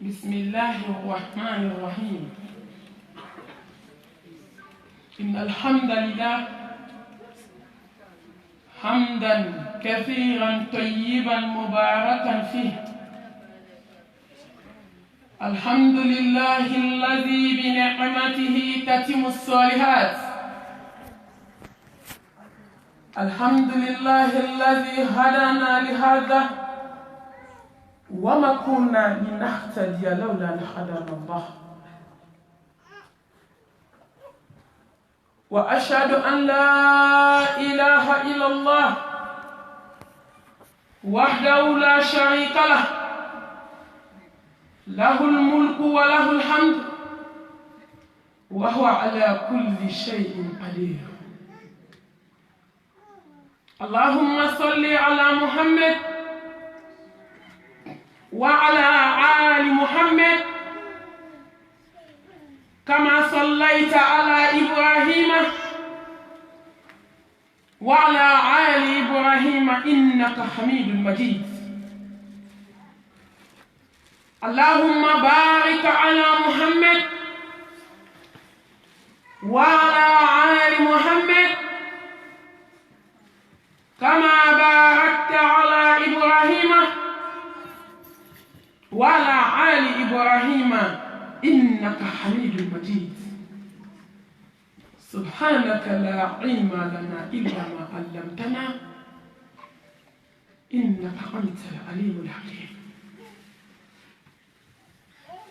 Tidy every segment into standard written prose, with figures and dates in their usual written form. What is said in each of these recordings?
بسم الله الرحمن الرحيم. إن الحمد لله حمدا كثيرا طيبا مباركا فيه. الحمد لله الذي بنعمته تتم الصالحات. الحمد لله الذي هدانا لهذا وما كنا لنهتدي لولا أن هدانا الله. وأشهد أن لا إله إلا الله وحده لا شريك له، له الملك وله الحمد وهو على كل شيء قدير. اللهم صل على محمد وعلى آل محمد كما صليت على إبراهيم وعلى آل إبراهيم إنك حميد مجيد. اللهم بارك على محمد وعلى آل محمد كما باركت على إبراهيم وعلى آل إبراهيم إنك حميد مجيد. سبحانك لا علم لنا إلا ما علمتنا إنك أنت العليم الحكيم.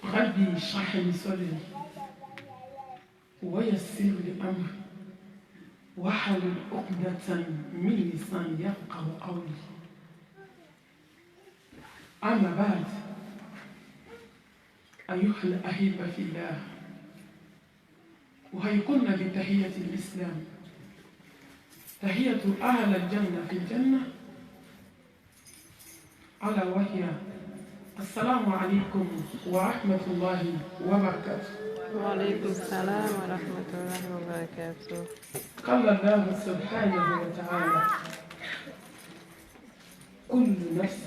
ربي اشرح لي صدري ويسر لي أمري واحلل عقدة من لساني يفقهوا قولي. أما بعد، أيها الأحبة في الله، وهيكن بتحية الإسلام، تحية أهل الجنة في الجنة، ألا وهي السلام عليكم ورحمة الله وبركاته. وعليكم السلام ورحمة الله وبركاته. قال الله سبحانه وتعالى: كل نفس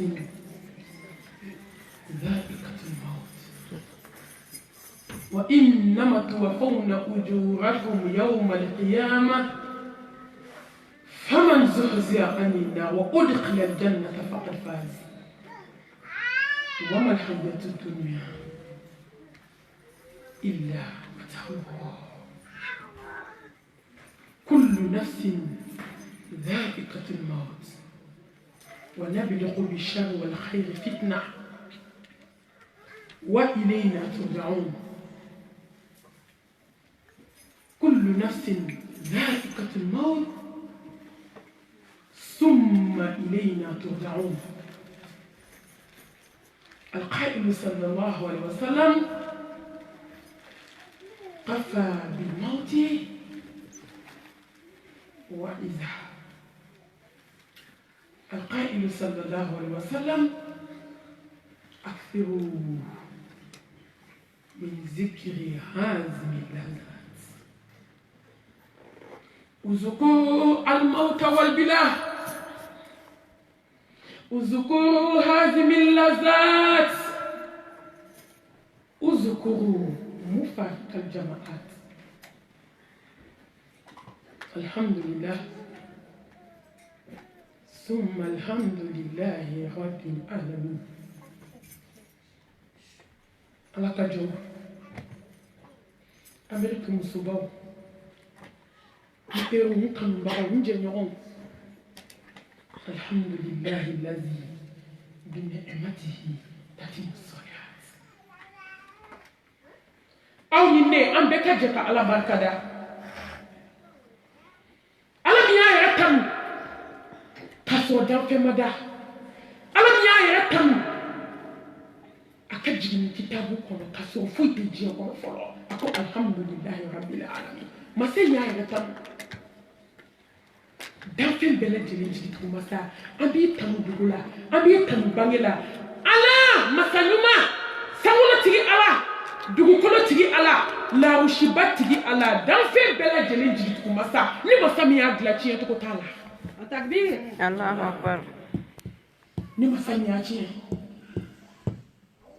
ذائقة الموت وإنما توفون أجوركم يوم القيامة فمن زحزح عن النار وأدخل الجنة فقد فاز وما الحياة الدنيا إلا متاع الغرور. كل نفس ذائقة الموت ونبلغ بالشر والخير فتنة وإلينا ترجعون. كل نفس ذائقة الموت ثم إلينا ترجعون. القائل صلى الله عليه وسلم: كفى بالموت وإذا. القائل صلى الله عليه وسلم: أكثروا من ذكر هازم اللذات. اذكروا الموت والبلاه، اذكروا هازم اللذات، اذكروا مفارق الجماعات. الحمد لله ثم الحمد لله رب العالمين. alakajo Amérique musubaw peru kanumbaga unje nyogon. alhamdulillahi allazi bi ni'matihi tatimmu salihat. aw ninne an be kaje ka ala barkada ala biya ya tan kaso dan fe mada ala biya ya tan akajini kitabu kono kaso fuiti je kono folo ako alhamdulillahi rabbil alamin. masenya ya tan dan fe bele jeli jitu masa abi tamu dugula abi tamu bangela ala masaluma sawula tigi ala dugu kono tigi ala la ushiba tigi ala dan fe bele jeli jitu masa ni masami ya glachi to ko tala takbir Allahu akbar. ni masami ya chi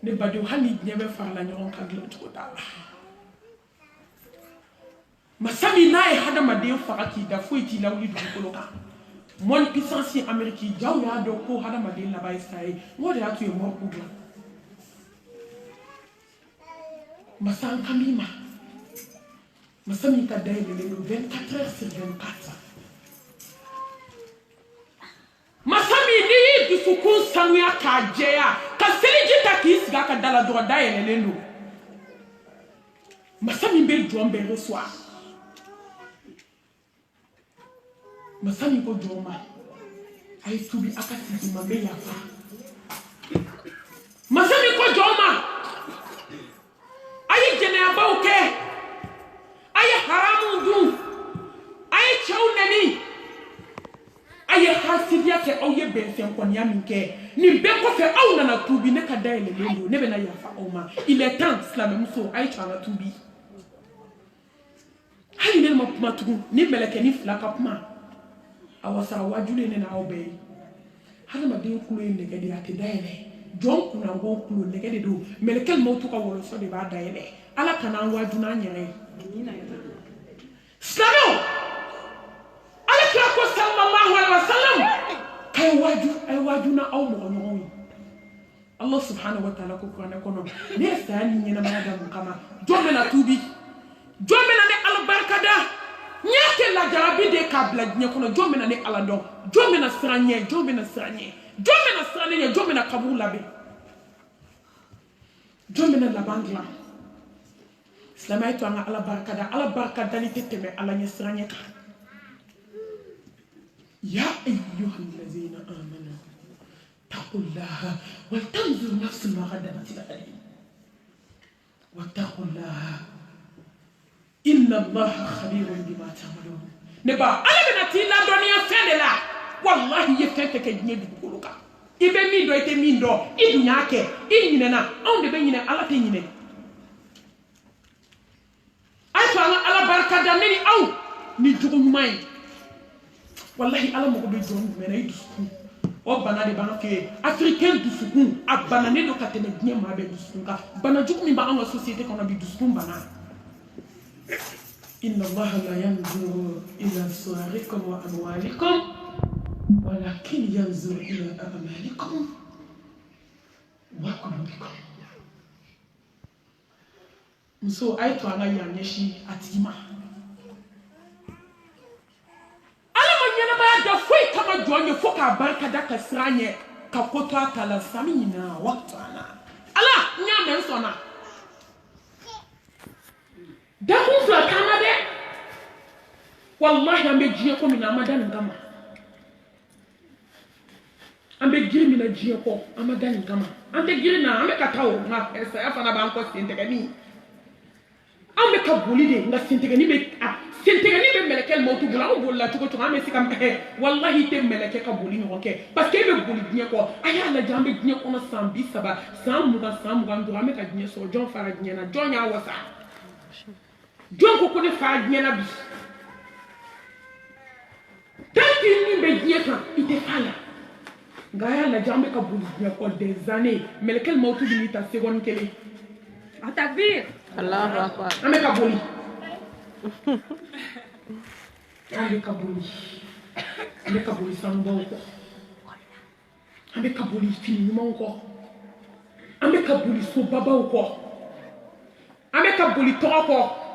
ne bade hali nyebe farla nyon ka glo to da masami nae hada made faraki da fuiti la wuli du koloka mon puissance américaine jaw ya do ko hada made la bay sai ngode ya tu e mo ko gla masan kamima masami ka dai le 24 heures sur 24 masami ni du sukun sanuya ka jeya ka seliji ta kisiga ka dala do da ele lendo masami be jombe resoir masami ko joma ay tubi akati mambe yafa masami ko joma ay jene abauke ay haramu du ay chaunani ay hasidia ke o ye benfen ko nyami ke ni be ko fe au na tubi ne ka dai lelo ne be na yafa o ma il est temps islam muso ay chana tubi ay ne ma tugu ni meleke ni flaka puma awasa wajule ne na obey hana ma de kulo ne ke de atedele jon kuna go kulo ne ke de do melekel mo to ka wolo so de ba daile ala kana wajuna nyere slamo ala kira ko sallallahu alaihi wasallam ay wajuna aw mo no Allah subhanahu wa ta'ala ko kana kono ne sani nyina ma da kama jombe na tubi jombe na ne albarkada nyake la jarabi de kabla nya kono jombe na ne alado jombe na sranye jombe na sranye jombe na kabula be jombe na labangla islamay to nga ala barkada ni teteme ala nya sranye ka ya ayyuhal ladzina amanu taqullaha wa tanzur nafsun ma qaddamat lighad wattaqullaha inna allaha khabirun bima ta'malun neba ala bena tila donia fele la wallahi ye fete ke nyi du kuluka ibe mi do ite mi do idunya ke inyine na on de be nyine ala te nyine ay to ala barka da ni aw ni jugo nyumay wallahi ala mo ko be jon me na idusku o bana de bana ke africain dusku abana ne do katene nyi ma be dusku ka bana jugo mi ba en société kono bi dusku bana إن الله لا ينظر إلى صوركم وأموالكم ولكن ينظر إلى أعمالكم وقلوبكم. So I to ana yaneshi atima. Ala manyana ba da foi kama jonye foka barka da kasranye kakoto atala samina watana. Ala nyame nsona. Dakun fla kamade wallahi ambe jiye ko mina amadan ngama ambe giri mina jiye ko amadan ngama ambe giri na ambe katawo nga esa ya fana ba nko sintegani ambe kabuli de nga sintegani be melekel motu bula o bolla to ko ambe sikam wallahi te meleke kabuli ni oke parce que be buli jiye ko aya la jambe jiye ko na sambi saba samu ndo ambe ka jiye so jon fara jiye na jonya wasa donc ko ne fa nyana bi tanki ni be dieta ite fala ngaya la jambe ka bulu ko des années mais quel mautu bi ta seconde kele atakbir Allahu akbar ame ka boli ame ka boli sambo ko ame ka boli fini mo ko ame ka boli so baba ko ame ka boli to ko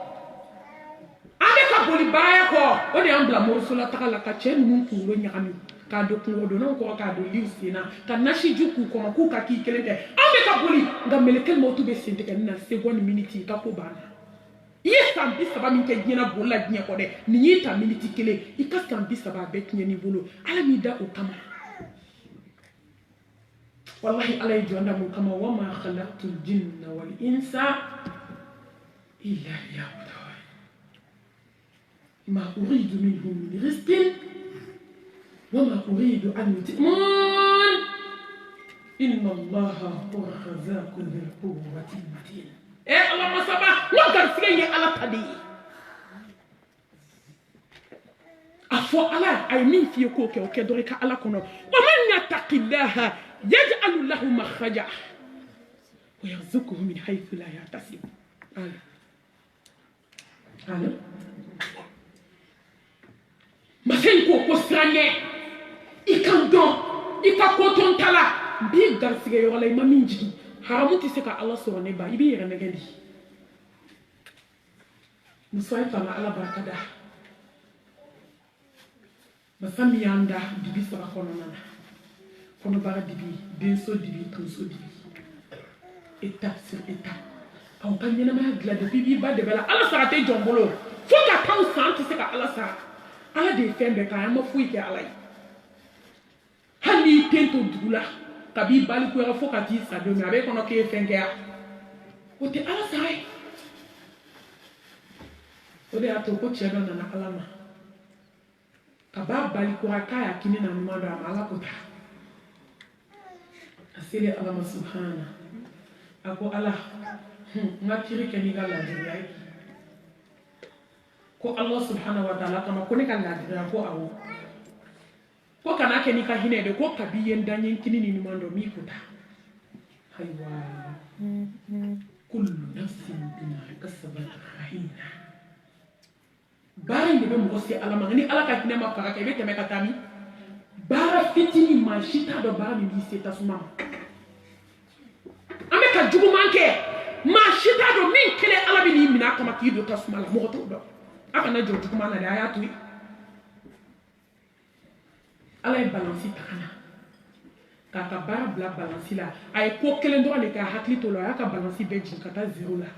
boli baya ko o de ambla mo so la takala ka chen mun ku ro nyami ka do ku do non ko ka do liusina ka nashi juku ko ku ka ki kelente ambe ka boli nga melekel mo to be sente ka na seconde minute ka ko bana yesam bi saba min ke gina bolla gnya ko de ni yita minute kele ikasam bi saba be knya ni bolo ala mi da o kama wallahi ala jonda mo kama wa ma khalaqtul jinna wal insa illa liya'budun ما أريد منهم من رزق وما أريد أن يطعمون إن الله هو الرزاق ذو القوة المتين اللهم صل وقر فيني على قدي أفو على أي من في كوكي أوكي دوريك على كنو ومن يتق الله يجعل له مخرجا ويرزقه من حيث لا يحتسب. Allô? Masenko ko sranye ikando ikakoton tala bi garsige yo lay mamin jigi haramuti se ka Allah so ne ba ibi yere negedi musay fama ala barkada masami yanda dibi saba kono nana kono bara dibi benso dibi tonso dibi étape sur étape aw kan nyina ma gla de bibi ba de bela ala sara te jombolo fo ka taw santi se ka ala sara ala de fembe ka ma fuyi ke ala hali tento dula kabi bali ko ra fo ka ti sa do mi abe kono ke fenge ya o te ala sara o de ato ko chega na ala ma ka ba bali ko ra ka ya kini na mando ala ko ta asile ala subhana ako ala ngatiri keniga la dunya ko Allah subhanahu wa ta'ala kama ko ne kan la dunya ko awo ko kana kenika hine de ko kabiyen danyen kinini ni mando mi kuta haywa kullu nafsin bima kasabat rahina bari de mo si ala mangani ala ka kinema para ke bete mekatami bara fitini mashita do bari mi seta suma ameka jugu manke ma shita do min kele ala bi ni mina kama ki do tasuma la mo to do aka na jotu kuma na da ya tu ala e balance takana ka bara bla balance la ay ko kele ndo le ka hakli to lo aka balance be jin kata zero la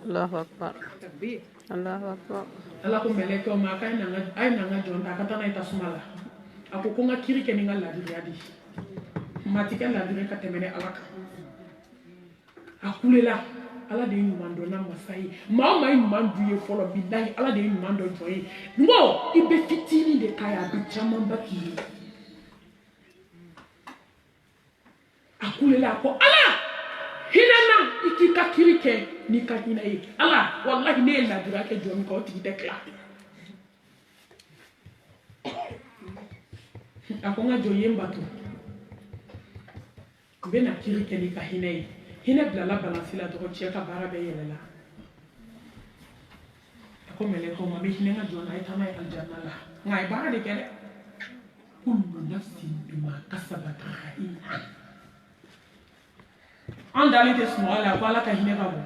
Allahu akbar takbir Allahu akbar ala ko meleke o ma ka ay na nga jonta kata na tasuma la ako ko nga kiri ke ni nga la di yadi matika la di ka temene ala ka akulela ala de nyumando na masai mama nyumando ye folo bidahi ala de nyumando joye ngo ibe fitini de kaya bi chama baki akulela ko ala hinana ikika kirike ni ka hina yi ala wallahi ne la dura ke jomi ko ti dekla akonga joye mbato bena kirike ni ka hina yi hina bila la balance la to ci ka bara be yelela ko mele ko ma bi hina jona ay tamay aljanna la ngay bara de kene kullu nafsin bima kasabat rahina andali te small la wala ka hina babo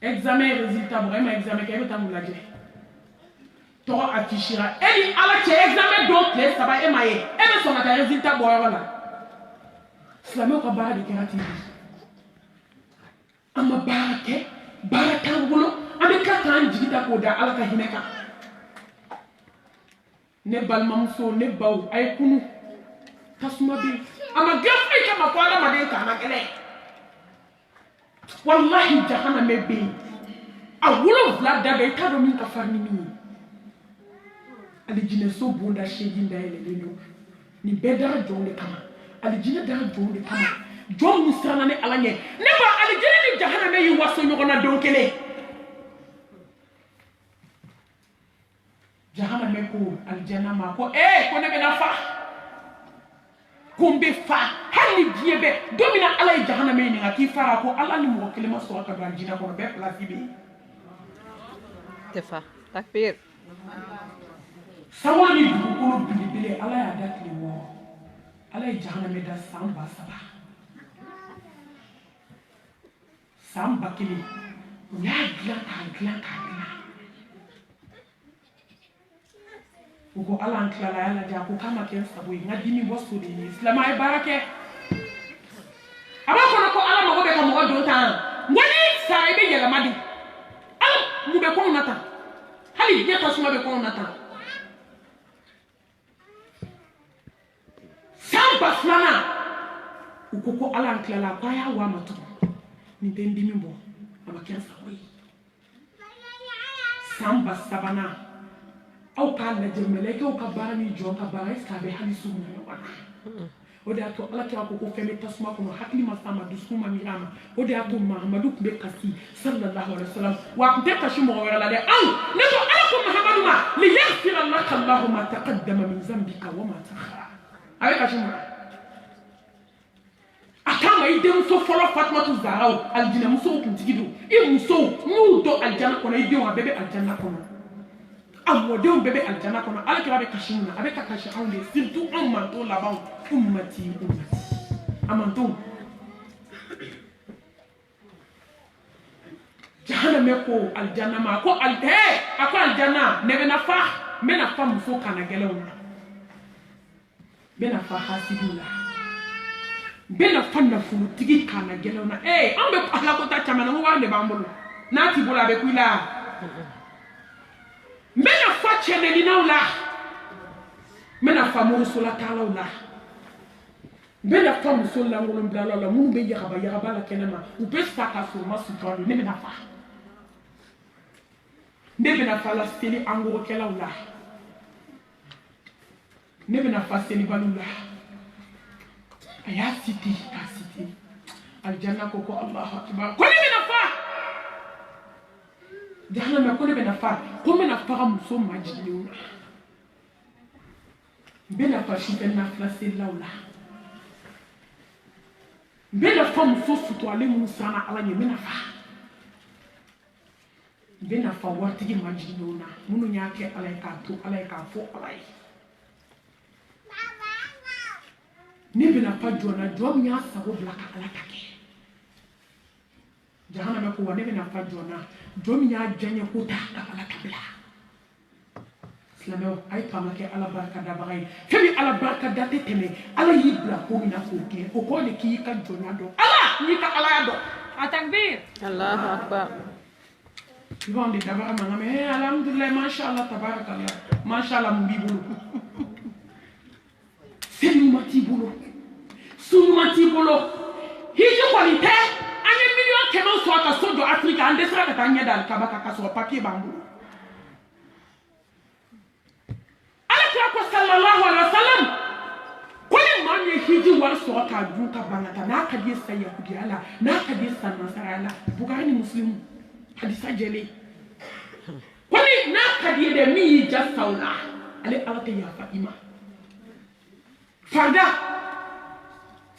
examen résultat vraiment examen ke ta mulaje to affichera eli ala che examen donc les ça va emaye e be sona ta résultat bo wala Islamio ka bara de kera TV ama bara ke bara tangulo abe ka tan jigita ko da ala ka hineka ne balmamso ne baw ay kunu tasuma bi ama gafe ka ma kwala ma den ka na kele wallahi jahannam me be awulo vlada be ta do min ka farni mi ali jine so bonda shegi ndayele lelo ni bedara jonde kama alijina da jonde kama jom musrana ne alanye ne ba alijina ni jahannama yi waso nyogona donkele jahannama ko aljanna ma ko ko ne bena fa kumbe fa hali jiebe domina alay jahannama ni ngati fara ko alla ni mo kelema so ka ba jina ko be place bi tefa takbir sawani ko bile ala ya dakli wo ala jahannama da samba saba samba kili ya gla ugo ala ankla la yala ja ko kama ken sabo ngadimi bosso de islam ay barake aba ko ala mo be ko mo do tan ngani sa be yela madi ala mu be ko nata hali je ta suma be ko nata samba flana ukoko ala ankla la kwa ya wa matu ni ndimi mbo aba ken sabo samba sabana au ka la jemele ke o ka bara ni jo ka bara ska be halisu mu wana o de ato ala kira ko feme tasma ko hakli ma sama dusuma mirama o de ato Muhammadu be kasi sallallahu alaihi wasallam wa kunte kashimo wala de au ne to ala ko Muhammadu ma li yaghfir laka Allah ma taqaddama min zambika wa ma ta'akhkhara ay kashimo akam ma i denmuso fɔlɔ Fatumatu Zahra o aljana muso kuntigi don i muso n'u dɔ aljana kɔnɔ i denw a bɛɛ bɛ aljana kɔnɔ a mɔdenw bɛɛ bɛ aljana kɔnɔ Alakira bɛ kasi mun na a bɛ ka kasi anw de surtout anw manto labanw ummati a manto Jahannama ko aljana ma ko aljana ne bɛ na fa n bɛ na fa muso kana gɛlɛnw na n bɛ na fa hasidiw la n bɛ na fa nafolotigi kana gɛlɛnw na an bɛ alakota caman na n ko wari de b'an bolo n'a t'i bolo a bɛ ku i la n bɛ na fa cɛnɛninaw la n bɛ na fa morisolataalaw la n bɛ na fa muso lankolonbilalaw la minnu bɛ yagaba la kɛnɛma u bɛ sa ka sɔrɔ u ma sutura don ne bɛ na fa ne bɛ na fa la seli angorokɛlaw la ne bɛ na fa selibaliw la a y'a cité k'a cité aljanna ko Allahu akbar ko ne bɛ na fa jahannama ko ne bɛ na fa ko n bɛ na faga muso majiginenw na n bɛ na fa sufɛ nafila selilaw la n bɛ na fa muso suturalen minnu siranna Ala ɲɛ n bɛ na fa n bɛ na fa waritigi majiginenw na minnu y'a kɛ Ala ye k'a to Ala ye k'a fɔ Ala ye ne bɛ na fa jɔn na jɔn min y'a sago bila ka Ala ta kɛ jahannama ko wa ne bɛ na fa jɔn na jɔn min y'a diyaɲɛ ko ta ka Ala ta bila silamɛw a ye to an ka kɛ Ala barikadabaga ye fɛn min Ala barikada tɛ tɛmɛ Ala y'i bila ko min na k'o kɛ o kɔrɔ de k'i ka jɔnya dɔn Ala n'i ka Alaya dɔn a takbir Allahu akbar i b'anw de dabaga mankan mɛn alhamdulilayi masha Allah tabarakallah masha Allah mun b'i bolo seli ɲuman t'i bolo su ɲuman t'i bolo hiji kɔni tɛ an ye miliyɔn 100 sɔrɔ ka so jɔ Afiriki an dɛsɛra ka taa ɲɛ da Alikaba kan ka sɔrɔ papiye b'an bolo Alakira ko sallallahu alaihi wa sallam ko ni maa min ye hiji wari sɔrɔ k'a dun ka ban ka taa n'a ka di ye san yahudiya la n'a ka di ye san nasaraya la Bukari ni Muslimu hadisa jɛlen ko ni n'a ka di ye dɛ min y'i ja sa o la ale Ala tɛ yafa i ma farda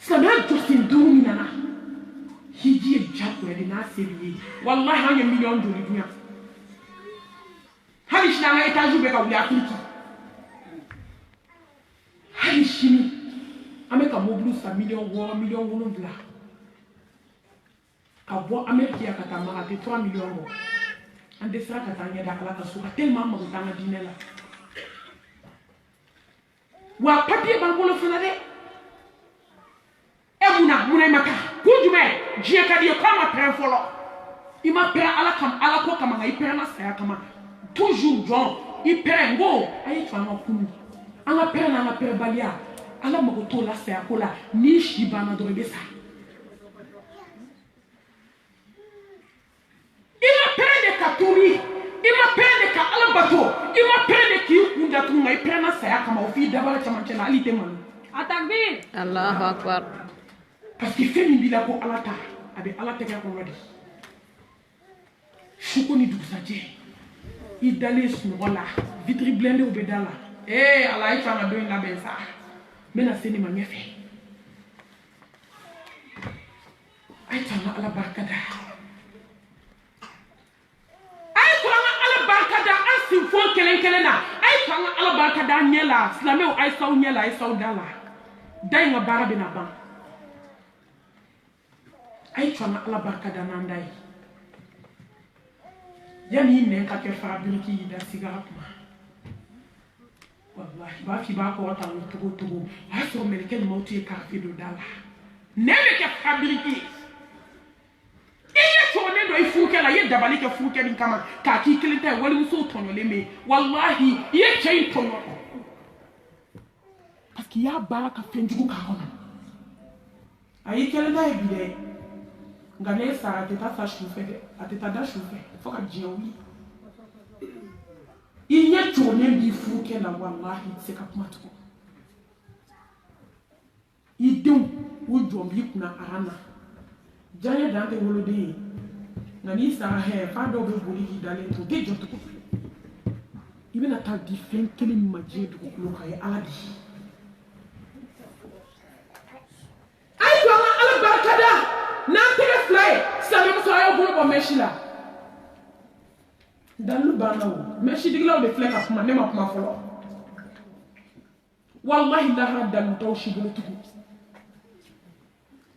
silamɛya jɔsen 5 min nana hiji ye jagoya de n'a se b'i ye wallahi an ye miliyɔn joli dun yan hali sini an ka etaziw bɛ ka wuli Afiriki hali sini an bɛ ka mobili san miliyɔn 6 miliyɔn 7 ka bɔ Amérique ka taa Maroc 3 miliyɔn bɔ an dɛsɛra ka taa ɲɛ da Ala ka so ka tellement mago t'an ka diinɛ la wa papiye b'an bolo fana dɛ munna i ma taa kun jumɛn diɲɛ ka di ye k'a ma pɛrɛn fɔlɔ i ma pɛrɛn Ala ko kama nka i pɛrɛnna saya kama toujours jɔn i pɛrɛn n ko a ye to an ka kunu an ka pɛrɛn n'an ka pɛrɛnbaliya Ala mago t'o la saya ko la n'i si banna dɔrɔn i bɛ sa i ma pɛrɛn de ka tuubi i ma pɛrɛn de ka Ala bato i ma pɛrɛn de k'i kun datugu nka i pɛrɛnna saya kama o f'i dabara camancɛ la hali i tɛ malo a takbir Allahu akbar parce que fɛn min b'i la ko Ala ta a bɛ Ala tɛgɛ kɔnɔ de su ko ni dugusajɛ i dalen sunɔgɔ la vitre blindéw bɛ da la Ala a ye to an ka don in labɛn sa n bɛna se nin ma ɲɛfɛ a ye to an ka Ala barikada an sinfon kelen kelen na a ye to an ka Ala barikada an ɲɛ la silamɛw a ye s'aw ɲɛ la a ye s'aw da la da in ka baara bɛna ban a ye to an ka Ala barikada n'an da ye yanni i nɛn ka kɛ farabiriki y'i da sigara kuma wallahi i b'a fɔ i b'a kɔrɔ ta cogo o cogo o y'a sɔrɔ mɛlɛkɛ ni mawuti ye karafe don da la nɛn bɛ kɛ farabiriki ye i ye cɔgɔnen dɔ i furukɛ la i ye dabali kɛ furukɛ min kama k'a k'i kelen ta ye walimusow tɔɲɔlen bɛ yen wallahi i ye cɛ in tɔɲɔ parce que i y'a baara ka fɛn jugu k'a kɔnɔ a y'i kelen ta ye bi dɛ nka ne sara a tɛ taa sa su fɛ dɛ a tɛ taa da su fɛ fo ka diɲɛ wuli i ɲɛ cɔgɔnen b'i furukɛ la wallahi i tɛ se ka kuma tugun i denw o jɔn b'i kunna aran na diɲɛ dan tɛ woloden ye nka n'i sara hɛ fa dɔw bɛ boli k'i dalen to o tɛ jɔ tugun i bɛna taa di fɛn kelen min ma diɲɛ dugukolo kan ye Ala de ye a ye to an ka Ala barikada ayo bolo ko meshi la dalu bana wo meshi digla de fleka kuma ne ma kuma folo wallahi la ha dalu tawshi bolo tugu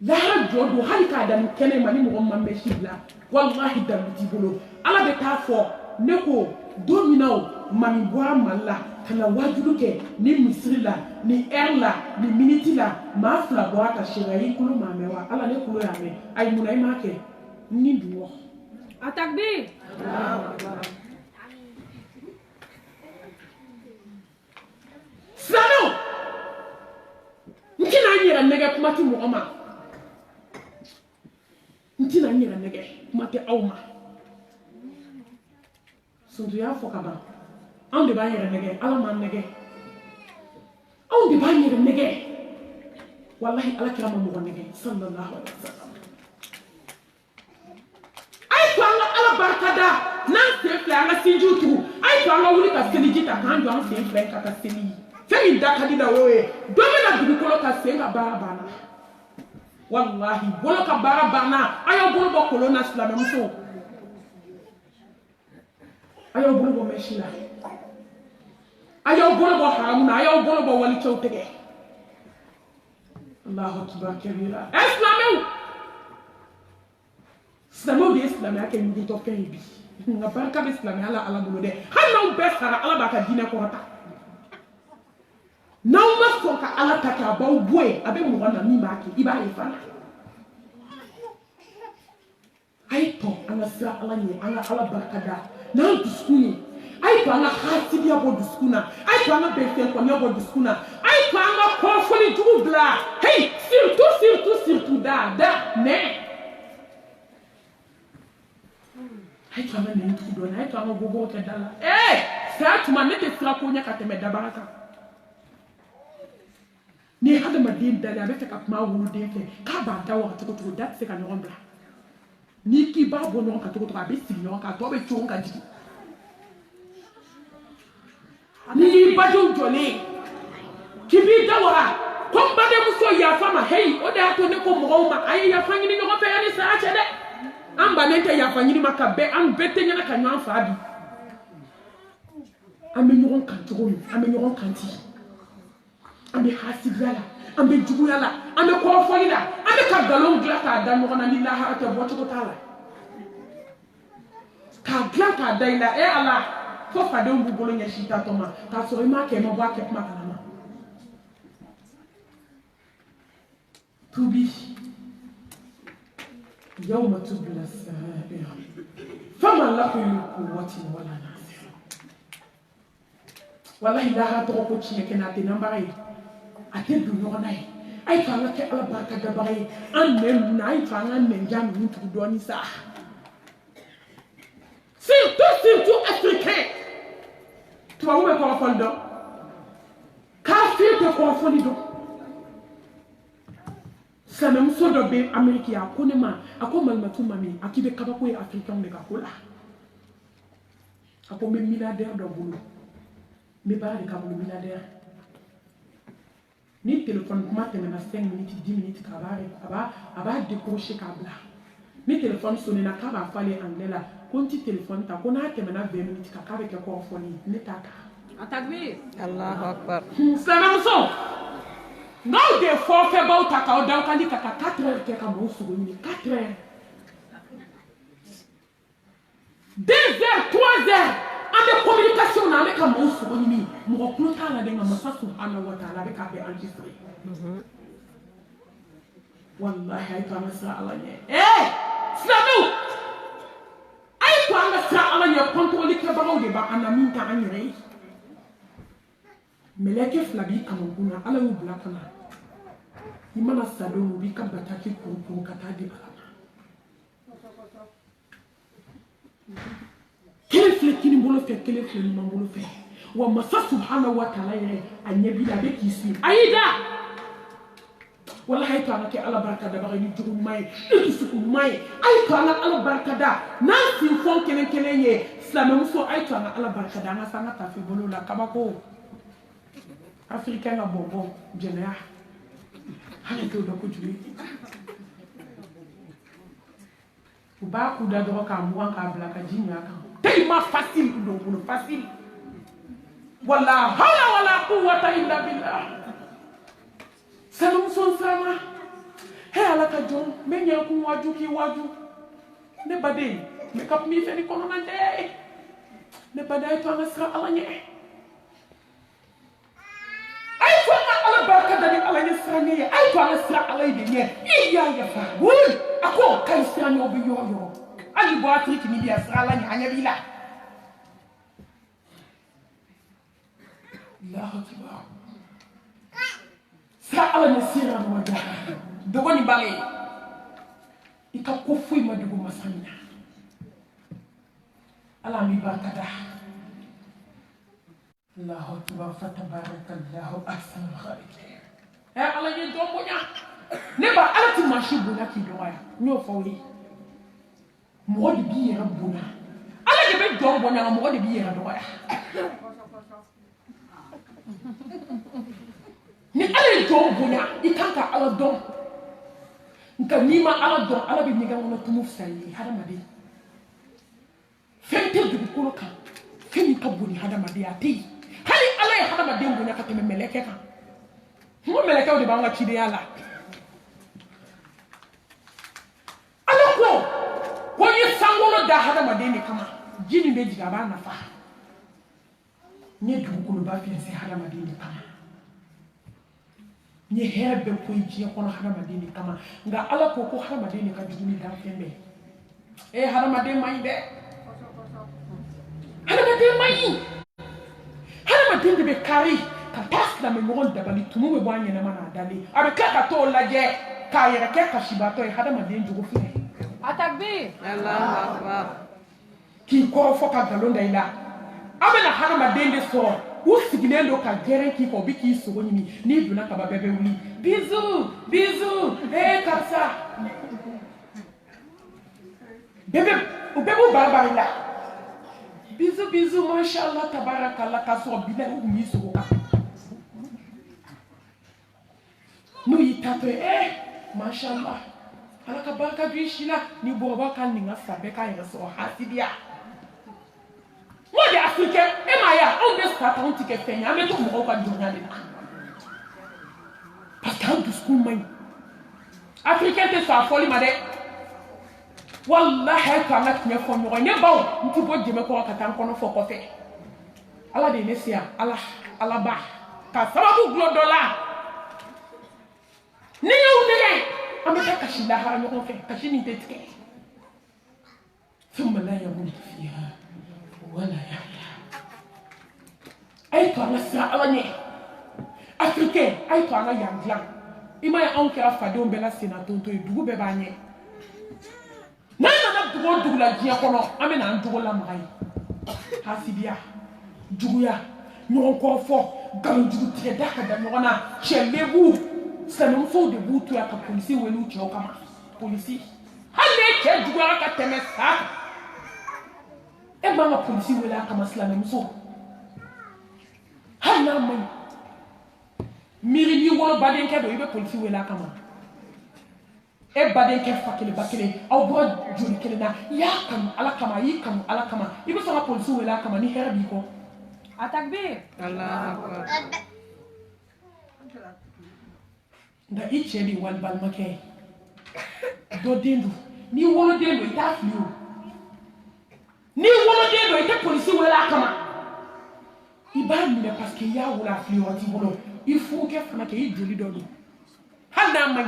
la ha jodo hali ka dalu kene mani mo ma meshi la wallahi dalu ti bolo ala be ta fo ne ko dominao mami boa malla kana wajudu ke ni misri la ni la ni miniti la ma fla boa ka shirayi kulu mamewa ala ne kulu ya me ay munay ma ke ni duwo Atakbir. Sano ntina nyira nege kuma ti muhammad ntina nyira nege kuma ti awma sundu ya fo kaba on de ba nyira nege ala man nege on de ba nyira nege wallahi ala kira mo nege sallallahu alaihi wasallam ay to ala barkada nan se fle ala sinju tu ay to ala wuli ka seliji ta kan do an se fle ka seliji fɛn da ka di da o ye dɔ bɛna dugukolo ka sen ka baara banna wallahi bolo ka baara banna a y'aw bolo bɔ kolon na silamɛmuso a y'aw bolo bɔ mɛsi la a y'aw bolo bɔ haramu na a y'aw bolo bɔ walicɛw tigɛ Allahu akbar kabira silamɛw silamɛw de ye silamɛya kɛ ɲugutɔ fɛn ye bi nka barika bɛ silamɛya la ala bolo dɛ hali n'aw bɛɛ sara ala b'a ka diinɛ kɔrɔta n'aw ma sɔn ka ala ta k'a b'aw bɔ yen a bɛ mɔgɔ na min b'a kɛ i b'a ye fana a ye tɔn an ka sira ala ɲɛ an ka ala barika da n'an dusukun ye a ye to an ka hasidiya bɔ dusukun na a ye to an ka bɛnfɛnkɔniya bɔ dusukun na a ye to an ka kɔrɔfɔli jugu bila hey surtout da nɛ a ye to an ka nɛni tugu dɔɔni a ye to an ka bɔbɔw kɛ da la saya tuma ne tɛ sira ko ɲɛ ka tɛmɛ dabara kan ni hadamaden dalen a bɛ fɛ ka kuma woloden fɛ k'a b'a da waga cogo cogo da tɛ se ka ɲɔgɔn bila n'i k'i b'a bɔ ɲɔgɔn kan cogo cogo a bɛ sigi ɲɔgɔn kan a tɔ bɛ cogo ka jigin n'i y'i badenw jɔlen k'i b'i da waga ko n badenmuso yafa ma heyi o de y'a to ne ko mɔgɔw ma a ye yafa ɲini ɲɔgɔn fɛ yanni saya cɛ dɛ an bannen tɛ yafa ɲini ma ka bɛn an bɛɛ tɛ ɲɛna ka ɲɔgɔn fa bi an bɛ ɲɔgɔn kan cogo min an bɛ ɲɔgɔn kan ti an bɛ hasidiya la an bɛ juguya la an bɛ kɔrɔfɔli la an bɛ ka nkalon dilan k'a da ɲɔgɔn na ni lahara tɛ bɔcogo t'a la k'a dilan k'a da i la ala fo fadenw b'u bolo ɲɛsin tatɔ ma k'a sɔrɔ i m'a kɛ i ma bɔ a kɛ kuma kalama tubi yawma tubla sara'ir fama lahu min quwwatin wala nasir wallahi lahara tɔgɔ ko tiɲɛ kɛ n'a tɛ nanbaga ye a tɛ don ɲɔgɔn na ye a ye to an ka kɛ ala barika dabaga ye an nɛn ninnu a ye to an ka nɛnja ninnu tugu dɔɔni sa surtout africain tubabu bɛ kɔrɔfɔli dɔn kafiri tɛ kɔrɔfɔli dɔn silamɛmuso dɔ bɛ ameriki a ko ne ma a ko malimatu mami a k'i bɛ kabako ye africain de ka ko la a ko n bɛ milliardaire dɔ bolo n bɛ baara de k'a bolo milliardaire ni téléphone kuma tɛmɛna 5 minutes 10 minutes a b'a décrocher k'a bila ni téléphone sonnena k'a b'a fɔ ale anglais la ko n ti téléphone ta ko n'a tɛmɛna 20 minutes kan k'a bɛ kɛ kɔrɔfɔli ye ne t'a ta Atakbir. Allahu akbar. silamɛmuso n'aw de fɔfɛbaw ta k'aw da aw ka di ka 4 heures kɛ ka mɔgɔw sogo ɲini 4 heures 2 heures 3 heures an bɛ communication na an bɛ ka mɔgɔw sogo ɲini mɔgɔ tulo t'a la dɛ nka masa subhanahu wa ta'ala a bɛ k'a bɛɛ enregistré wallahi a ye to an ka sira ala ɲɛ silamɛw a ye to an ka sira ala ɲɛ contrôle kɛbagaw de b'an na min t'an yɛrɛ ye mɛlɛkɛ fila b'i kamankun na ala y'u bila ka na i mana sa don u b'i ka bataki kurukuru ka taa di ala ma kelen filɛ kini bolo fɛ kelen filɛ ɲuman bolo fɛ wa masa subhanahu wa ta'ala yɛrɛ a ɲɛ b'i la a bɛ k'i si a y'i da wallahi to an ka kɛ ala barika dabaga ni jugu ɲuman ye ni dusukun ɲuman ye a ye to an ka ala barika da n'an sinfɔn kelen kelen ye silamɛmuso a ye to an ka ala barika da an ka se an ka tafe bolo la kabako africain ka bɔnbɔn jɛnɛya hali t'o dɔn kojugu Uba kuda dɔrɔn k'a mugan k'a bila ka ji min a kan tellement facile u don bolo facile wala hawla wala quwwata illa billah sanamuso sama he ala ka jɔn n bɛ ɲɛ kun waju k'i waju ne baden n bɛ ka kuma i fɛ ni kɔnɔna tɛ ne baden a ye to an ka siran ala ɲɛ a ye to an ka ala barika da ni ala ɲɛ siran ɲɛ ye a ye to an ka siran ala ye de ɲɛ i y'a yafa wuli a ko k'a ye siran ɲɛ o bɛ yɔrɔ yɔrɔ hali bɔ afiriki ni bi a siran ala ɲɛ a ɲɛ b'i la Allahu akbar siran ala ɲɛ siran ɲɔgɔn ja dogo ni bale i ka ko foyi ma dogo masa min na ala mi barika da Allahu akbar fatabarakallahu ahsanul khaliqin ala ye jɔn bonya ne ba ala ti maa si bonya k'i dɔgɔya n y'o fɔ aw ye mɔgɔ de b'i yɛrɛ bonya ala de bɛ jɔn bonya nka mɔgɔ de b'i yɛrɛ dɔgɔya ni ala ye jɔn bonya i kan ka ala dɔn nka n'i ma ala dɔn ala bɛ ɲɛgɛn kɔnɔ tumu fisa i ye hadamaden fɛn tɛ dugukolo kan fɛn min ka bon ni hadamaden a tɛ yen hali ala ye hadamaden bonya ka tɛmɛ mɛlɛkɛ kan n ko mɛlɛkɛw de b'an ka cidenya la ala ko n ye sankɔrɔ da hadamaden de kama ji min bɛ jigin a b'a nafa n ye dugukoloba fɛnsɛn hadamaden de kama n ye hɛrɛ bɛɛ ko ye diɲɛ kɔnɔ hadamaden de kama nka ala ko hadamaden de ka jugu ni danfɛn bɛɛ hadamaden man ɲi dɛ hadamaden man ɲi hadamaden de bɛ kari ka taa silamɛɲɔgɔn dabali tumu bɛ bɔ a ɲɛnama n'a dalen a bɛ kila ka t'o lajɛ k'a yɛrɛ kɛ kasibaatɔ ye hadamaden jogo filɛ Atakbir. Allahu Akbar. K'i kɔrɔfɔ ka nkalon da i la a bɛna hadamaden de sɔrɔ u sigilen don ka gɛrɛn k'i kɔ u bɛ k'i sogo ɲini n'i donna kaba bɛɛ bɛ wuli bizu bizu karisa u bɛɛ b'u baribari la bizu bizu mashallah tabarakallah k'a sɔrɔ bilahi u b'i sogo kan n'u y'i tatɔ ye mashallah ala ka barika don i si la ni bɔrɔba ka nin ka sa bɛɛ k'a yɛrɛ sɔrɔ hasidiya mo de africain e ma ye anw bɛ sa ta anw tɛ kɛ fɛn ye an bɛ to mɔgɔw ka jɔnya de la parce que an dusukun man ɲi africain tɛ sɔn a fɔli ma dɛ walahi a to an ka tiɲɛ fɔ ɲɔgɔn ye ne baw n tɛ bɔ jɛmɛ kɔrɔ ka taa n kɔnɔ fɔ kɔfɛ ala de ye ne se yan ala ba ka sababu gulɔ dɔ la ni y'u nɛgɛ an bɛ taa kasi lahara ɲɔgɔn fɛ kasi min tɛ tigɛ ثم لا يموت فيها ولا يحيا ay to an ka siran ala ɲɛ africain ay to an ka yan dilan i ma ye anw kɛra fadenw bɛɛ la senna tonto ye dugu bɛɛ b'a ɲɛ n'an nana dugu o dugu la diɲɛ kɔnɔ an bɛ na an jogo lamaga ye hasidiya juguya ɲɔgɔn kɔrɔfɔ nkalonjugu tigɛ da ka da ɲɔgɔn na cɛ lebu sinamusow de b'u to yan ka polisi wele u cɛw kama polisi hali n'e cɛ juguyara ka tɛmɛ sa kan e man ka polisi wele a kama silamɛmuso hali n'a man ɲi miiri n'i wolo badenkɛ don i bɛ polisi wele a kama e badenkɛ fa kelen ba kelen aw bɔra joli kelen na i y'a kanu ala kama a y'i kanu ala kama i bɛ sɔn ka polisi wele a kama ni hɛrɛ b'i kɔ Atakbir. Allahu Akbar. nka i cɛ de ye wali balimakɛ ye dɔ den don n'i woloden don i t'a fili o n'i woloden don i tɛ polisi wele a kama i b'a minɛ parce que i y'a wolo a fili waati bolo i furukɛ fana kɛ i joli dɔ don hali n'a man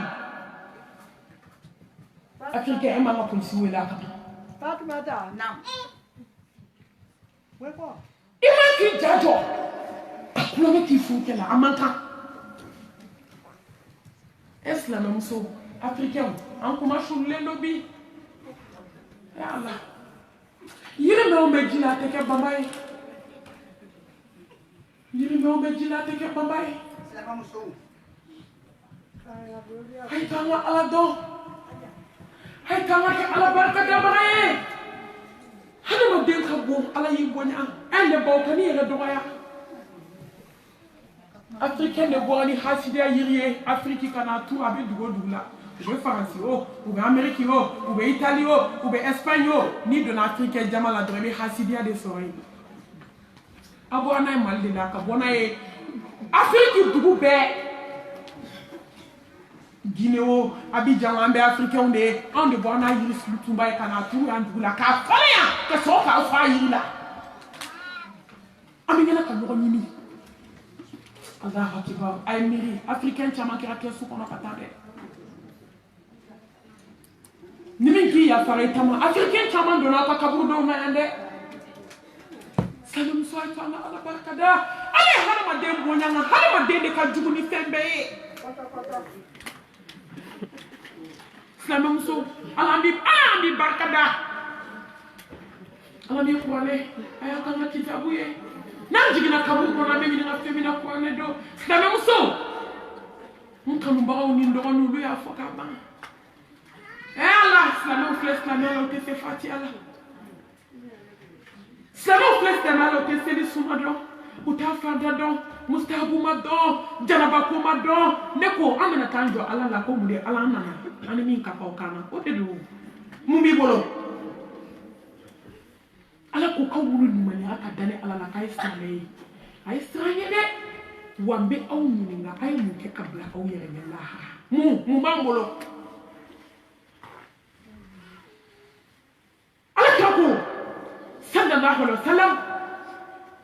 ɲi africain e man ka polisi wele a kama Fatumata. Naam. i man k'i ja jɔ a kulonkɛ k'i furukɛ la a man kan e silamɛmuso africain an kuma surulen dɔ bi ala yirimɛw bɛ ji la a tɛ kɛ bama ye yirimɛw bɛ ji la a tɛ kɛ bama ye a ye to an ka ala dɔn a ye to an ka kɛ ala barikadabaga ye hadamaden ka bon ala y'i bonya an de baw ka n'i yɛrɛ dɔgɔya africain de bɔra ni hasidiya yiri ye afriki ka n'a tu a bɛ dugu o dugu la je France ou bien Amérique ou bien Italie ou bien Espagne ni de l'Afrique jama la drebe hasidia de soirée abona mal de la kabona e Afrique dugu be Guinée Abidjan ambe africain on de bona yiri tumba e kana tu andu la ka fala que so ka fa yiri la amina ka no nyimi Allah akibar ay miri africain chama kira kesu kono katade nimingi ya fare tama africain chama dona ka kaburu do mayande salam so ay tama ala barakada ale harama de bonyanga harama de ka jugu ni fembe salam so alambi barakada alambi kwale aya kanga kitabuye nanjigina kaburu kona menyi na femina kwane do salam so mkamu bawo ni ndonu lu ya foka ba Allah salam fles kamera o te fati ala salam fles kamera o te se di sumado utafada do mustahabu mado janaba ko mado neko amana tanjo ala la ko mude ala nana ani min ka ko kana o te do mumbi bolo ala ko ka wulu ni mani aka dane ala la kai sale ay sanye de wambe aw muninga ay mu ke kabla aw yere la mu bambolo ala kako sallallahu alaihi wasallam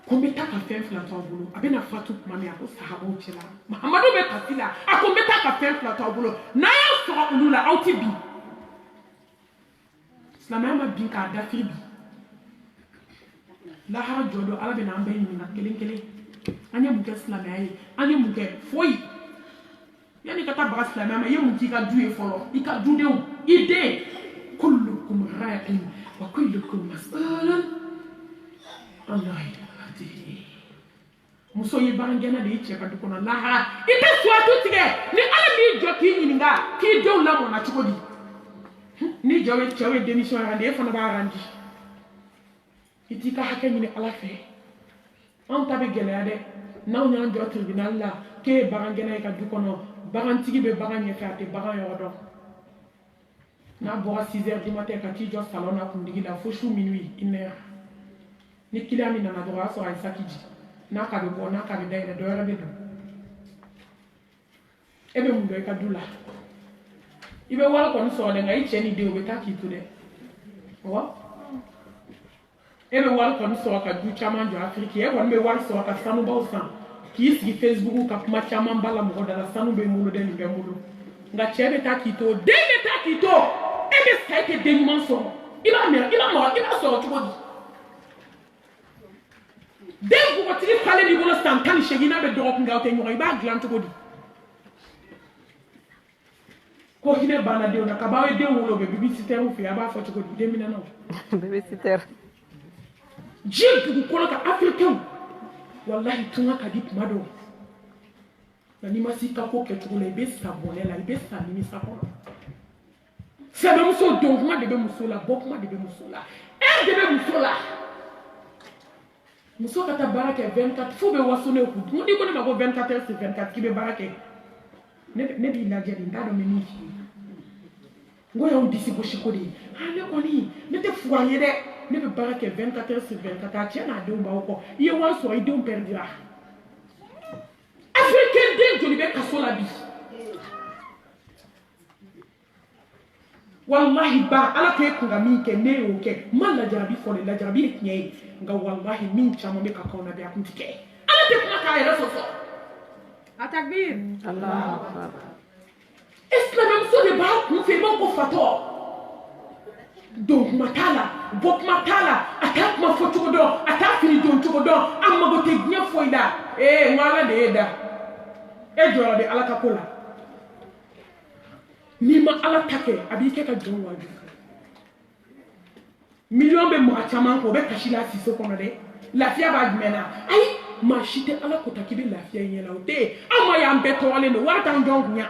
ko be taka fen fla to bolo abena fatu mami ako sahaba o chela muhammadu be kafila ako be taka fen fla to bolo na ya so ulula auti bi islamama bin ka da fi bi la ha jodo ala be na ambe ni na kelen anya muke islamai anya muke foi yani kata ba islamai ye muki ka duye folo ika dude o ide kullukum ra'in wa kullukum mas'ulun an ra'iyatihi muso ye barangena de che ka dukona laha ite swatu tige ni ala mi joki nyinga ki do la mo na chukodi ni jawe chawe démission rande fa na ba randi itika hakeni ni ala fe on tabe gelade naw ñaan do tribunal la ke barangena ka du kono barantigi be baranye faate baran yo do na bo 6h du matin ka ti jo salon na kundigi la fo chou minuit 1h ni kilami na do aso ay sakiji na ka be bo na ka be dayre do rabe do ebe mu do ka dula ibe wala ko so de ngai cheni de o be ta ki to de wa ebe wal kon so ka du chama jo afrique e won be wal so ka sanu baw san ki si facebook ka kuma chama mbala mo dala sanu be mulo de be mulo nga chebe takito debe takito ebe saite de manso ila so to bodi den ko tiri fale di bolo san kan shegina be drop nga te nyoy ba glan to bodi ko hine bana de ona ka bawe de wolo be bibisiter u fi aba fo to bodi de mina no bibisiter Jil du ko ka africain wallahi tunga ka dip mado na ni masika ko ke to le be sabone la be sa ni sa ko sa be muso donc ma de be muso la bok ma de be muso la de be muso la muso ka ta baraka 24 fo be wasone ko mo di ko na ko 24 heures sur 24 ki be baraka ne bi la jadi ndado meni ngoya on disi ko shikodi ale ko ni ne te fuanye de ne be baraka 24 heures sur 24 a tiena de mba ko ye wan so ide on perdira africain de joli be kasola bi wallahi ba ala ke kunga mi ke ne o ke man la jarabi fo la jarabi nye nga wallahi min chama me ka kona be akuntike ala te kunga ka era so Atakbir. Allah akbar. Est-ce la même chose de ba ku fe mo ko fato donc matala bok matala attaque ma photo do attaque ni don to do amma go te gnya foida wala de da jora de ala ka kola ni ma ala take abi ke ka jon waju million be mo achama ko be kashila si so kono de la fia ba mena ai ma shite ala ko takibe la fia yela o te amma ya mbeto wale no wata ndong nya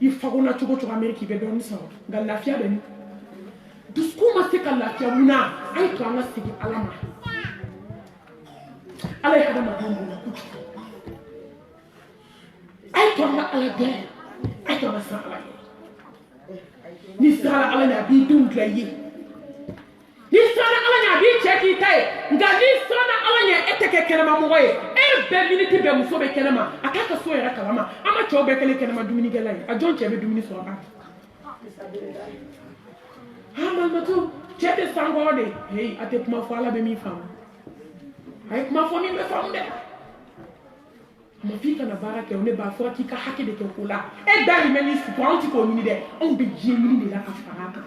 il faut qu'on a tout autre Amérique qui donne ça. Dans la fia de nous. Tout ce qu'on a fait quand la fia muna, aïe toi on a ségué à la main. Allez, à la main, aïe toi on a à la guerre. ai to masa ala ni sala ala na bi dum glaye ni sala ala na bi cheki tai nga ni sala ala nya eteke kelema mo ye be minute be muso be kelema akaka so yera kalama ama cho be kelema dumini gelai a jon chebe dumini so ba ha mama tu chete sangode hey ate kuma fo ala be mi fam ay kuma fo mi be fam de mafika na baraka one ba fo kika hake de ke kula e dari meni su ko anti ko ni de on be jemi ni de la kafaraka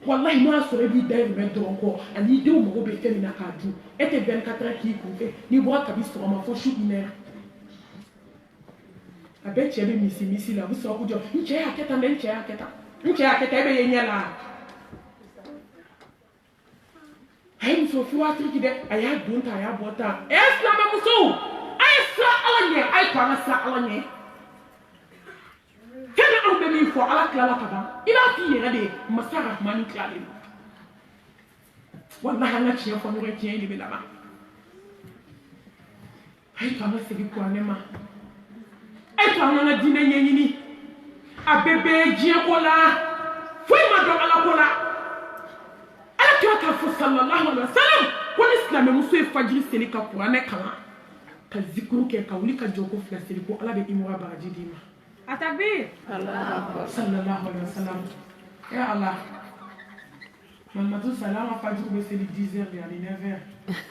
wallahi ma so bi dari me do ko ani de o mo be fe mi na ka du ete 24 heures ki ku fe ni bo ka bi so ma fo shu ina abe chebe misi la bu so ko jo nche aketa nde nche aketa ebe ye nyala hay so fi wa triki de aya dunta aya bota islam muso sa alanye ay kana sa alanye kana on be mi fo ala kala kaba ila fi yere de masara mani klale wallahi ala chiya fo no retien ni belama ay kana se bi ko anema ay kana na dine nyini abebe jie ko la fo ma do ala ko la ala ka fo sallallahu alaihi wasallam ko islam muso e fajiri seli ka qur'ane kala ka zikru ke ka wuli ka joko flasiri ko ala be imwa baraji dima Atakbir. Allah sallallahu alaihi wasallam ya Allah mamadu salama fajru be seli 10h ya 9h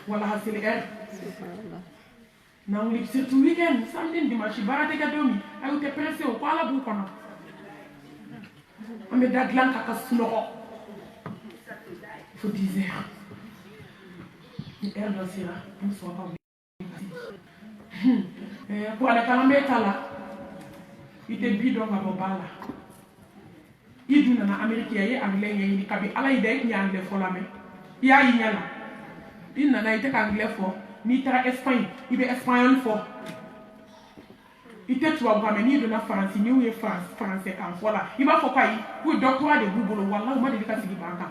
wala hasili subhanallah na wuli surtout weekend samedi dimanche barate ga domi ayu te pressé o ko ala bu kono ambe daglan ka sunoko faut 10h ni erdo sira on so pas pour la calamita là ite bidon ga bobala iduna na america yayi anglais yayi kabi ala ide ni anglais fo la me ya yi nyala dinna na ite ka anglais fo ni tara espagne ibe espagnol fo ite tuwa ba me ni duna france ni we français kan fo la iba fo kai ku doctorat de google wallahi ma de ka sigi banka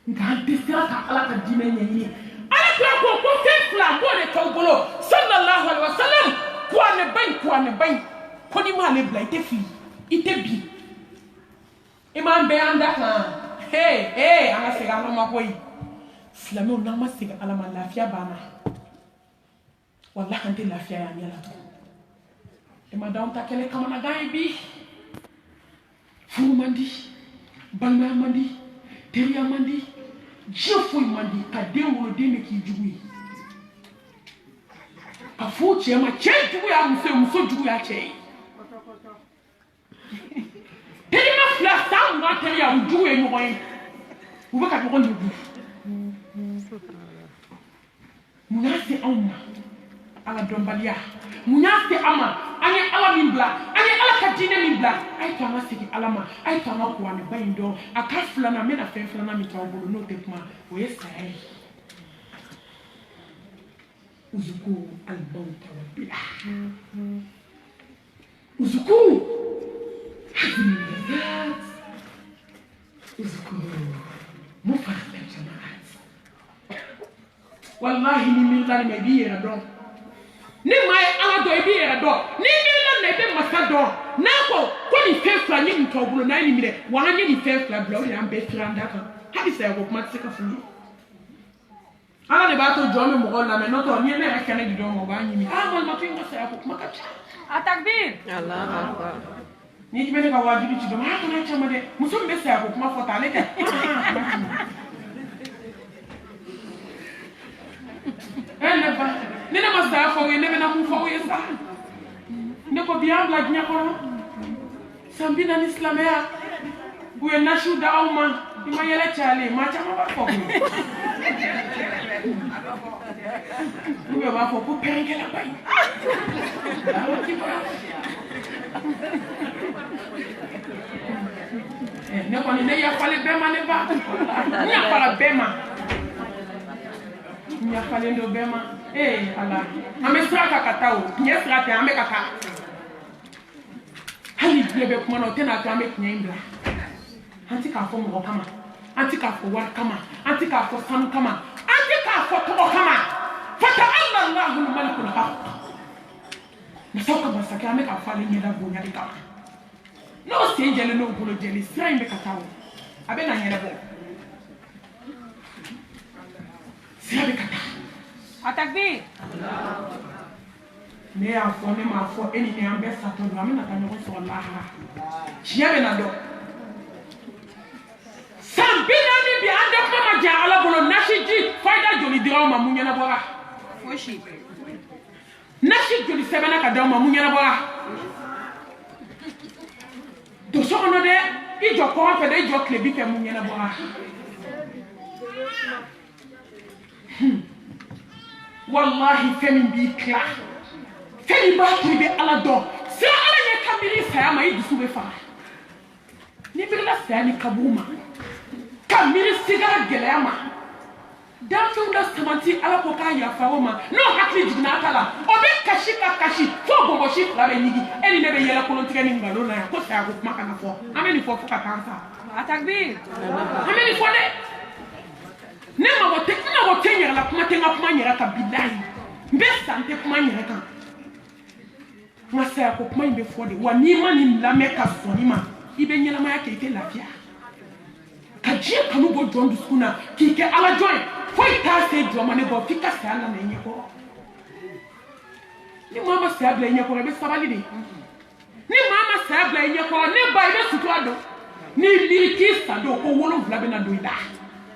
ngante sira ka ala ka dime nyi ala ko fefla ko ne tawbolo sallallahu alaihi wasallam ko ne bay ko ni ma le bla ite bi imam be anda kan ana se ga ma koy flamo na ma se ga ala ma lafiya bana wallahi ante lafiya ya nyala to e madam ta kele kama na gaay bi fu mandi banga mandi teriya mandi jefo mandi ka denwo de me ki jugu ka fu che ma che jugu ya muso jugu ya che teri ma fla sound na teri ya jugu e mo yi u ba ka ko ndu munasi amma ala dombalia munasi ama ani ala minbla ani ala kadine minbla ay to ma sigi alama ay to ma ko ani bayindo akafla na me na fenfla na mi tawbulu no tekma o yesai uzuku al-mauta wal bila uzuku uzuku mufarq al-jamaat wallahi ni min la me biye do ni mai ala do biye do ni min la ne be masado na ko ni fefla ni mtobulu na ni mire wa ni ni fefla bla o ya be franda kan hadi say ko kuma tsika funi ala ne ba to jome mo gonna me no to ni me akane di do mo ba ni mi mal ma tinga say ko kuma ka Atakbir. Allah akbar ni ki be ka wajibi ci do ma ko na chama de musum be say ko kuma fota le ka ba ni na masa fo ni na mu fo yesa ne ko biam la nya ko sambi na islamia bu ya nashu da awma ima yele chale ma chama ba fo bu ya ba fo bu perenge la bay ne ko ni ne ya fale bema ne ba nya fala bema nya fale ndo bema ala ame sraka katao nya sraka ame kaka hali bebe kuma no tena to ame knyembla anti ka fo mo kama anti ka fo war kama anti ka fo sanu kama anti ka fo to kama fa ta'alla Allahu al-malik al-haq muso ka masakɛ an bɛ ka fɔ ale ɲɛda bonya de kama n'o sen jɛlen n'o bolo jɛlen sira in bɛ ka taa o a bɛ na ɲɛnabɔ sira bɛ ka taa Atakbir. ne y'a fɔ ne m'a fɔ e ni ne an bɛɛ satɔ don an bɛna taa ɲɔgɔn sɔrɔ lahara tiɲɛ bɛ na dɔn san 40 bi an tɛ kuma ma jɛ ala bolo nasi ji fayida joli dira ma mun ɲɛnabɔra Fosi. nasi joli sɛbɛnna ka d'aw ma mun ɲɛnabɔra to so kɔnɔ dɛ i jɔ kɔrɔ fɛ dɛ i jɔ tilebi fɛ mun ɲɛnabɔra wallahi fɛn min b'i tila fɛn min b'a to i bɛ ala dɔn sira ala ɲɛ ka miiri saya ma i dusu bɛ faga n'i miirila saya ni kaburu ma ka miiri sigara gɛlɛya ma danfɛnw la samanti ala ko k'a yafa o ma n'o hakili jiginna a ta la o bɛ kasi ka kasi fo bɔbɔsi fila bɛ ɲigi e ni ne bɛ yɛlɛ kolontigɛ ni nkalon na yan ko saya ko kuma kana fɔ an bɛ nin fɔ fo ka taa an sa Atakbir. an bɛ nin fɔ dɛ ne mago tɛ n yɛrɛ la kuma tɛ n ka kuma n yɛrɛ kan bilahi n bɛ san tɛ kuma n yɛrɛ kan n ka saya ko kuma in bɛ fɔ de wa n'i ma nin lamɛn ka sɔn i ma i bɛ ɲɛnamaya kɛ i tɛ lafiya ka diɲɛ kanu bɔ jɔn dusukun na k'i kɛ ala jɔn ye foyi t'a se jɔ ma ne bɔ f'i ka saya nana i ɲɛkɔrɔ ni maa ma saya bila i ɲɛkɔrɔ i bɛ sabali de ni maa ma saya bila i ɲɛkɔrɔ ne ba i bɛ sutura dɔn n'i miiri k'i sa don ko 7 bɛ na don i la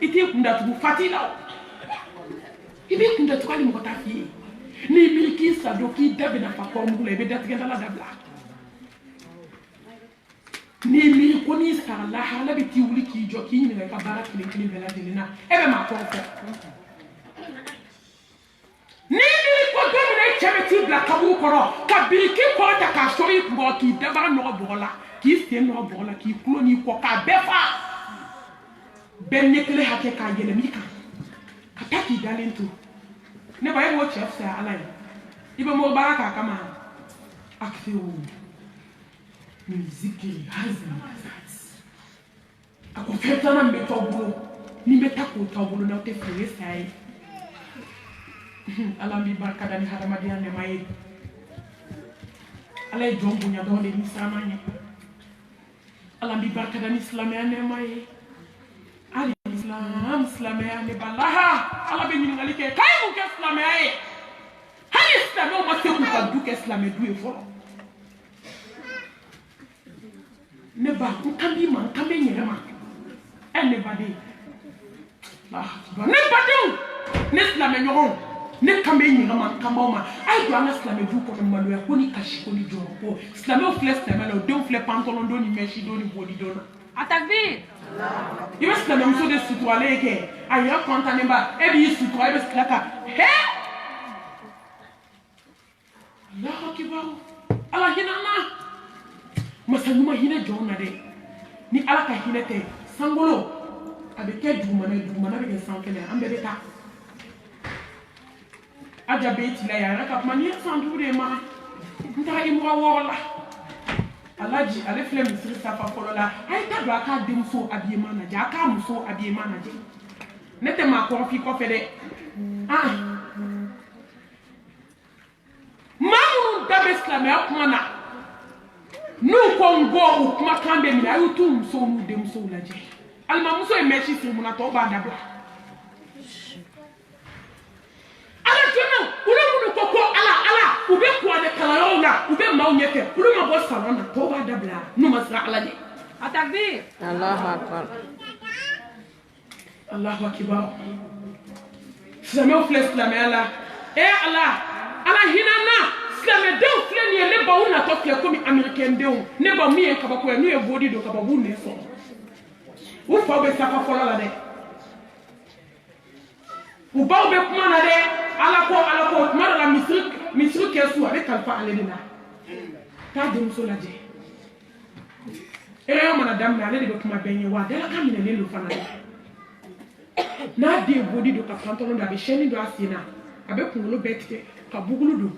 i t'i kun datugu fa t'i la o i b'i kun datugu hali mɔgɔ t'a f'i ye n'i miiri k'i sa don k'i da bɛna fa kɔrɔmugu la i bɛ datigɛdala dabila n'i miiri ko n'i sara lahala bɛ t'i wuli k'i jɔ k'i ɲininka i ka baara kelen kelen bɛɛ lajɛlen na e bɛ maa kɔrɔ fɔ n'i miiri ko don min na i cɛ bɛ t'i bila kaburu kɔrɔ ka biriki kɔrɔ ta k'a sɔrɔ i kun kɔrɔ k'i dabaga nɔgɔ bɔgɔ la k'i sen nɔgɔ bɔgɔ la k'i tulo n'i kɔ k'a bɛɛ fa bɛɛ ɲɛ kelen hakɛ k'a yɛlɛmɛ i kan ka taa k'i dalen to ne ba e b'o cɛ fisaya ala ye i bɛ mɔgɔ baara k'a kama akisewu min zikiri hazin a ko fɛn caman bɛ t'aw bolo ni bɛ taa k'o t'aw bolo n'aw tɛ feere saya ye ala b'i barika da ni hadamadenya nɛma ye ala ye jɔn bonya dɔrɔn de ni siranma ɲɛ ala b'i barika da ni silamɛya nɛma ye hali islam silamɛya ne ba laha ala bɛ ɲininkali kɛ k'a ye mun kɛ silamɛya ye hali silamɛw ma se k'u ka du kɛ silamɛ du ye fɔlɔ ne ba n kan b'i ma n kan bɛ n yɛrɛ ma ne baden ne badenw ne silamɛ ɲɔgɔnw ne kan bɛ n yɛrɛ ma n kan b'aw ma a ye don an ka silamɛ du kɔnɔ maloya ko ni kasi ko ni jɔrɔ ko silamɛw filɛ silamɛ la o denw filɛ pantalon don ni mɛsi don ni bodi don na Atakbir. i bɛ silamɛmuso de suturalen kɛ a yɛrɛ kɔntannen ba e b'i sutura e bɛ tila ka hɛ Allahu akibaru ala hinɛ an na masa ɲuman hinɛ jɔnw na dɛ ni ala ka hinɛ tɛ sankolo a bɛ kɛ dugumana ye dugumana bɛ kɛ sanfɛla an bɛɛ bɛ taa aja bɛ tila yan a yɛrɛ ka kuma ni ye san 5 de ma n taara i mɔgɔ 6 la alaji ale filɛ misiri safa fɔlɔ la a ye ta don a k'a denmuso habillement lajɛ a k'a muso habillement lajɛ ne tɛ maa kɔrɔ f'i kɔfɛ dɛ maa minnu da bɛ silamɛya kuma na n'u ko n bɔ o kumakan bɛ minɛ a y'u t'u musow n'u denmusow lajɛ alimamuso ye mɛsi siri mun na tɔw b'a dabila ala jɔnnaw olu minnu ko ala u bɛ kuranɛ kalanyɔrɔw la u bɛ maaw ɲɛfɛ olu ma bɔ salon na tɔw b'a dabila n'u ma siran ala ɲɛ Atakbir. Allahu akbar. Allahu akibar silamɛw filɛ silamɛya la ala hinɛ na silamɛdenw filɛ nin ye ne baw natɔ filɛ komi américain-denw ne baw min ye kabako ye n'u ye bodi don kaban u b'u nɛ sɔrɔ u faw bɛ safa fɔlɔ la dɛ u baw bɛ kuma na dɛ ala ko tuma dɔ la misiri kɛsu a bɛ kalifa ale de la k'a denmuso lajɛ réunion mana daminɛ ale de bɛ kuma bɛɛ ɲɛ wa dalakan minɛlen don fana dɛ n'a den bodi don ka pantalon don a bɛ chaîne don a sen na a bɛ kunkolo bɛɛ tigɛ ka bugulu don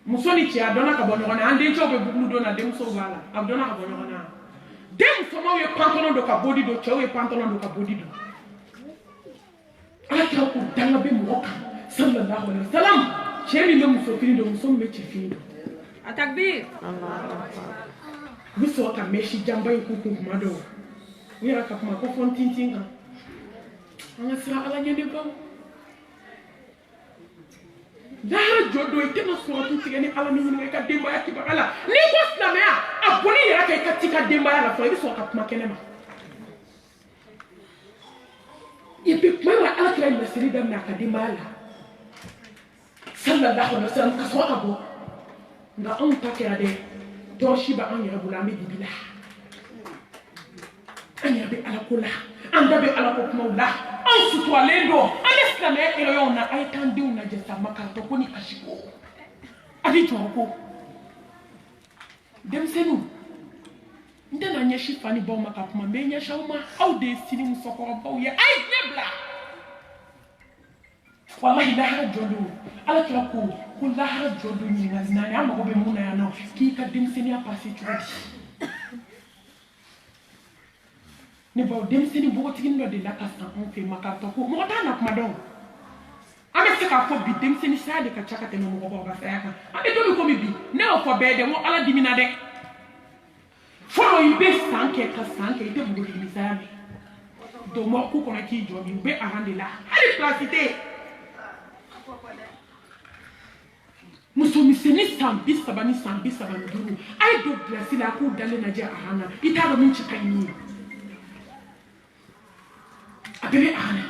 muso ni cɛ a dɔnna ka bɔ ɲɔgɔn na an dencɛw bɛ bugulu don na denmusow b'a la a dɔnna ka bɔ ɲɔgɔn na den musomanw ye pantalon don ka bodi don cɛw ye pantalon don ka bodi don ala kira ko danga bɛ mɔgɔ kan sallallahu alaihi wa sallam cɛ min bɛ muso fini don muso min bɛ cɛ fini don. A takbir. U bɛ sɔrɔ ka mɛsi janba in k'u kun kuma dɔw u yɛrɛ ka kuma ko fɔ n tintin kan an ka siran ala ɲɛ de baw lahara jɔ don i tɛna sɔrɔ tu tigɛ ni ala min ɲininka i ka denbaya kibaruya la n'i ko silamɛya a boli yɛrɛ kan i ka t'i ka denbaya la fɔlɔ i bɛ sɔrɔ ka kuma kɛnɛ ma i bɛ kuma wa ala kira lasiri daminɛ a ka denbaya la sallallahu alaihi wa sallam ka sɔrɔ ka bɔ nka anw ta kɛra dɛ dɔɔsi bɛ an yɛrɛ bolo an bɛ dibi la an yɛrɛ bɛ ala ko la an da bɛ ala ko kumaw la anw suturalen don an bɛ silamɛya erreurs na a ye t'an denw lajɛ sa makaritɔ ko ni kasi ko ani jɔn ko denmisɛnninw n tɛna ɲɛsin fa ni baw ma ka kuma n bɛ ɲɛsin aw ma aw de ye sini musokɔrɔbaw ye a ye ɲɛ bila walahi lahara jɔ don ala kira ko lahara jɔ don ɲininkali naani an mago bɛ mun na yan nɔ k'i ka denmisɛnniya passe cogo di ne baw denmisɛnnin npogotiginin dɔ de la ka san anw fɛ makaritɔ ko mɔgɔ t'a na kuma dɔn an bɛ se k'a fɔ bi denmisɛnnin saya de ka ca ka tɛmɛ mɔgɔkɔrɔba ka saya kan an bɛ don min komi bi ne y'o fɔ bɛɛ dɛ n ko ala dimina dɛ fɔlɔ i bɛ san kɛ ka san kɛ i tɛ npogotiginin saya mɛn donc mɔgɔ ku kɔnɔ k'i jɔ bi u bɛ aran de la hali pilasi tɛ yen musomisɛnnin san 30 ni san 35 a ye don kilasi la k'u dalen lajɛ aran na i t'a dɔn min ci ka ɲi min ye a bɛɛ bɛ aran na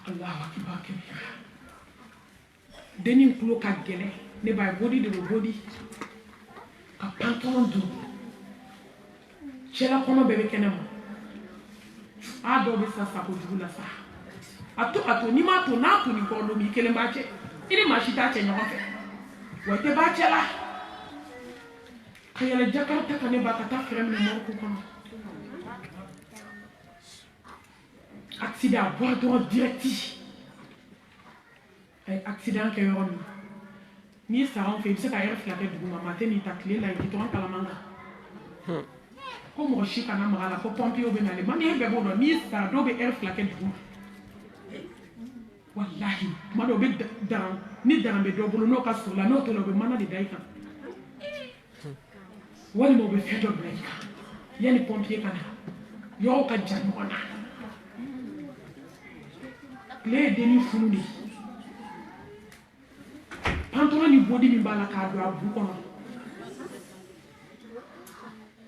Allahu akbar kabira dennin tulo ka gɛlɛn ne b'a ye bodi de bɛ bodi ka pantalon don cɛla kɔnɔ bɛɛ bɛ kɛnɛ ma a dɔw bɛ sa sako jugu la sa a to n'i m'a to n'a to nin kɔrɔ don i kelen b'a cɛ i ni maa si t'a cɛ ɲɔgɔn fɛ wa i tɛ b'a cɛ la ka yɛlɛ jakarita kan ne ba ka taa fɛrɛ minɛ mɔriku kɔnɔ accident a bɔra dɔrɔn direct a ye accident kɛ yɔrɔ min n'i sara anw fɛ i bɛ se ka yɛrɛ fila kɛ duguma maa tɛ n'i ta tile la i tɛ tɔn kalaman kan ko mɔgɔ si kana maga la ko pompiers bɛ nalen maliyɛn bɛɛ b'o dɔn n'i sara dɔw bɛ heure fila kɛ duguma wallahi tuma dɔw bɛ daran ni daran bɛ dɔ bolo n'o ka so la n'o to la u bɛ mana de da i kan walima u bɛ fɛn dɔ bila i kan yanni pompier ka na yɔrɔw ka jan ɲɔgɔn na tile ye denni funu de pantalon ni bodi min b'a la k'a don a bu kɔnɔ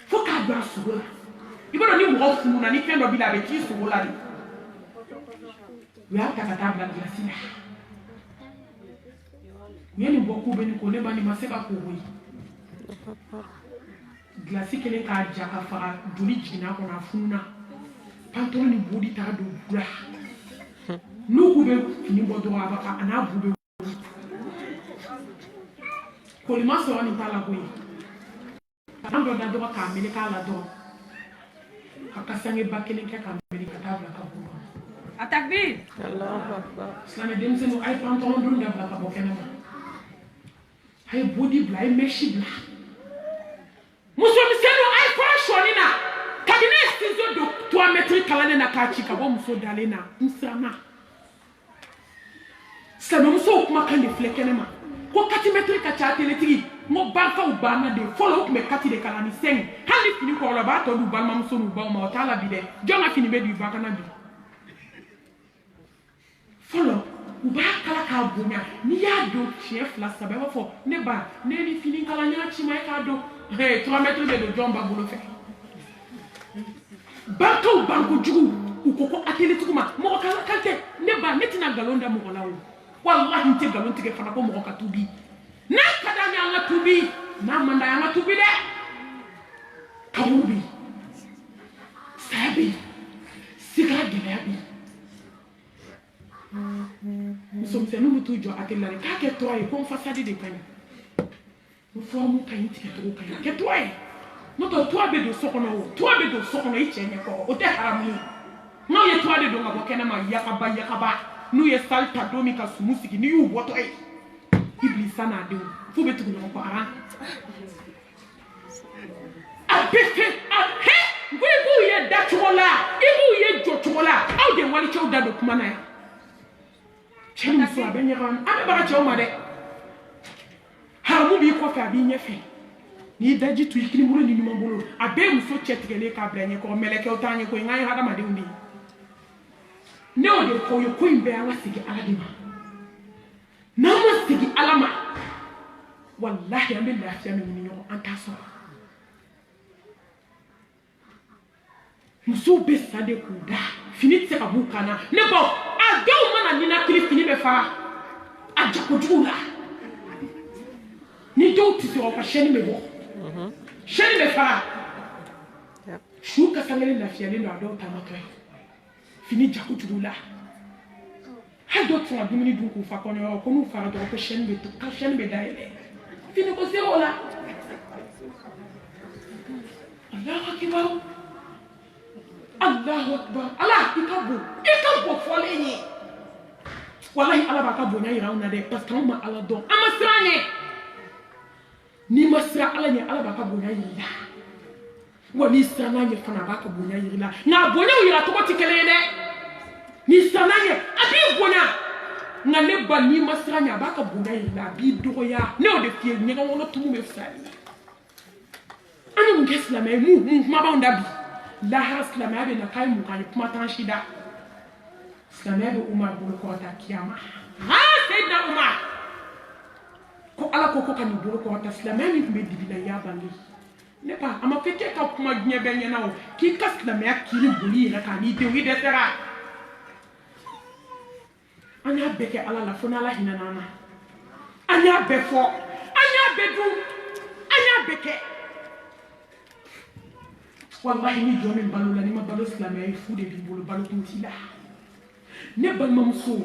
fo k'a don a sogo la i b'a dɔn ni mɔgɔ fununa ni fɛn dɔ b'i la a bɛ k'i sogo la de u y'a ta ka taa bila gilasi la u ye nin bɔ k'u bɛ nin ko ne ba nin ma se ka ko koyi gilasi kelen k'a ja ka faga joli jiginna a kɔnɔ a fununa pantalon ni bodi t'a don bu la n'u k'u bɛ fini bɔ dɔrɔn a n'a bu bɛ kolima sɔrɔ nin t'a la koyi an dɔ da dɔrɔn k'a meleke a la dɔrɔn a ka sangeba kelen kɛ k'a meleke ka taa bila ka bɔ kɔnɔ A takbir. silamɛ denmisɛnninw a ye pantalon don dabila ka bɔ kɛnɛ ma a ye bodi bila a ye mɛsi bila musomisɛnninw a ye kɔrɔ sɔɔni na kabini ye ciseau don 3 mètres kalannen na k'a ci ka bɔ muso dalen na n siranna silamɛmusow kumakan de filɛ kɛnɛ ma ko 4 mètres ka ca teletigi n ko bankaw banna de fɔlɔ u tun bɛ kati de kalan ni sɛŋ hali ni fini kɔrɔla b'a tɔ d'u balimamuso n'u baw ma o t'a la bi dɛ jɔn ka fini bɛ don i ba kana bi fɔlɔ u b'a kala k'a bonya n'i y'a don siɲɛ 2 3 i b'a fɔ ne ba ne ni fini kala n y'a ci ma e k'a dɔn 3 mètres bɛ don jɔn ba bolo fɛ bankaw bankojugu u ko ko atelitigiw ma mɔgɔ kan tɛ ne ba ne tɛna nkalon da mɔgɔ la o wallahi n tɛ nkalon tigɛ fana ko mɔgɔ ka tubi n'a ka d'an ye an ka tubi n'a man d'a ye an ka tubi dɛ kaburu bɛ yen saya bɛ yen sigara gɛlɛya bɛ yen musomisɛnninw bɛ t'u jɔ atelier la de k'a kɛ tura ye ko n fasadi de ka ɲi n fɔramu ka ɲi tigɛcogo ka ɲi kɛ tura ye n'o tɛ tura bɛ don so kɔnɔ o tura bɛ don so kɔnɔ i cɛ ɲɛkɔrɔ o tɛ haramu ye n'aw ye tura de don ka bɔ kɛnɛma yakaba n'u ye sali ta don min ka sumu sigi n'i y'u bɔtɔ ye ibilisa n'a denw f'u bɛ tugu ɲɔgɔn kɔ aran a bɛ fɛ n ko i b'u ye dacogo la i b'u ye jɔcogo la aw de walicɛw da don kuma na yan cɛ ni muso a bɛ ɲaga an bɛ baga cɛw ma dɛ haramu b'i kɔfɛ a b'i ɲɛfɛ n'i ye daji to i kini bolo ni ɲuman bolo a bɛɛ ye muso cɛ tigɛlen k'a bila ɲɛkɔrɔ mɛlɛkɛw t'an ɲɛ ko ye n k'an ye hadamadenw de ye ne y'o de fɔ ye ko in bɛɛ an ka segin ala de ma n'an ma segin ala ma walahi an bɛ lafiya min ɲini ɲɔgɔn an t'a sɔrɔ musow bɛ sa de k'u da fini tɛ se ka b'u kan na ne bɔ a dɔw mana ninakili fini bɛ fara a jakojugu la ni dɔw tɛ sɔrɔ ka sɛni bɛ bɔ sɛni bɛ fara su kasangɛli lafiyalen don a dɔw taamatɔ ye fini jakojugu la hali dɔw tɛ se ka dumuni dun k'u fa kɔnɔyɔrɔ ko n'u fara dɔrɔn ko sɛni bɛ dayɛlɛ fini ko ser'o la Allahu akibar Allahu akbar ala i ka bon fɔlen ye wallahi ala b'a ka bonya yira anw na dɛ parce que anw ma ala dɔn an ma siran ɲɛ n'i ma siran ala ɲɛ ala b'a ka bonya yira i la wa n'i siran ɲɛ fana a b'a ka bonya yira i la nka a bonyaw yira cogo tɛ kelen ye dɛ n'i siran ɲɛ a b'i bonya nka ne ba n'i ma siran ɲɛ a b'a ka bonya yira i la a b'i dɔgɔya ne y'o de f'i ye ɲɛgɛn kɔnɔ tumu bɛ fisa i la an ye mun kɛ silamɛ ye mun kuma b'anw da bi lahara silamɛya bɛ na k'a ye mun k'an ye kuma t'an si da silamɛya bɛ umar bolo kɔrɔta kiyama seyidina umar ko ala ko ka nin bolo kɔrɔta silamɛya min tun bɛ dibi la i y'a bange ne ba a ma fɛ k'e ka kuma diɲɛ bɛɛ ɲɛna o k'i ka silamɛya kiri boli yɛrɛ kan n'i denw i dɛsɛra an y'a bɛɛ kɛ ala la fo n'ala hinɛna an na an y'a bɛɛ fɔ an y'a bɛɛ dun an y'a bɛɛ kɛ wallahi ni jɔn min balo la ni ma balo silamɛya ye fu de b'i bolo balo kun t'i la ne balimamuso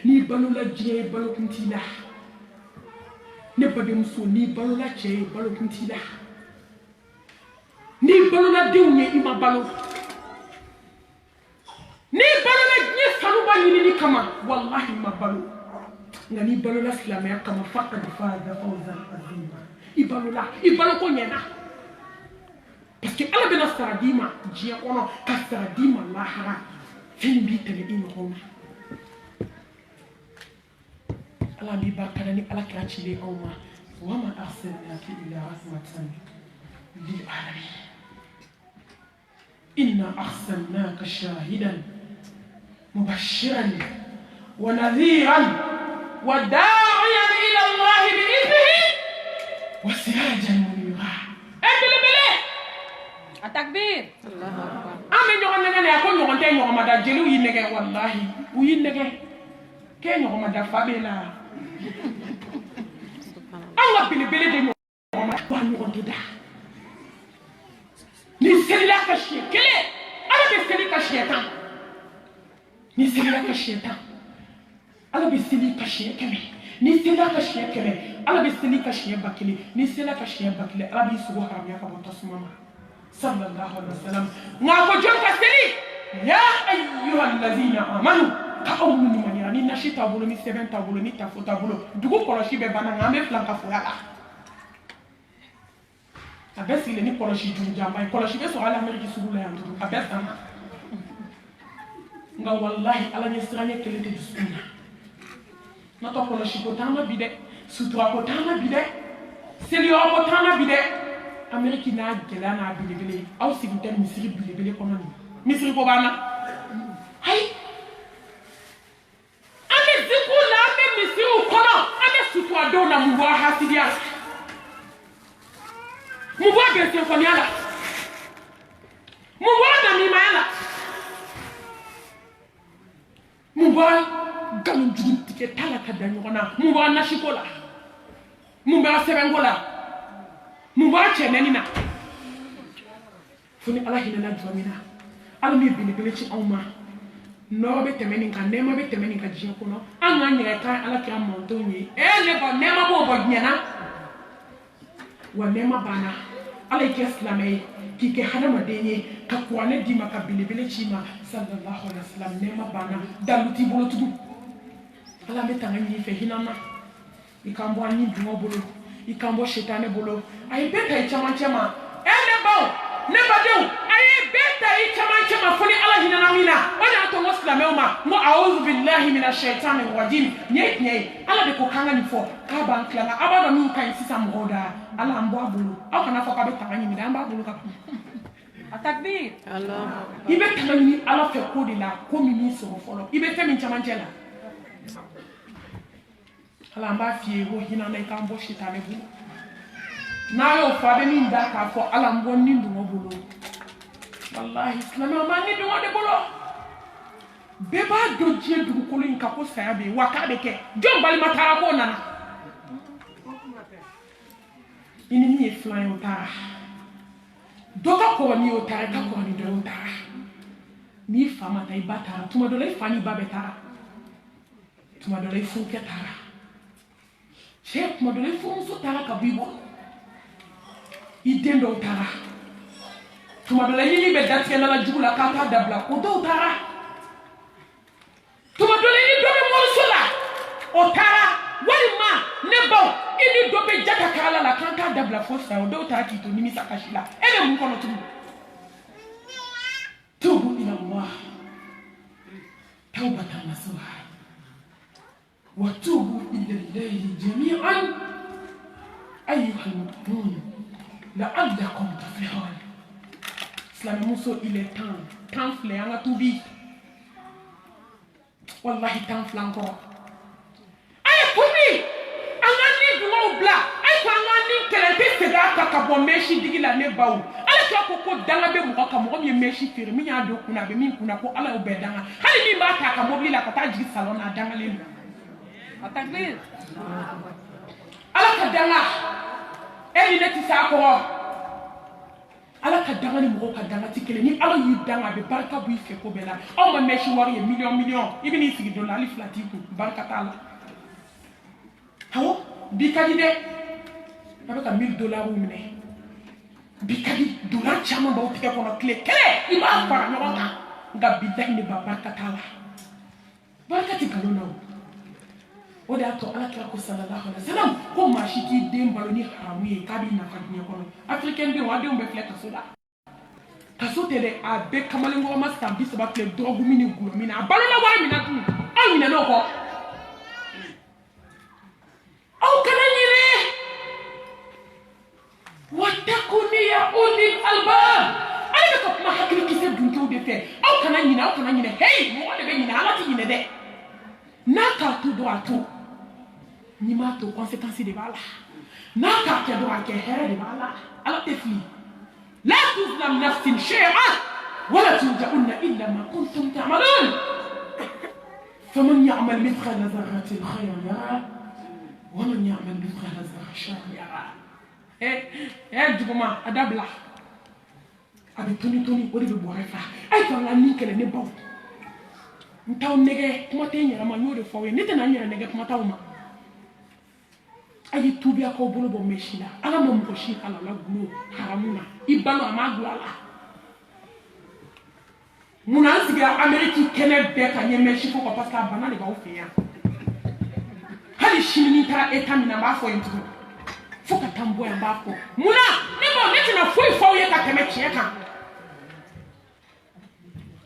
n'i balola diɲɛ ye balo kun t'i la ne badenmuso n'i balola cɛ ye balo kun t'i la n'i balola denw ye i ma balo n'i balola diɲɛ sanuba ɲinini kama wallahi i ma balo nka n'i balola silamɛya kama faqad faza fawzan azima i baloko ɲɛna parce que ala bɛna sara d'i ma diɲɛ kɔnɔ ka sara d'i ma lahara fɛn b'i tɛmɛ i ɲɔgɔn na ala b'i barikada ni ala kɛra cilen anw ma wa ma arsalnaka illa rahmatan lil alamin inna arsalnaka shahidan mubashiran wa nadhiran wa da'iyan ila allah bi idnihi wa sirajan munira Atakbir. An bɛ ɲɔgɔn nɛgɛ de a ko ɲɔgɔn tɛ ɲɔgɔn ma da jeliw y'i nɛgɛ walahi u y'i nɛgɛ k'e ɲɔgɔn ma da fa b'e la an ka belebele de ɲɔgɔn ma da ɲɔgɔn tɛ da ni selila ka siɲɛ kelen ala bɛ seli ka siɲɛ 10 ni selila ka siɲɛ 10 ala bɛ seli ka siɲɛ 100 ni selila ka siɲɛ 100 ala bɛ seli ka siɲɛ 1000 ni selila ka siɲɛ 1000 ala b'i sogo haramuya ka bɔ tasuma ma sallallahu alaihi wasallam nga ko jonka seli ya ayyuhal ladina amanu ka aw minnu maniya ni nasi t'a bolo ni sɛbɛn t'a bolo ni tafo t'a bolo dugu kɔlɔsi bɛ banna nka an bɛ filan ka foya la a bɛɛ sigilen ni kɔlɔsi juru janba ye kɔlɔsi bɛ sɔrɔ hali ameriki sugu la yan tugun a bɛɛ sanna nka wallahi ala ɲɛ siranɲɛ kelen tɛ dusukun na n'o tɛ kɔlɔsi ko t'an na bi dɛ sutura ko t'an na bi dɛ seliyɔrɔ ko t'an na bi dɛ ameriki n'a gɛlɛya n'a belebele aw sigi tɛ misiri belebele kɔnɔ nin misiri ko b'an na ayi an bɛ zikiw la an bɛ misiriw kɔnɔ an bɛ sutura denw na mun bɔra hasidiya la mun bɔra bɛnsɛnkɔniya la mun bɔra namimaya la mun bɔra nkalonjugu tigɛ ta la ka da ɲɔgɔn na mun bɔra nasiko la mun bɔra sɛbɛnko la mun bɔra cɛnɛni na fo ni ala hinɛna jɔn min na ala min ye belebele ci anw ma nɔrɔ bɛ tɛmɛ nin kan nɛɛma bɛ tɛmɛ nin kan diɲɛ kɔnɔ an k'an yɛrɛ kan ala kɛra mɔdenw ye ne ba nɛɛma b'o bɔ diɲɛ na wa nɛɛma banna ala y'i kɛ silamɛ ye k'i kɛ hadamaden ye ka kuranɛ d'i ma ka belebele ci ma sallallahu alaihi wa sallam nɛɛma banna dalu t'i bolo tugun ala bɛ tanga ɲini fɛ hinɛ na i k'an bɔ an ni dungɔ bolo i k'an bɔ sitanɛ bolo a ye bɛɛ ta i camancɛ ma ne baw ne badenw aye beta yi chama foni ala hinana mina ona to muslimeu ma mo a'udhu billahi minash shaitani rajim nye ala de ko kanga ni fo ka ban klanga abada min kan sisa moda ala mbo abulu aw kana fo ka be tanga ni mi dan ba bulu ka Atakbir. Allah. ibe tanga ni ala fe ko de la ko mi ni so folo ibe fe min chama jela ala mba fie ho hinana ka mbo shitane bu na yo fa be min da ka fo ala mbo ni ndu mo bulu wallahi islam ma ni ndu mo de bulu beba dojie dugukolo in ka ko saya be waka be ke jom bali matara ko nana ini ni fly otara doka ko ni otara ka ko ni do otara ni fama tai batara tuma do lay fani babe tara tuma do lay fu ke tara chef tuma do lay fu so tara ka bibo idendo tara tuma do lay ni be datie na la jugula ka ta dabla ko do tara tuma do lay ni do be mo sola otara walima nebo ini do be jaka kala la kan ka dabla fo sa o do ta ki to ni mi sakashila ene mu kono tubu ila Allah tawbatan nasuha wa tubu ila Allah jami'an ayyuha al-mu'minun la'allakum tuflihun. Islam muso il est temps flé anga tubi wallahi temps flé encore ay tubi anga ni duwa bla ay ko anga ni kelete seda ka bo meshi digila ne bawo ala ko danga be mo ka mo mi meshi fere mi nya do kuna be min kuna ko ala o be danga hali mi ba ta ka mobili la ka ta jigi salon na danga le Atakbir. ala ka danga e ni ti sa ko ala ka danga ni mo ka danga ti kele ni ala yu danga be barka bu ife ko bela o ma meshi wari e million ibini sigi dollar ali flati ko barka taala hawo bi kadi de abaka $1000 mine bikadi dollar chama ba opike kono kle iba fara nyonga nga bidahi ne barka taala barka ti kalona o da to ala kira ko sallallahu alaihi wasallam ko mashiki dem baloni haramu ye kabi na fadine kono africain de wade umbe fleka soda kasote de abe kamalengo ma stambi so ba kle drogu mini gulo mina balona wa mina tu o mina no ko o kana nyire watakuni ya ulil albab ale ko ma hakili kise dunto de fe o kana nyina hey mo de be nyina ala ti nyine de naka tu do atu ni ma to conséquences de bala naka ke do ake here de bala ala te fi la tuzlam nafsin shay'a wala turja'unna illa ma kuntum ta'malun faman ya'mal mithqala dharratin khayran yara wa man ya'mal mithqala dharratin sharran yara duguma adabla abi toni ori be borefa ay to la ni kele ne baw ntaw nege kuma te nyara ma nyode fo ni te na nyara nege kuma taw ma ayi tubi ko bolo bo meshila ala mo ko shi ala la gulo haramuna ibalo amaglu ala muna siga ameriki kene be ka nye meshi ko parce que bana le ba ofiya hali shini ta etamina ba fo yintu fo ka tambo ya ba fo muna ne bo ne na fo ye ka teme chieka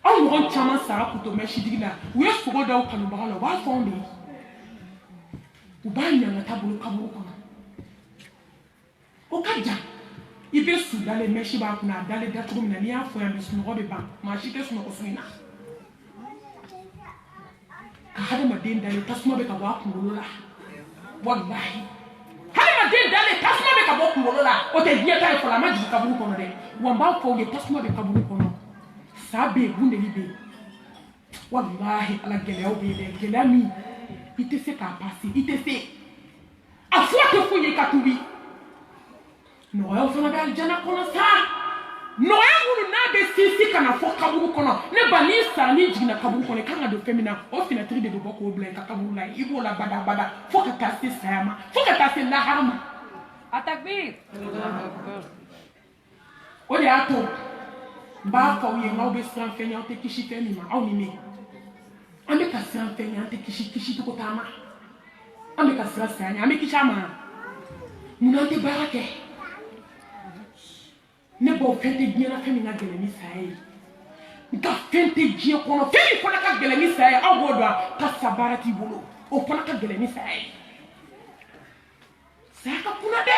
on ron chama sara kuto meshi digila we sogo da kanu bagala wa fonde ubanya na tabulu kabulu kono okaja ibe su dale meshi ba kuna dale da trum na nia fo ya mesu no be ba ma shi ke su no kosuina ka hada ma den dale tasuma be ka wa kulola wallahi hada ma den dale tasuma be ka wa kulola o te dia ta fo la ma ji kabulu kono de wamba fo ge tasuma be kabulu kono sabe hunde libe wallahi ala gele o be de gele mi ite se ka passer ite se afwa te fo ye ka tubi no yo fona be aljana kono sa no ya hunu na be sisi kana fo kaburu kono ne bani sa ni jigina kaburu kono kanga do femina o finatri de do boko blen ka kaburu la ibo la bada fo ka tasi sama fo ka tasi la harama Atakbir. o de ato ba fa uye ngau be sran fenya te kishi femi ma au ni me ame ka sran fenya te kishi to tama ame ka sran sanya ame kishama munante barake ne b'o fɛn tɛ diɲɛ na fɛn min ka gɛlɛn ni saya ye nka fɛn tɛ diɲɛ kɔnɔ fɛn min fana ka gɛlɛn ni saya ye aw b'o dɔn ka sa baara t'i bolo o fana ka gɛlɛn ni saya ye saya ka kunna dɛ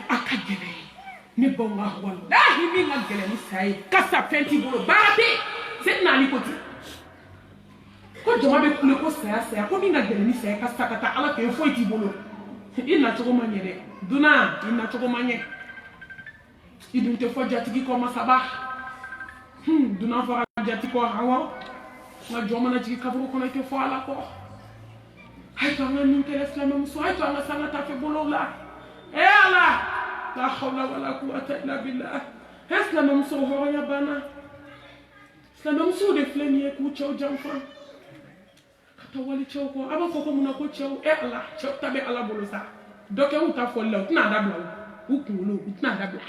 a ka gɛlɛn ne baw ka walahi min ka gɛlɛn ni saya ye ka sa fɛn t'i bolo baara tɛ se naani ko ten ko jama bɛ kule ko saya ko min ka gɛlɛn ni saya ka sa ka taa ala fɛ foyi t'i bolo i nacogo ma ɲɛ dɛ dunan i nacogo ma ɲɛ i dun tɛ fɔ jatigi kɔ masaba dunan fɔra jatigi kɔ awɔ nka jɔn mana jigin kaburu kɔnɔ i tɛ fɔ ala kɔ ayi to an ka nin kɛlɛ silamɛmuso ayi to an ka san ka tafe bolow la ala la hawla wala quwwata illa billah silamɛmusow hɔrɔnya banna silamɛmusow de filɛ nin ye k'u cɛw janfa ka taa wali cɛw kɔ a b'a fɔ ko mun na ko cɛw ala cɛw ta bɛ ala bolo sa dɔ kɛ u ta fɔli la u tɛna dabila u kunkolo u tɛna dabila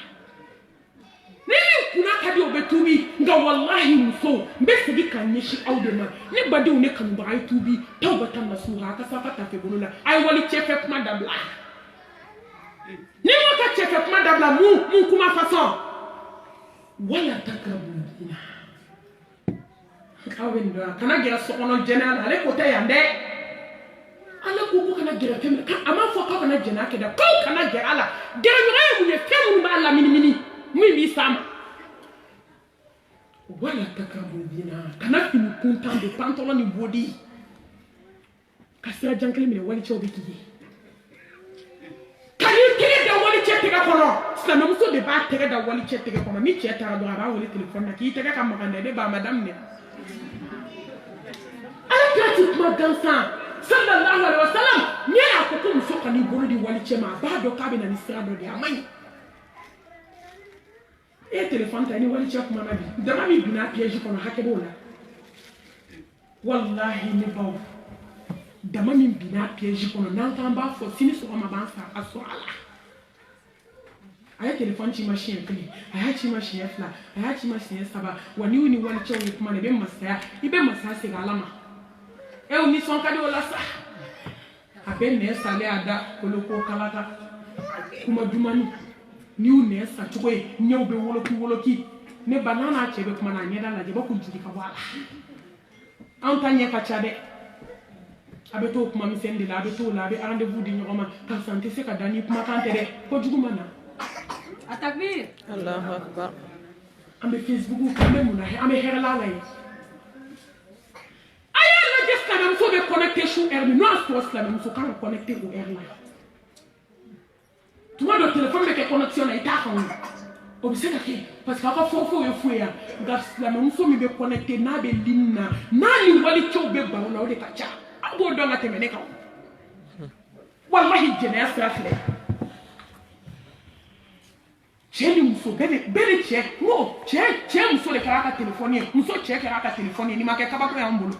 ni min kunna ka di o bɛ tuubi nka walahi musow n bɛ segin ka ɲɛsin aw de ma ne badenw ne kanubaga ye tuubi tawbatan nasuha a ka se a ka tafe bolo la a ye wali cɛfɛ kuma dabila ni m'o ka cɛfɛ kuma dabila mun kuma fasɔn wala takabuna aw bɛ nin dɔn kana gɛrɛ sokɔnɔ jɛnɛya la ale ko tɛ yan dɛ ala ko ko kana gɛrɛ fɛn min a m'a fɔ k'aw kana jɛnɛya kɛ dɛ k'aw kana gɛrɛ a la gɛrɛɲɔgɔnya ye mun ye fɛn minnu b'a laminimini min b'i s'a ma wala takabuna kana fini kuntan don pantɔlɔ ni bodi ka sira jan kelen minɛ walicɛw bɛ k'i ye ka n'i tɛgɛ da walicɛ tɛgɛ kɔnɔ silamɛmuso de b'a tɛgɛ da walicɛ tɛgɛ kɔnɔ ni cɛ taara dɔrɔn a b'a wele telefɔni na k'i tɛgɛ ka magan dɛ ne b'a ma daminɛ ala kira ti kuma gansan sallallahu alaihi wasallam n'i y'a fɔ ko muso ka n'i bolo di walicɛ ma a b'a dɔn k'a bɛ na ni sira dɔ de ye a man ɲi e ye telefɔni ta ni walicɛ kuma na bi dama min binna piège kɔnɔ hakɛ b'o la wallahi ne baw dama min binna piège kɔnɔ n'an k'an b'a fɔ sini sɔgɔma b'an sa a sɔrɔ a la a ye telefɔni ci ma siɲɛ kelen a y'a ci ma siɲɛ fila a y'a ci ma siɲɛ saba wa n'i y'u ni walicɛw ye kuma na i bɛ masaya segin ala ma e o nisɔn ka di o la sa a bɛ nɛn salen a da koloko kalaka kuma dumani n'i y'u nɛn sa cogo ye ɲɛw bɛ woloki ne ba n'a cɛ bɛ kuma na a ɲɛda lajɛ b'a ko joli ka bɔ a la anw ta ɲɛ ka ca dɛ a bɛ t'o kuma misɛnnin de la a bɛ t'o la a bɛ rendez-vous di ɲɔgɔn ma karisa n tɛ se ka da ni kumakan tɛ dɛ kojugu ma na Atakbir. Allahu akbar. An bɛ Facebook kan an bɛ mun na an bɛ hɛrɛ la ye a y'a lajɛ silamɛmuso bɛ connecté su heure min n'o y'a sɔrɔ silamɛmuso kan ka connecté o heure la tuma dɔ téléphone bɛ kɛ connexion na i t'a kan o bɛ se ka kɛ parce que aw ka fɔw ye foyi yan nka silamɛmuso min bɛ connecté n'a bɛ ligne na n'a ni walicɛw bɛ baro la o de ka ca aw b'o dɔn ka tɛmɛ ne kan walahi jɛnɛya sira filɛ cɛ ni muso bɛɛ de cɛ no cɛ muso de kɛra ka telefɔni ye muso cɛ kɛra ka telefɔni ye ni ma kɛ kabako y'an bolo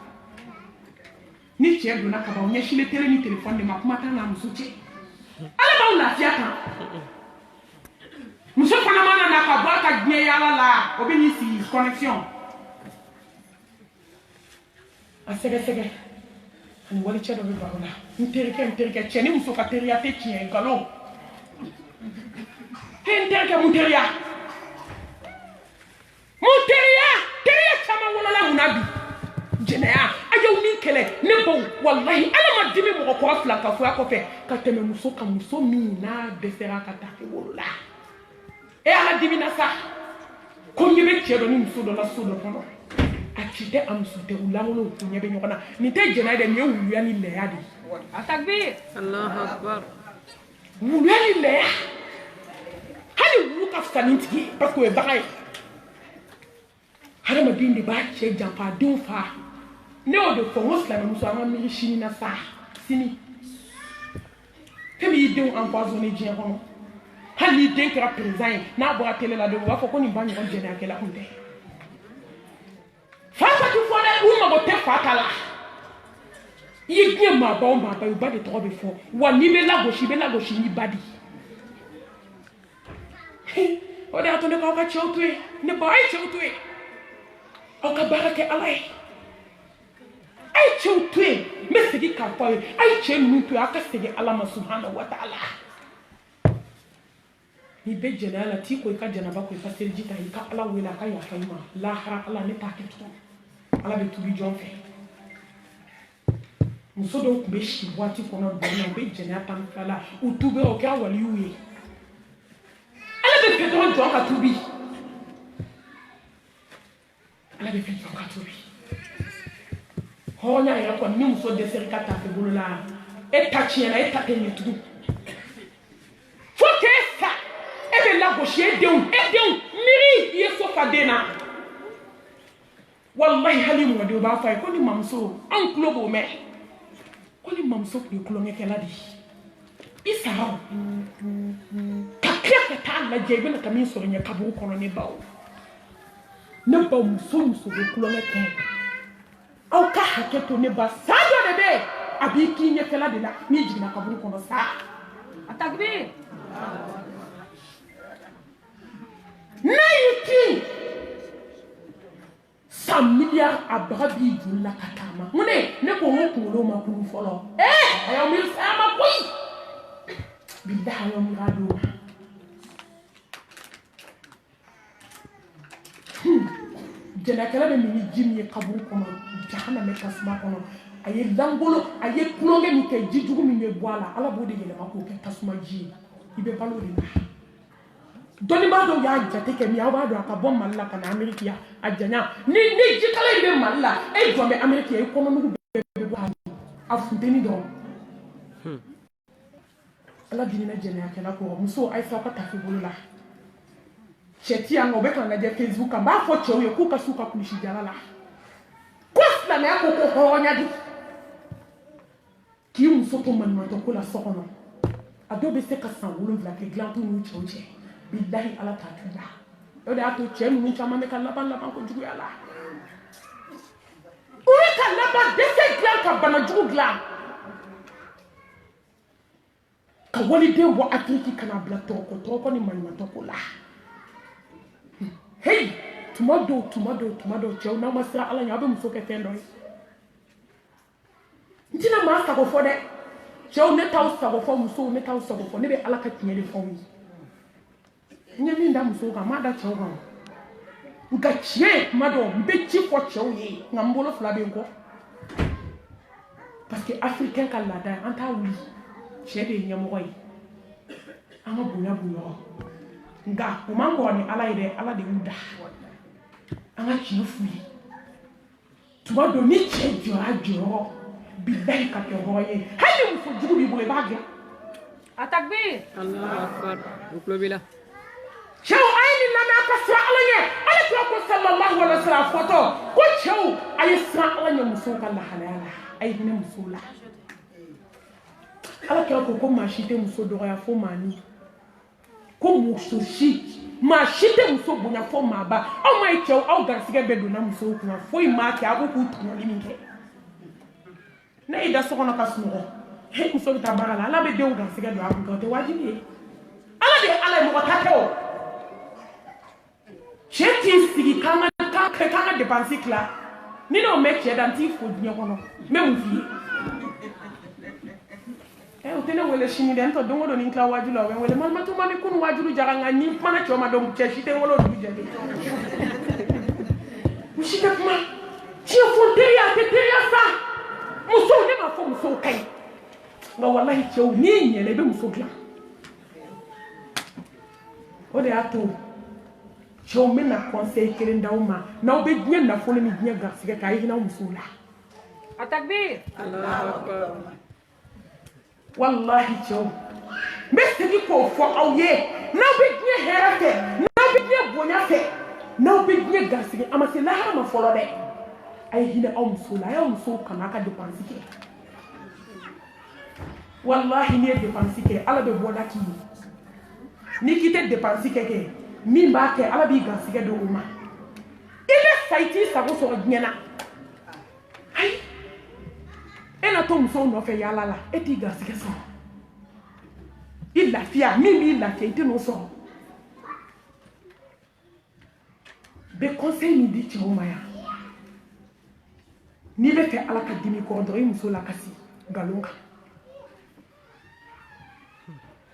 ni cɛ donna ka ban o ɲɛsilen tele ni telefɔni de ma kuma t'a n'a muso cɛ ala b'aw lafiya kan muso fana mana na ka bɔ a ka diɲɛ yaala la o bɛ n'i sigi connexion a sɛgɛsɛgɛ ani walicɛ dɔ bɛ baro la n terikɛ cɛ ni muso ka teriya tɛ tiɲɛ nkalon n terikɛ mun teriya teriya caman wolola mun na bi jɛnɛya a y'aw ni kɛlɛ ne baw walahi ala ma dimi mɔgɔkɔrɔ fila ka foya kɔfɛ ka tɛmɛ muso kan muso min n'a dɛsɛra ka taa wolola e ala dimi na sa ko ɲɛ bɛ cɛ dɔ ni muso dɔ la so dɔ kɔnɔ a ci tɛ a muso tɛ u lankolon u ɲɛ bɛ ɲɔgɔn na nin tɛ jɛnɛya dɛ nin ye wuluya ni lɛya de ye Atakbir. Allahu akbar. wuluya ni lɛya hali wulu ka fisa ni tigi ye parce que o ye bagan ye hadamaden de b'a cɛ janfa a denw fa ne y'o de fɔ n ko silamɛmuso an ka miiri sini na sa sini fɛn min y'i denw empoisonné diɲɛ kɔnɔ hali n'i den kɛra président ye n'a bɔra télé la dɔrɔn u b'a fɔ ko nin ba ɲɔgɔn jɛnɛyakɛla kun tɛ fa ka ti fɔ dɛ u mago tɛ fa ta la i ye diɲɛ maaba o maaba ye u ba de tɔgɔ bɛ fɔ wa n'i bɛ lagosi i bɛ lagosi n'i ba de o de y'a to ne k'aw ka cɛw to yen ne ba a ye cɛw to yen aw ka baara kɛ ala ye a ye cɛw to yen n bɛ segin k'a fɔ aw ye a ye cɛ ninnu to yen aw ka segin ala ma subhanahu wa ta'ala ni bɛ jɛnɛya la t'i ko i ka jɛnɛba ko i ka seliji ta i ka ala wele a ka yafa i ma lahara ala ne t'a kɛ tugun ala bɛ tubi jɔn fɛ muso dɔw tun bɛ si waati kɔnɔ dɔn na u bɛ jɛnɛya tan fila la u tubira o kɛra waliyu ye ala bɛ fɛ dɔrɔn jɔn ka tubi ala bɛ fɛ jɔn ka tubi hɔrɔnya yɛrɛ kɔni ni muso dɛsɛra i ka tafe bolo la e ta tiɲɛna e ta tɛ ɲɛ tugun fo k'e sa e bɛ lagosi e denw miiri i ye so fa den na walahi hali mɔdenw b'a fɔ a ye ko ni mamuso anw tulo b'o mɛn ko ni mamuso tun ye tulonkɛkɛla de ye i sara o ka tila ka taa lajɛ i bɛna ka min sɔrɔ ɲɛ kaburu kɔnɔ ne baw muso bɛ tulonkɛ kɛ aw ka hakɛ to ne ba sa dɔ de bɛ yen a b'i k'i ɲɛkɛla de la n'i jiginna kaburu kɔnɔ sa A takbir. n'a y'i kin 100 miliyari a baga b'i joli la ka taama mun ne ko n ko kunkolo ma kuru fɔlɔ a y'aw miiri saya ma koyi bilahi a y'aw miiri a don ma jɛnɛkɛla bɛ min ni ji min ye kaburu kɔnɔ jahanamɛ tasuma kɔnɔ a ye langolo a ye tulonkɛ min kɛ ji jugu min bɛ bɔ a la ala b'o de yɛlɛma k'o kɛ tasuma ji ye i bɛ balo de la dɔnnibaa dɔw y'a jate kɛ min aw b'a dɔn a ka bɔ mali la ka na ameriki yan a janya ni jikala in bɛ mali la e jɔn bɛ ameriki yan i kɔnɔmugu bɛɛ bɛ bɔ a funteni dɔrɔn ala diminɛ jɛnɛyakɛla kɔrɔ muso a ye fɛ aw ka tafe bolo la cɛ ti yan nɔ u bɛ ka lajɛ facebook kan n b'a fɔ cɛw ye k'u ka s'u ka kulusi jala la ko silamɛya ko ko hɔrɔnya di k'i muso to maɲumantɔ ko la so kɔnɔ a dɔw bɛ se ka san 7 kɛ dilan t'u n'u cɛw cɛ bilahi ala t'a t'u la o de y'a to cɛ ninnu caman bɛ ka laban ko juguya la u bɛ ka laban dɛsɛ dilan ka bana jugu dilan ka waliden bɔ afiriki ka na bila tɔgɔkɔ ni maɲumantɔ ko la hey tuma dɔw cɛw n'aw ma siran ala ɲɛ aw bɛ muso kɛ fɛn dɔ ye n tɛna maa sago fɔ dɛ cɛw ne t'aw sago fɔ musow ne t'aw sago fɔ ne bɛ ala ka tiɲɛ de fɔ aw ye n ye min da musow kan n m'a da cɛw kan nka tiɲɛ tuma dɔw n bɛ ci fɔ cɛw ye nka n bolo 2 bɛ n kɔ parce que afirikɛn ka laada an t'a wuli cɛ de ye ɲɛmɔgɔ ye an ka bonya ɲɔgɔn nka o man kɔrɔ ni ala ye dɛ ala de y'u da an ka tiɲɛ f'u ye tuma dɔw ni cɛ jɔra jɔyɔrɔ bilahi ka kɛ hɔrɔn ye hali muso jugu b'i bolo i b'a dilan A takbir. Allahu akbar. U tulo b'i la. cɛw a ye nin lamɛn a ka siran ala ɲɛ ale kira ko sallallahu alaihi wa sallam a fɔtɔ ko cɛw a ye siran ala ɲɛ musow ka lahalaya la a ye hinɛ musow la ala kira ko maa si tɛ muso dɔgɔya fo maa ni ko maa si tɛ muso bonya fo maa ba aw ma ye cɛw aw garisigɛ bɛɛ donna musow kunna foyi maa kɛ a ko k'u tɔɲɔli min kɛ ne y'i da so kɔnɔ ka sunɔgɔ he muso bɛ taa baara la ala bɛ denw garisigɛ don a kun kɛ o tɛ wajibi ye ala de ye ala ye mɔgɔ ta kɛ o cɛ t'i sigi k'an ka dépense tila ni n'o mɛn cɛ da n t'i fo diɲɛ kɔnɔ n bɛ mun f'i ye o tɛ ne wele sini dɛ n tɔ don o don ni n tila wajibi la o bɛ n wele malimatu mami kunu wajibi jaga nka ni kumana cɛw ma dɔn cɛ si tɛ n wele o dugu jɛ u si tɛ kuma tiɲɛ fɔ teriya a tɛ teriya sa musow ne m'a fɔ musow ka ɲi nka walahi cɛw n'i ɲɛna i bɛ muso dilan o de y'a to cɛw n bɛna conseil kelen d'aw ma n'aw bɛ diɲɛ nafolo ni diɲɛ garisigɛ kɛ a ye hinɛ aw musow la A takbir. Allahu akbar. wallahi cɛw n bɛ segin k'o fɔ aw ye n'aw bɛ diɲɛ hɛrɛ fɛ n'aw bɛ diɲɛ bonya fɛ n'aw bɛ diɲɛ garisɛgɛ a ma se lahara ma fɔlɔ dɛ a ye hinɛ aw musow la a y'aw musow kanu a ka dépense kɛ wallahi n'i ye dépense kɛ ala bɛ bɔda k'i ye n'i k'i tɛ dépense kɛ min b'a kɛ ala b'i garisɛgɛ don o ma i bɛ sa i t'i sago sɔrɔ diɲɛ na ayi e na to musow nɔfɛ yaala la e t'i garisɛgɛ sɔrɔ i lafiya min b'i lafiya i tɛ n'o sɔrɔ bɛ conseil min di cɛw ma yan n'i bɛ fɛ ala ka dimi kɔrɔ dɔrɔn i muso la kasi nkalon kan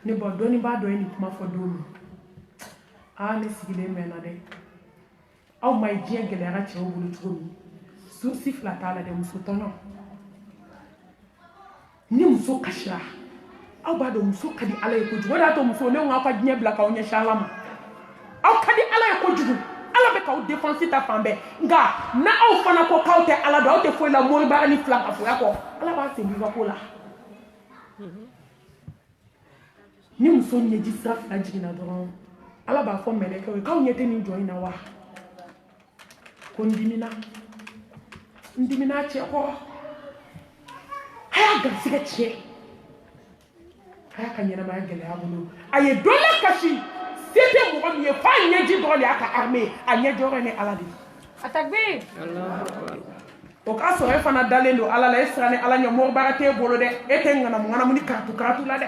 ne bɔ dɔnnibaa dɔ ye nin kuma fɔ don min ne sigilen mɛnna dɛ aw ma ye diɲɛ gɛlɛyara cɛw bolo cogo min source fila t'a la dɛ muso tɔɲɔ ni muso kasira aw b'a dɔn muso ka di ala ye kojugu o de y'a to muso ne ko aw ka diɲɛ bila k'aw ɲɛsin ala ma aw ka di ala ye kojugu ala bɛ k'aw défense ta fan bɛɛ nka na aw fana ko k'aw tɛ ala dɔn aw tɛ foyi la moribaga ni fila ka foya kɔ ala b'a sen b'i ka ko la ni muso ɲɛji sira fila jiginna dɔrɔn ala b'a fɔ mɛlɛkɛw ye k'aw ɲɛ tɛ nin jɔ in na wa ko n dimina cɛ kɔrɔ a y'a garisɛgɛ tiɲɛ a y'a ka ɲɛnamaya gɛlɛya bolo a ye dɔ la kasi se tɛ mɔgɔ min ye f'a ɲɛji dɔrɔn de y'a ka armée ye a ɲɛjɔyɔrɔ ni ala de ye Atakbir. o k'a sɔrɔ e fana dalen don ala la e sera ni ala ɲɛ mɔgɔbaga t'e bolo dɛ e tɛ ŋanamu ni karatu la dɛ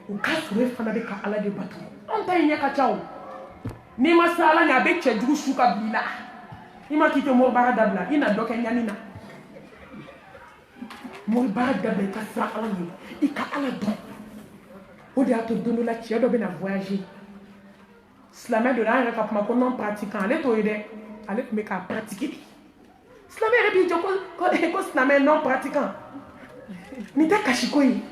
o k'a sɔrɔ e fana bɛ ka ala de bato anw ta in ɲɛ ka ca o n'i ma se ala ɲɛ a bɛ cɛ jugu su ka bila i la i ma k'i tɛ mɔgɔbaga dabila i na dɔ kɛ ɲani na mɔgɔbaga dabila i ka siran ala ɲɛ i ka ala dɔn o de y'a to don dɔ la cɛ dɔ bɛ na voyager silamɛ dɔ la an yɛrɛ ka kuma ko non pratiquant ale t'o ye dɛ ale tun bɛ k'a pratiquer silamɛ yɛrɛ b'i jɔ ko silamɛ non pratiquant nin tɛ kasi ko ye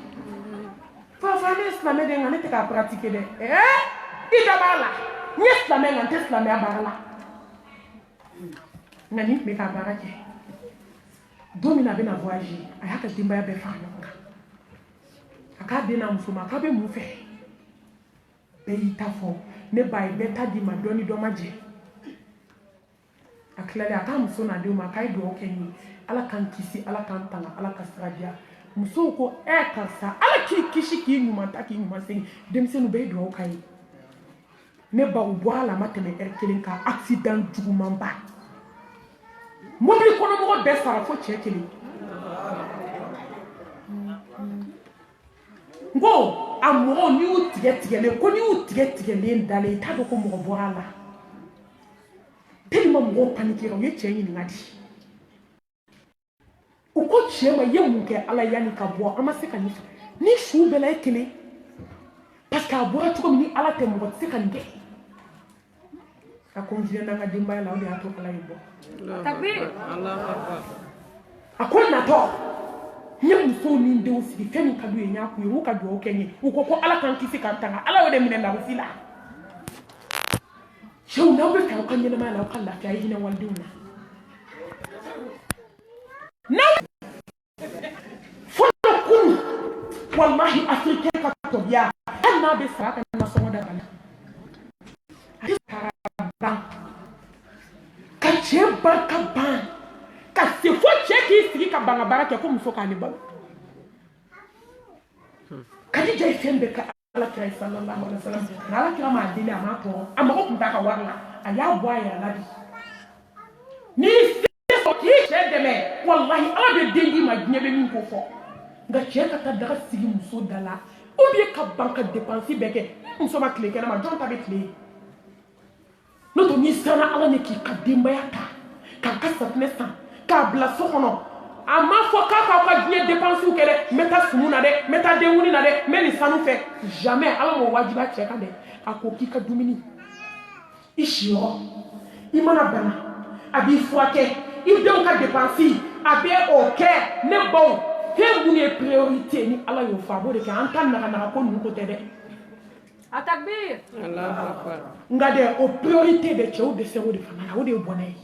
fɔlɔfɔlɔ ne ye silamɛ de ye nka ne tɛ k'a pratiquer dɛ i da b'a la n ye silamɛ nka n tɛ silamɛya baara la nka nin tun bɛ k'a baara kɛ don min na a bɛ na voyager a y'a ka denbaya bɛɛ fara ɲɔgɔn kan a k'a den n'a muso ma k'a bɛ mun fɛ bɛɛ y'i ta fɔ ne ba ye bɛɛ ta di ma dɔɔni dɔ ma jɛ a tilalen a k'a muso n'a denw ma k'a ye dugawu kɛ n ye ala k'an kisi ala k'an tanga ala ka sira diya musow ko karisa ala k'i kisi k'i ɲuman ta k'i ɲuman segin denmisɛnninw bɛɛ ye dugawu k'a ye ne ba u bɔra la a ma tɛmɛ heure kelen kan accident jugumanba mobili kɔnɔmɔgɔ bɛɛ sara fo cɛ kelen n ko a mɔgɔw n'i y'u tigɛlen ko n'i y'u tigɛlen dalen i t'a dɔn ko mɔgɔ bɔra a la tellement mɔgɔw paniquera u ye cɛ ɲininka di u ko cɛ ma i ye mun kɛ ala yanni ka bɔ an ma se ka nin fɛ ni su bɛɛ la ye kelen parce que a bɔra cogo min ni ala tɛ mɔgɔ tɛ se ka nin kɛ a continué n'an ka denbaya la o de y'a to ala ye bɔ a ko natɔ n ye musow ni n denw sigi fɛn min ka d'u ye n y'a k'u ye u ka dugawu kɛ n ye u ko ko ala k'an kisi k'an tanga ala y'o de minɛ lagosi la cɛw n'aw bɛ fɛ aw ka ɲɛnamaya la aw ka lafiya a ye hinɛ walidenw na n'aw fɔlɔ kun walahi africain ka tɔbiya hali n'a bɛ sa a ka nasɔngɔ da bana a tɛ sara ban ka cɛ barika ban ka se fo cɛ k'i sigi ka ban ka baara kɛ ko muso k'ale balo Kadija ye fɛn bɛɛ kɛ ala kira ye sallallahu alaihi wa sallam nka ala kira m'a deli a m'a tɔɔrɔ a mago tun t'a ka wari la a y'a bɔ a yɛrɛ la de n'i se sɔrɔ k'i cɛ dɛmɛ walahi ala bɛ den d'i ma diɲɛ bɛ min ko fɔ nka cɛ ka taa daga sigi muso da la ou bien ka ban ka dépense bɛɛ kɛ muso ma tile kɛnɛ ma jɔn ta bɛ tile n'o tɛ n'i siranna ala ɲɛ k'i ka denbaya ta k'a ka safunɛ san k'a bila so kɔnɔ a ma fɔ k'a k'aw ka diɲɛ dépense kɛ dɛ n bɛ taa sumu na dɛ n bɛ taa denkundi na dɛ n bɛ nin sanu fɛ jamais ala m'o wajiba cɛ kan dɛ a ko k'i ka dumuni i siyɔrɔ i mana bana a b'i furakɛ i denw ka dépense a bɛ o kɛ ne baw fɛn minnu ye priorité ni ala y'o fɔ a b'o de kɛ an ta naganaga ko ninnu ko tɛ dɛ Atakbir. nka dɛ o priorité bɛ cɛw dɛsɛ o de fana la o de ye bɔnɛ ye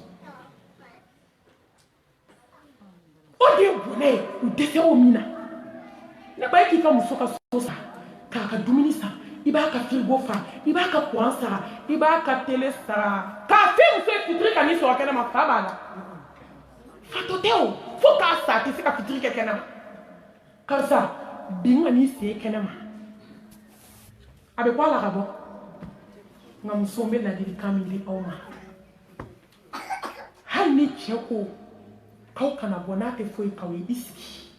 o de ye bɔnɛ ye u dɛsɛ o min na ne ba ye k'i ka muso ka so san k'a ka dumuni san i b'a ka frigo fa i b'a ka courant sara i b'a ka télé sara k'a fɛ muso ye fitiri ka n'i sɔrɔ kɛnɛma fa b'a la fatɔ tɛ o fo k'a sa a tɛ se ka fitiri kɛ kɛnɛma karisa bi n ka n'i sen kɛnɛma a bɛ bɔ a la ka bɔ nka musow bɛ ladilikan min di aw ma hali ni cɛ ko k'aw kana bɔ n'a tɛ foyi k'aw ye i sigi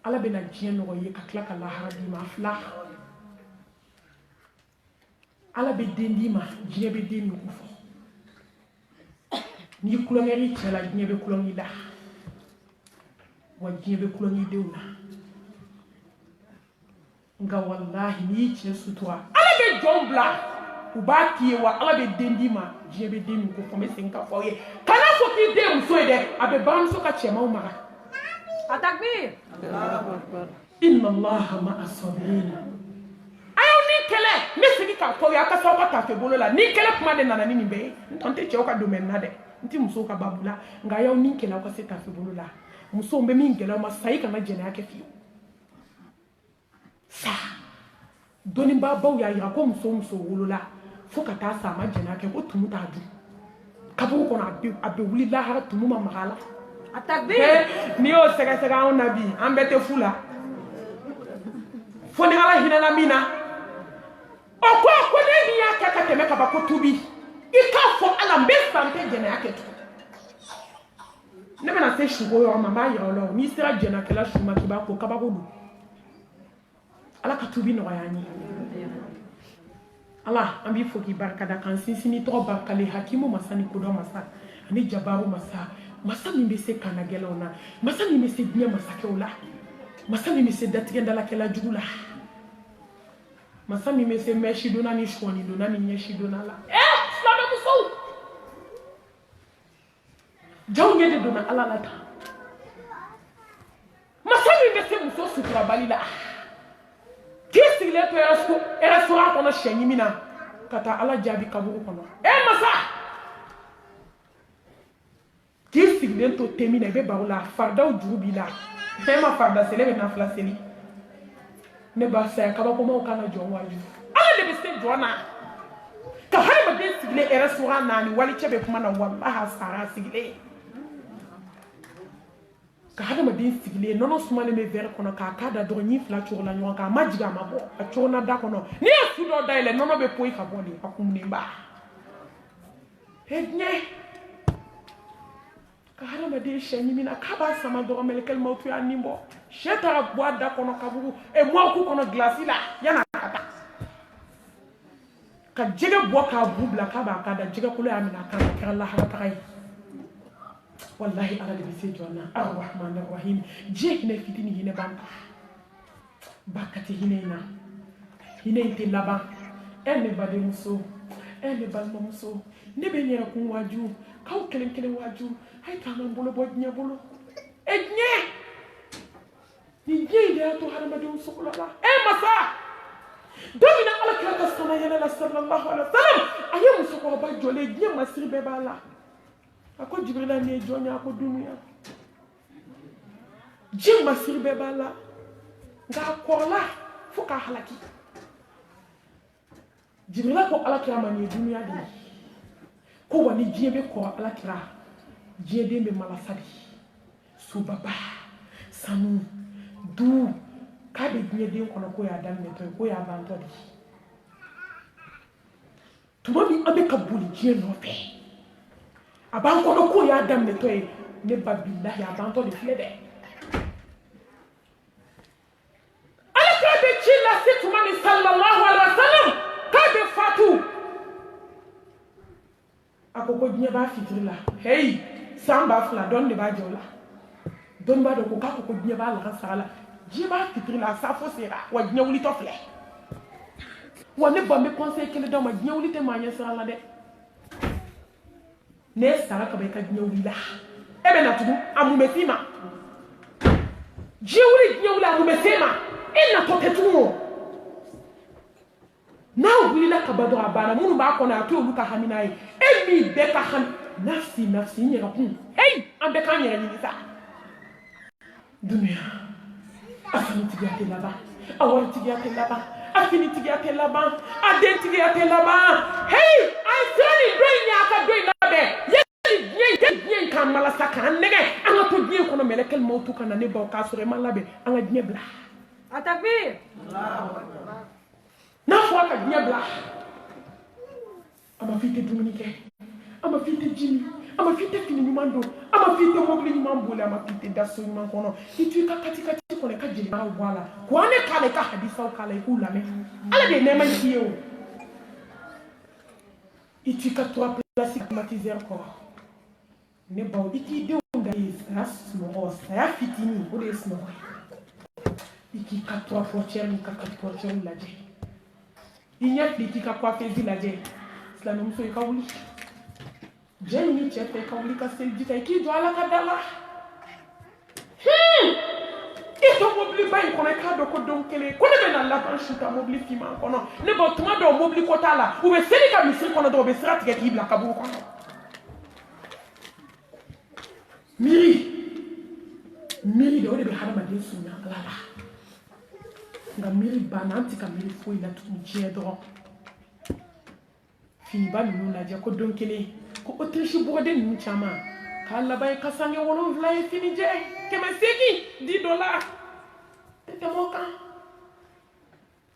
ala bɛna diɲɛ nɔgɔya i ye ka tila ka lahara d'i ma fila ala bɛ den d'i ma diɲɛ bɛ den min ko fɔ n'i kulonkɛ cɛ la diɲɛ bɛ kulonkɛ i la wa diɲɛ bɛ kulonkɛ i denw na nga wallahi ni ci sutura ala be jombla u ba ki wa ala be dendi ma je be demi ko fo me senka fo ye kana fo ki de muso de abe bam so ka chema u mara Atakbir. Allahu Akbar. inna allaha ma asabirin ayo ni kele me sigi ka ko ya ka so ka ta fe bolo la ni kele kuma de nana ni be ntonte che o ka domaine na de nti muso ka babula nga yo ni kele ko se ta fe bolo la muso mbe min gele ma sai kana jena yake fi sa doni ba baw ya yira ko muso wolola fo ka taa sa ma jena yake ko tumu ta du kabu ko na abe wuli lahara tumu ma magala Atakbir. ni o sega sega on nabi an bete fula fo ni ala hinana mina o ko ne ni ya ka teme ka ba ko tubi i ka fo ala mbe sante jena yake tu ne bena se shugo yo ma ba yira lo ni sira jena kala shuma ki ba ko ka ba ko du ala ka tubi no ya ni Allah an bi fo ki barka da kan sinsini to barka le hakimu masani ko do masa ani jabaru masa mi be se kana gelona masa mi be se dinya masa keula masa mi be se datige ndala kala jugula masa mi be se meshi dona ni shoni dona ni nyeshi dona la slama muso jaw ngede dona ala la ta masa mi be se muso sutra balila kisi le to era so kono shenyi mina kata ala jabi kaburu kono masa kisi le to temina be baula farda ujubi la ma farda sele be na fla seli ne ba sa ka ba ko mo kana jo waju ala de be se jona ka har ma de sigle era so nani wali chebe kuma na wallahi sara sigle ka hada ma din sigle nono sumale me ver kono ka kada do nyi fla choro la nyon ka majiga ma bo a chona da kono ni asu do daile nono be poi ka boni akumni ba hedne ka hada ma din shenyi mina ka ba sama do melekel mautu ya nimbo shetara boada kono kaburu e mo ku kono glaci la yana kata ka jege bo ka bubla ka ba ka da jege kulo ya mina ka ka Allah ha ta kai wallahi ala de se jona arrahman arrahim je ne fitini hine banka bakati hinena hinente laba ene bade muso ene balma muso ne be nyera kun waju kaw kelen waju hay tanan bolo bo nya bolo enye ni jeide to harama de muso kula la masa domina ala kala sana yana sallallahu alaihi wasallam ayi muso ko ba jole nya masir be bala ako jibrila ne jonya ako dunya jim masir be bala nga kola fuka halaki jibrila ko ala kira mani dunya de ko wani jibe ko ala kira jibe be malasadi subaba sanu du kabe jibe ko ko ya dan ne to ko ya banto di tumobi abe kabuli jibe no fe aban ko ko ya dam ne toy ne babillahi aban to de flede ala ka be chilla situ mani sallallahu alaihi wasallam ka be fatu akoko nya ba fitrila hey samba fla don de ba jola don ba do ko ka ko nya ba la sala ji ba fitrila sa fo sera wa nya wuli to fle wa ne ba me conseil kele do ma nya wuli te ma nya sala de ne sara ka be ka nyawila ebe na tudu amumesima jiwuri nyawila amumesima ina toketumo na wila ka bado abana munu ba ko na to luka haminayi emi be ka han nafsi nyera kun hey ambe ka nyera ni sa dunia afini tigate laba awon tigate laba afini tigate laba aden tigate laba hey I tell you doing ka doing labe yen kan mala saka nege anga to bien kono melekel mautu kana ne ba ka sore malabe anga dine bla Atakbir. na fo ka dine bla ama fite dominike ama fite jimi ama fite fini nyumando ama fite mobili nyumambole ama fite daso nyumankono itu ka katika kono ka jeli ba wala ko ane kale ka hadisa o kale ku lame ala de nema kiyo itu ka to place climatiser ko ne ba iti de unda is rasmo saya fitini o de sno Iki ka 3 portières ni ka 4 portières lajɛ i ɲɛ fili k'i ka coiffeuse lajɛ silamɛmuso i ka wuli jɛ ɲini cɛ fɛ i ka wuli ka seliji ta i k'i jɔ ala ka da la i to mobili ba in kɔnɔ i k'a dɔn ko don kelen ko ne bɛna laban su ka mobili finman kɔnɔ ne bɔ tuma dɔw mobili ko t'a la u bɛ seli ka misiri kɔnɔ dɔrɔn u bɛ sira tigɛ k'i bila kaburu kɔnɔ miiri de o de bɛ hadamaden surunya ala la nka miiri banna an tɛ ka miiri foyi la tuguni diɲɛ dɔrɔn finiba ninnu lajɛ ko don kelen ko Autriche bɔgɔden ninnu caman k'a laban ye ka sange 7 ye fini jɛ 800 $10 tɛ tɛmɛ o kan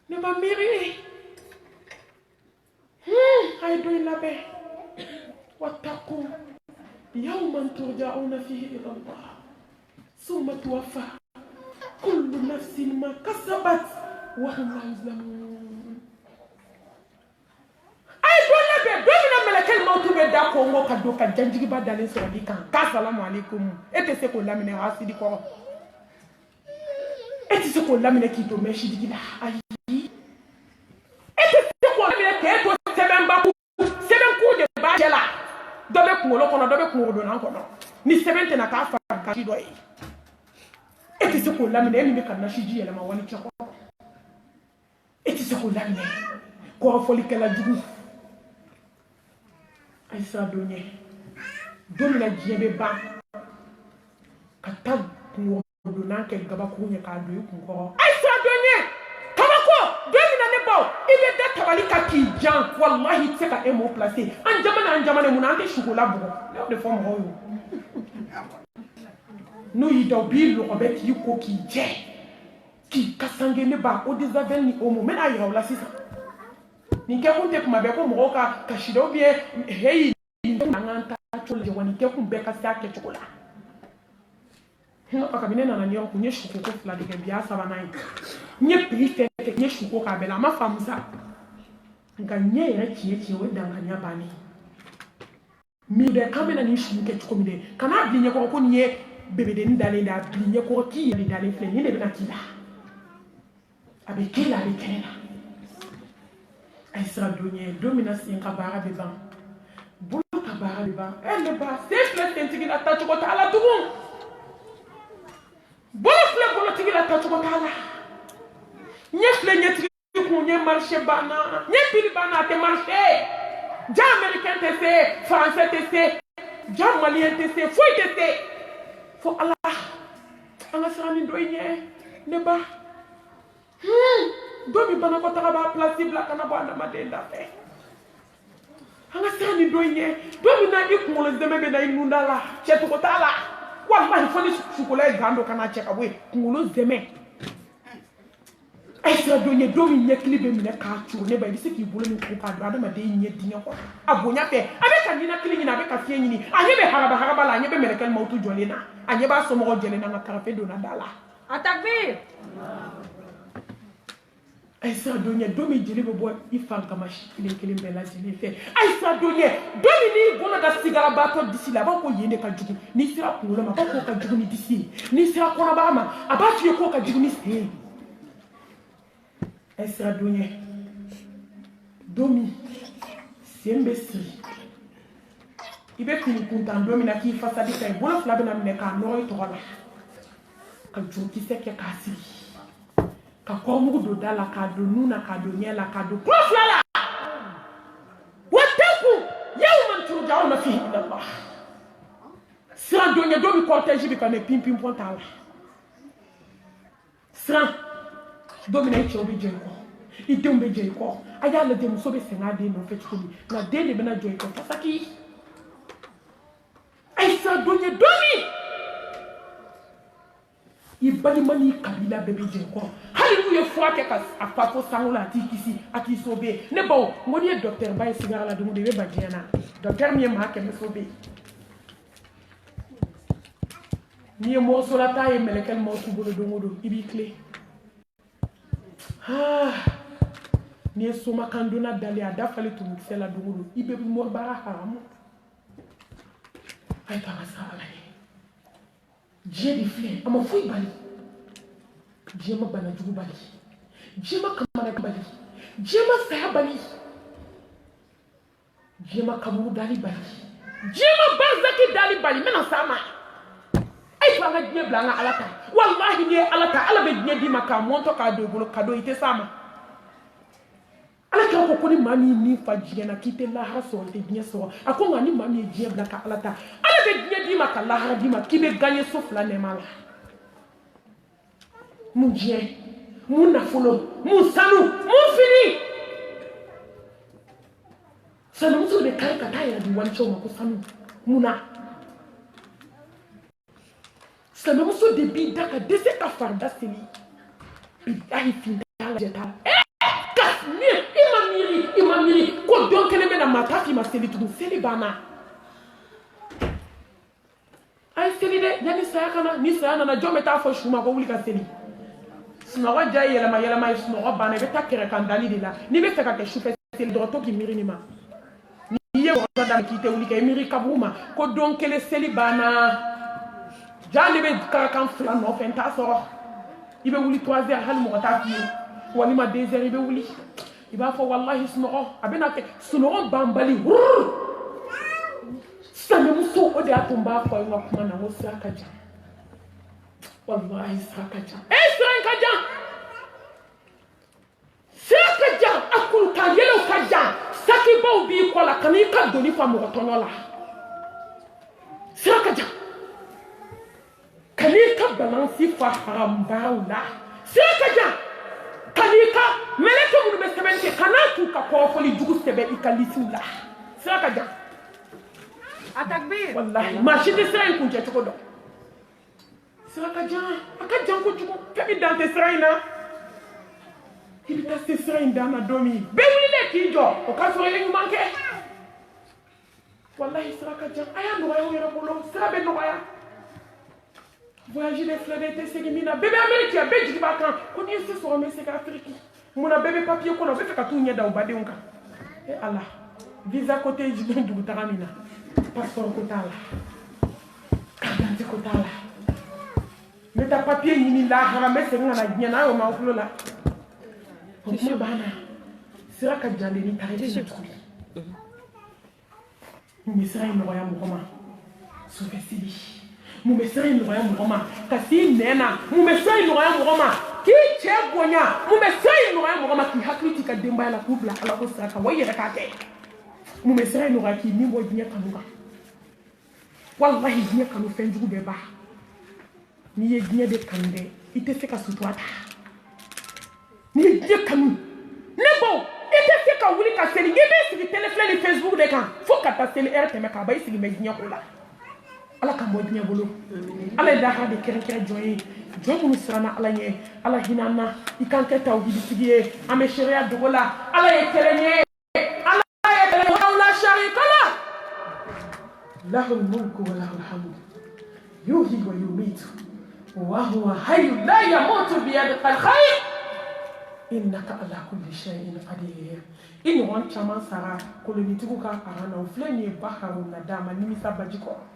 ne ma miiri a ye don in labɛn wattaqu yawman turja'una fihi ila Allah summa tuwaffa kullu nafsin ma kasabat wa hum la yuzlamun ay dole be domina melekel mawtu be da ko ngo ka do ka janjigi ba dalen so di kan assalamu alaikum ete se ko lamine asidi ko ete se ko lamine ki to meshi digila ayi ete se ko lamine ke to seben ku de ba jela do be ko kono do be ko do nan kono ni seben te na ka fa ka do yi ete se ko lamine emi be kan na shiji yele ma wani chako ete se ko lamine ko foli kala jugu Aïssa Donye domina diɲɛ bɛ ban ka taa kungodonan kɛ gabakuru ɲɛ k'a don i kun kɔrɔ Aïssa Donye kabako domina ne baw i bɛ da tabali ka k'i jan wallahi i tɛ se ka e mot placer an jamana mun an tɛ sukola bugɔ ne y'o de fɔ mɔgɔw ye n'u y'i da u b'i lɔgɔbɛ k'i ko k'i jɛ k'i kasange ne ba eau de javel ni omo n bɛna yira u la sisan nin kɛ kun tɛ kuma bɛɛ ko mɔgɔw ka kasi dɔ bien heyi an kan taa cogo la nin kɛ kun bɛɛ ka se a kɛcogo la kabini ne nana New York n ye suko ko 2 de kɛ bi y'a 3nan ye n ye prix fɛn fɛn n ye suko k'a bɛɛ la a ma faamu sa nka ɲɛ yɛrɛ tiɲɛ o ye danganiya bannen mi dɛ k'an bɛna nin su kɛ cogo min dɛ kan'a bili ɲɛkɔrɔ ko nin ye bebedenin dalen de a bili ɲɛkɔrɔ k'i yɛrɛ dalen filɛ nin de bɛna k'i la a bɛ kɛ la a bɛ kɛnɛ la Aïssa Donye domina sen ka baara bɛ ban bolo ka baara bɛ ban ne ba sen filɛ sentigi la tacogo t'a la tugun bolo filɛ bolotigi la tacogo t'a la ɲɛ filɛ ɲɛtigi kun ɲɛ marché banna ɲɛ piri banna a tɛ marché ja américain tɛ se français tɛ se ja malien tɛ se foyi tɛ se fo ala an ka siran nin dɔ in ɲɛ ne ba domi banakɔtaga b'a place bila kana bɔ adamaden da fɛ an ka siran nin dɔ in ɲɛ domi na i kunkolo zɛmɛ bɛ na i nun da la cɛcogo t'a la wallahi fo ni sukola ye gan dɔ kana cɛ ka bɔ yen kunkolo zɛmɛ Aïssa Donye domi ɲɛkili bɛ minɛ k'a cogo ne ba i bɛ se k'i bolo min ko k'a don adamaden ɲɛ dingɛ kɔnɔ a bonya fɛ a bɛ ka ninakili ɲini a bɛ ka fiɲɛ ɲini a ɲɛ bɛ haraba la a ɲɛ bɛ mɛlɛkɛl mawutu jɔlen na a ɲɛ b'a somɔgɔw jɛlen na nka karafe donna da la Atakbir Aïssa Donye domi jeli bɛ bɔ i fan kamasi kelen bɛɛ lajɛlen fɛ Aïssa Donye domi n'i bolo da sigarabatɔ disi la a b'a ko yen de ka jugu n'i sera kunkolo ma a b'a k'o ka jugu ni disi ye n'i sera kɔnɔbara ma a b'a f'i ye k'o ka jugu ni sen ye Aïssa Donye domi sen bɛ siri i bɛ fini kuntan don min na k'i fasadi ka i bolo fila bɛna minɛ k'a nɔrɔ i tɔgɔ la ka jurukisɛ kɛ k'a sigi ka kɔmugu don da la k'a don nun na k'a don ɲɛ la k'a don kulo fila la wattaqu yawman turja'una fihi ila Allah siran Donye dɔ bi cortège bi ka mɛ pimpin pɔn t'a la siran don min na i cɛw bɛ jɔ i kɔ i denw bɛ jɔ i kɔ a y'a lajɛ muso bɛ sɛgɛn a den nɔfɛ cogo min nka den de bɛna jɔ i kɔ fasaki Aïssa Donye domi i balima n'i kabila bɛɛ bɛ jɛ i kɔ hali n'u ye fura kɛ ka a fa fo sango la a t'i kisi a t'i sauver ne baw n ko n'i ye docteur ba ye sigara la don o don i bɛ ban diɲɛ na docteur min ye maa 100 sauver n'i ye mɔgɔsolata ye mɛlɛkɛl mawutu bolo don o don i b'i tilen n'i ye somakan donna dalen a dafali tumukisɛ la don o don i bɛ mɔribara haramu a ye taa ka sa ala ye diɲɛ de filɛ a ma foyi bali diɲɛ ma bana jugu bali diɲɛ ma kamana bali diɲɛ ma saya bali diɲɛ ma kaburu dali bali diɲɛ ma barzaki dali bali n bɛna s'a ma ayi to an ka diɲɛ bila an ka ala ta wallahi n'i ye ala ta ala bɛ diɲɛ d'i ma k'a mɔntɔ k'a don i bolo cadeau i tɛ s'a ma ala kira ko ni maa min ni fa diɲɛ na k'i tɛ lahara sɔrɔ i tɛ diɲɛ sɔrɔ a ko nka ni maa min ye diɲɛ bila ka ala ta ala bɛ diɲɛ d'i ma ka lahara d'i ma k'i bɛ gagner so fila nɛɛma la mun diɲɛ mun nafolo mun sanu mun fini sanamuso de kan ka taa yɛrɛ di walicɛw ma ko sanu munna sanamuso de b'i da ka dɛsɛ ka farida seli bilahi finta lajɛ t'a la i ma miiri ko dɔn kelen bɛ na maa t'a f'i ma seli tugun seli banna a ye seli dɛ yanni saya kana ni saya nana jɔn bɛ taa fɔ su ma ko wuli ka seli sunɔgɔ ja ye yɛlɛma yɛlɛma ye sunɔgɔ banna i bɛ taa kɛrɛ kan dali de la n'i bɛ fɛ ka kɛ sufɛ seli dɔgɔtɔ k'i miiri nin ma n'i ye wɔtɔ da k'i tɛ wuli kɛ i miiri kaburu ma ko don kelen seli banna ja ne bɛ karakan fila nɔfɛ n t'a sɔrɔ i bɛ wuli 3 heures hali mɔgɔ t'a f'i ye walima 2 heures i bɛ wuli i b'a fɔ wallahi sunɔgɔ a bɛna kɛ sunɔgɔ banbali sanamuso o de y'a to n b'a fɔ n ka kuma na n ko sira ka jan wallahi sira ka jan sira ka jan sira ka jan a kulu ka yɛlɛw ka jan sakibaw b'i kɔ la ka n'i ka doni fa mɔgɔ tɔɲɔ la sira ka jan ka n'i ka balansi fa harambaaraw la sira ka jan ka n'i ka mɛlɛkɛ minnu bɛ sɛbɛnni kɛ ka n'a t'u ka kɔrɔfɔli jugu sɛbɛn i ka lisiw la sira ka jan Atakbir. wallahi maa si tɛ sira in kuncɛ cogo dɔn sira ka jan a ka jan kojugu fɛn min dan tɛ sira in na i bɛ taa se sira in dan na don min bɛɛ wulilen k'i jɔ o k'a sɔrɔ i ye ɲuman kɛ wallahi sira ka jan a y'a nɔgɔya u yɛrɛ bolo sira bɛ nɔgɔya voyage de filɛ de tɛ segin min na bɛɛ bɛ Amérique yan bɛɛ jigi b'a kan ko n'i ye se sɔrɔ n bɛ segin Afiriki munna bɛɛ bɛ papier kɔnɔ u bɛ fɛ ka t'u ɲɛ da u badenw kan ala visa ko tɛ jigin dugu taga min na passeport ko t'a la carte d'identité ko t'a la n bɛ taa papier ɲini lahara n bɛ segin ka na diɲɛ n'a y'o m'aw tulo la o kuma banna sira ka jan de ni taara i tɛ tuguni mun bɛ sira in nɔgɔya mɔgɔ ma sufɛ seli mun bɛ sira in nɔgɔya mɔgɔ ma ka s'i nɛn na mun bɛ sira in nɔgɔya mɔgɔ ma k'i cɛ bonya mun bɛ sira in nɔgɔya mɔgɔ ma k'i hakili t'i ka denbaya la k'u bila ala ko sira kan wa i yɛrɛ k'a kɛ mun bɛ sira in nɔgɔya k'i ni bɔ diɲɛ kanu kan wallahi diɲɛ kanu fɛn jugu bɛɛ ba n'i ye diɲɛ de kanu dɛ i tɛ se ka sutura ta n'i ye diɲɛ kanu ne baw i tɛ se ka wuli ka seli n'i bɛ sigi téléphone ni Facebook de kan fo ka taa seli heure tɛmɛ k'a ban i sigi bɛ diɲɛ ko la ala k'an bɔ diɲɛ bolo ala ye lahara de kɛrɛnkɛrɛn jɔn ye jɔn minnu siranna ala ɲɛ ala hinɛ an na i kan kɛ tawhiditigi ye an bɛ sariya dogo la ala ye kɛlɛ ɲɛ ala ye kɛlɛ ɲɛ la sharika la lahul mulku wa lahul hamd yuhyi wa yumiitu wa huwa hayyun la yamutu biyadika al-khayr innaka ala kulli shay'in qadir i ɲɔgɔn caman sara kolonitigiw ka aran na o filɛ nin ye ba haruna d'a ma nimisa baji kɔrɔ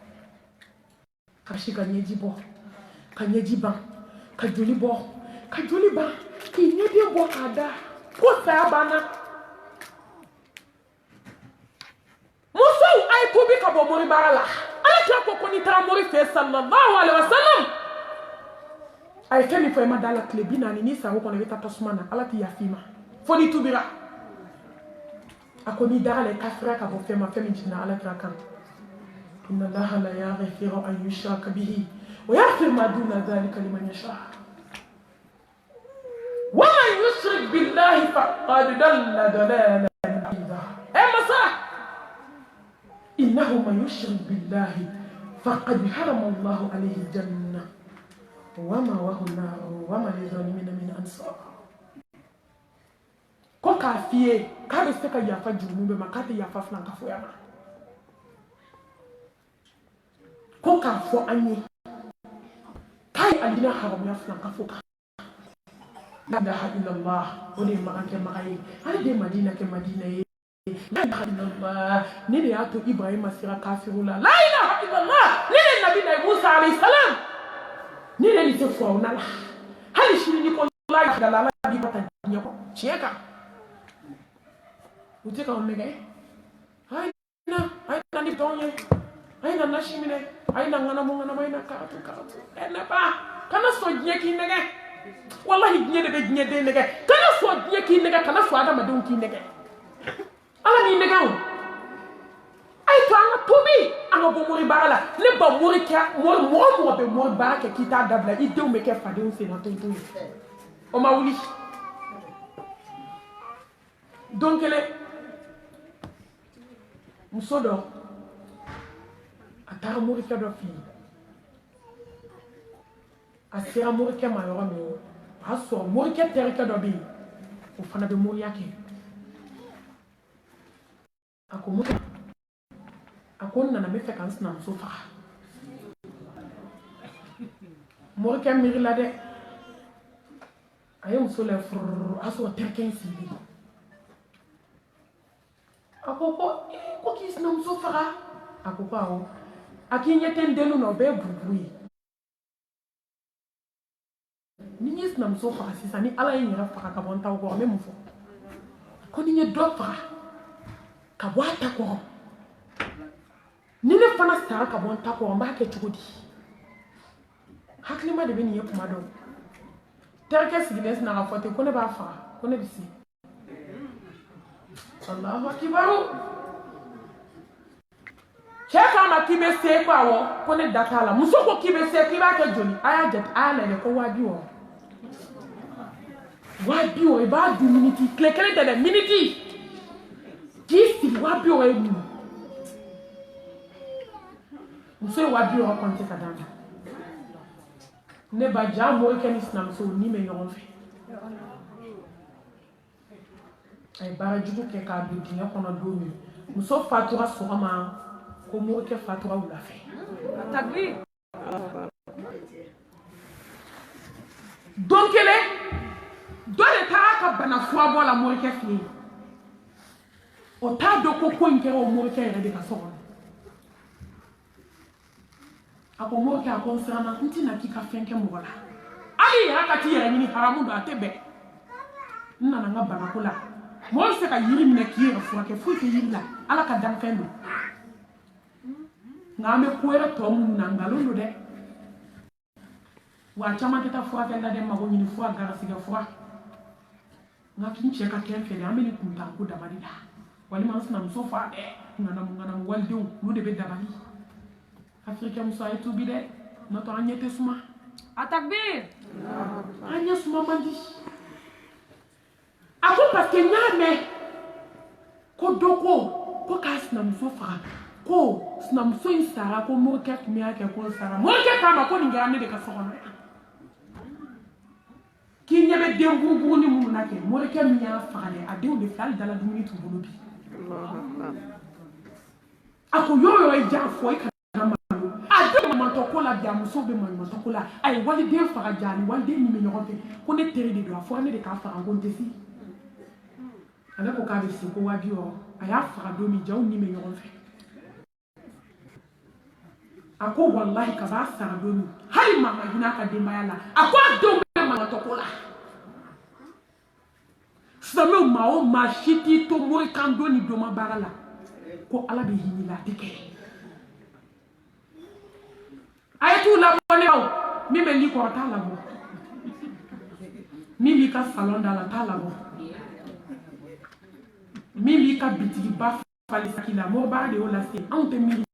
kasi ka ɲɛji bɔ ka ɲɛji ban ka joli bɔ ka joli ban k'i ɲɛden bɔ k'a da ko saya banna musow a ye tuubi ka bɔ mori baara la ala kira ko n'i taara mori fɛ sallallahu alaihi wa sallam a ye fɛn min fɔ i ma da la tile 40 n'i sago kɔnɔ i bɛ taa tasuma na ala t'i yafa i ma fo n'i tuubira a ko n'i dara la i kafira ka bɔ fɛn ma fɛn min jiginna ala kira kan إن الله لا يغفر أن يشرك به ويغفر ما دون ذلك لمن يشاء ومن يشرك بالله فقد ضل ضلالا بعيدا أما صح إنه من يشرك بالله فقد حرم الله عليه الجنة ومأواه النار وما للظالمين من أنصار ko k'a f'i ye k'a bɛ se ka yafa jurumu bɛɛ ma k'a tɛ yafa filan ka foyi ma ko k'a fɔ an ye k'a ye alijinɛ haramuya filan ka fɔ kan la ilaha illallah o de ye makan kɛ makan ye ale de ye madina kɛ madina ye la ilaha illallah ne de y'a to ibrahima sera kafiru la la ilaha illallah ne de nabi na musa alayhi salam ne de nin tɛ fɔ aw na la hali shi ni ko la da la bi bata nya ko cheka uteka omega hai na ni tonye hai na shimine hai na ngana mo ngana mai na ka tu ena ba kana so nya ki nege wallahi nya de nege kana so nya ki nege kana so ada madun ki nege ala ni nege ay to anga tobi anga bo mori barala le ba mori ka mo be mori baraka ki ta dabla ide o me ke fade o se na to o ma wuli donc ele musodo atara mori ka do fi asira mori ka ma yoro me aso mori ka tere ka do bi o fana be mori yake akonna na me fe kan sna so fa mori ka mi la de ayum so le fur aso terken sibi ko kis na so fa akoko awo akinya tendenu no be bubui ni nyis na so fa sisa ni ala yin ra fa ka bon taw ko me mu fo ko ni nye do fa ka bwata ko ni ne fana sara ka bon ta ko mba ke chugudi hakli ma de beni yep ma do terke sigines na ga fote ko ne ba fa ko ne bisi Allahu akbar cheka ma kibe se ko awo ko ne datala muso ko kibe se ki ba ke joni aya jet ala ne ko wabi o e ba du minute klekele de minute kisi wabi o e mu muso wabi o konte kadana ne ba jamo ke ni snam so ni me yon fe ay bara jugu ke ka bi dinya kono do mi muso fatura so ma ko mo ke fatura u la fe Takbir. donc ele dole ta ka bana fo bola mo ke fi o ta do ko ko nke o mo ke re de ka so ako mo ke akon sana ntina ki ka fenke mo wala ali ya ka ti yere ni haramu do atebe nana nga bana kula mo se ka yiri mina ki yere fo ke fo ke yiri la ala ka dan fendo ngame kuera to mun nangalo no de wa chama kita fo ke la de mago ni fo gara siga fo ngaki nche ka ken fele ameni kunta ko da barida wali man sunam so fa de ngana walde no de be dabali Afrika musa etu bide no to anyete suma Takbir. anya suma mandi ako parce que nyame ko doko ko kasna muso fa ko sna muso insara ko mo ke mi ake ko sara mo ke kama ko ninga ne de ka sokono ki nyebe dembu ni mu na ke mo ke mi ya fa le ade o de fal dala du minute bulu bi ako yo e ja fo e la muso be man tokola ay wali de fara jani wali de ni me nyote ko ne tere de do afo ne de ka fara ngonte si ala ko ka be si ko wadi o aya fara do mi jaw ni me nyote ako wallahi ka ba sa do mi hali mama hina ka de mayala ako do be man tokola samo mao ma shiti to mo kan do ni do ma barala ko ala be hinila teke ayatu la bone o mi me li ko ta la bo mi li ka salon da la ta la bo mi li ka bitigi ba fali sakila mo ba de o la se on te mi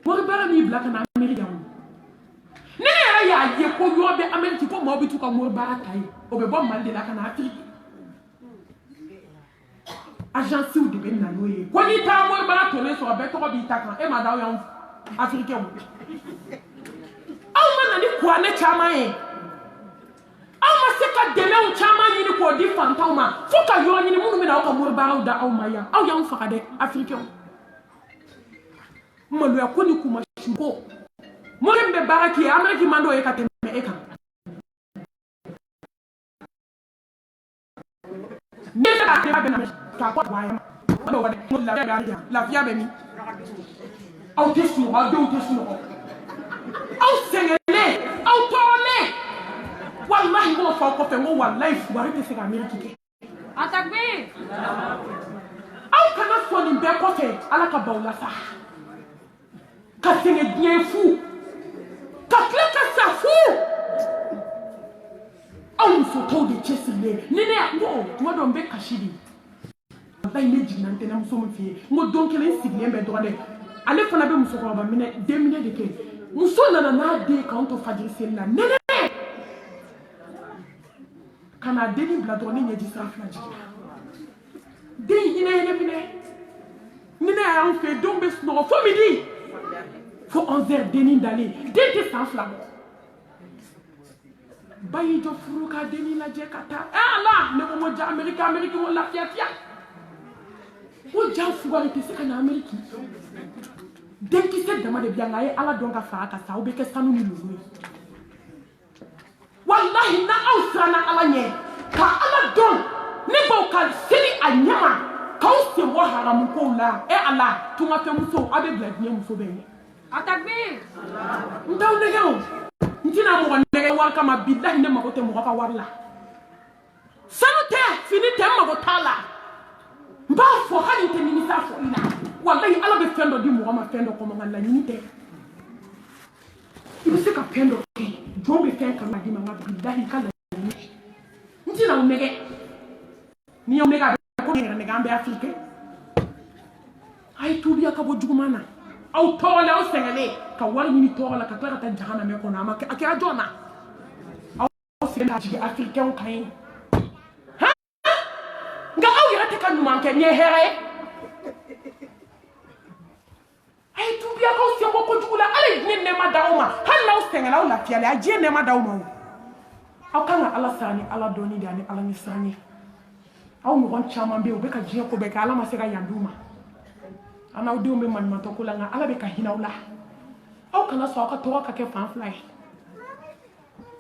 mo ba mi black na america ne ya ye ko yo be america ko mo bi tu ka mo ba tai o be bon mal de la kana afrique agence ou de ben na noye ko ni ta mo ba to le so be to bi ta kan e ma da o yan africain aw man ni ko ne chama e aw ma se ka deme o chama ni ko di fantaw ma fo ka yo ni mu mi na ko mo ba da aw ma ya aw yan fa de africain mo lo ya ko ni kuma shuko mo rembe baraki ameriki mando e ka teme e kan ne ta ka be na ka ko wa ya mo wa de la fia be mi aw te sunu aw do te sunu aw sengele aw tole wallahi mo fa ko fe mo wallahi fuwari te se ka Amérique Atakbir. aw kana sɔni bɛɛ kɔfɛ ala ka baw la sa ka sɛgɛn diɲɛ fu ka tila ka sa fu aw musotɔw de cɛsirilen ni ne n ko tuma dɔ n bɛ kasi de wallahi ne jiginna n tɛ muso min fɛ yen n ko don kelen n sigilen bɛ dɔrɔn dɛ ale fana bɛ musokɔrɔba minɛ den minɛ de kɛ muso nana n'a den k'anw to fajiri seli la nɛnɛ ka n'a denni bila dɔrɔn ne ɲɛji sira fila jiginna den hinɛ minɛ ni ne y'an fɛ denw bɛ sunɔgɔ fo midi fo 11h denni dalen den tɛ san fila bɔ ba y'i jɔ furu ka denni lajɛ ka taa ala ne ko n ko ja Amérique ko lafiya fiya ko ja fugari tɛ se ka na Amérique denkisɛ dama de bi yan nka a ye ala dɔn ka fara ka sa aw bɛ kɛ sanu ni lulu ye wallahi na aw siranna ala ɲɛ ka ala dɔn ne b'aw ka seli a ɲɛma k'aw sen bɔ haramu kow la ala tungafɛnmuso aw bɛ bila diɲɛ muso bɛɛ ɲɛ Atakbir. n t'aw nɛgɛ o n tɛna mɔgɔ nɛgɛ wari kama bilahi ne mago tɛ mɔgɔ ka wari la sanu tɛ fini tɛ n mago t'a la n b'a fɔ hali n tɛ nimisa fɔli la wallahi ala bɛ fɛn dɔ di mɔgɔ ma fɛn dɔ kɔnɔ nka laɲini tɛ i bɛ se ka fɛn dɔ kɛ jɔn bɛ fɛn kan ka di ma nka bilahi ka laɲini n tɛna aw nɛgɛ ni y'aw nɛgɛ a bɛ ko yɛrɛ nɛgɛ an bɛ Afiriki a ye tuubiya ka bɔ juguman na aw tɔɔrɔlen aw sɛgɛnlen ka wari ɲini tɔɔrɔ la ka tila ka taa jahanamɛ kɔnɔ a kɛra jɔn na aw sigilen ka jigin Afirikɛnw kan ye nka aw yɛrɛ tɛ ka ɲuman kɛ nin ye hɛrɛ ye a ye tuubiya k'aw sen bɔ kojugu la ala ye diɲɛ nɛɛma d'aw ma hali n'aw sɛgɛnna aw lafiyalen a ye diɲɛ nɛɛma d'aw ma o aw kan ka ala sara ni ala dɔnni de ani ala ɲɛsiran ye aw ɲɔgɔn caman bɛ yen u bɛ ka diɲɛ ko bɛɛ kɛ ala ma se ka yan d'u ma a n'aw denw bɛ maɲumantɔ ko la nka ala bɛ ka hinɛ aw la aw kana sɔn aw ka tɔgɔ ka kɛ fan fila ye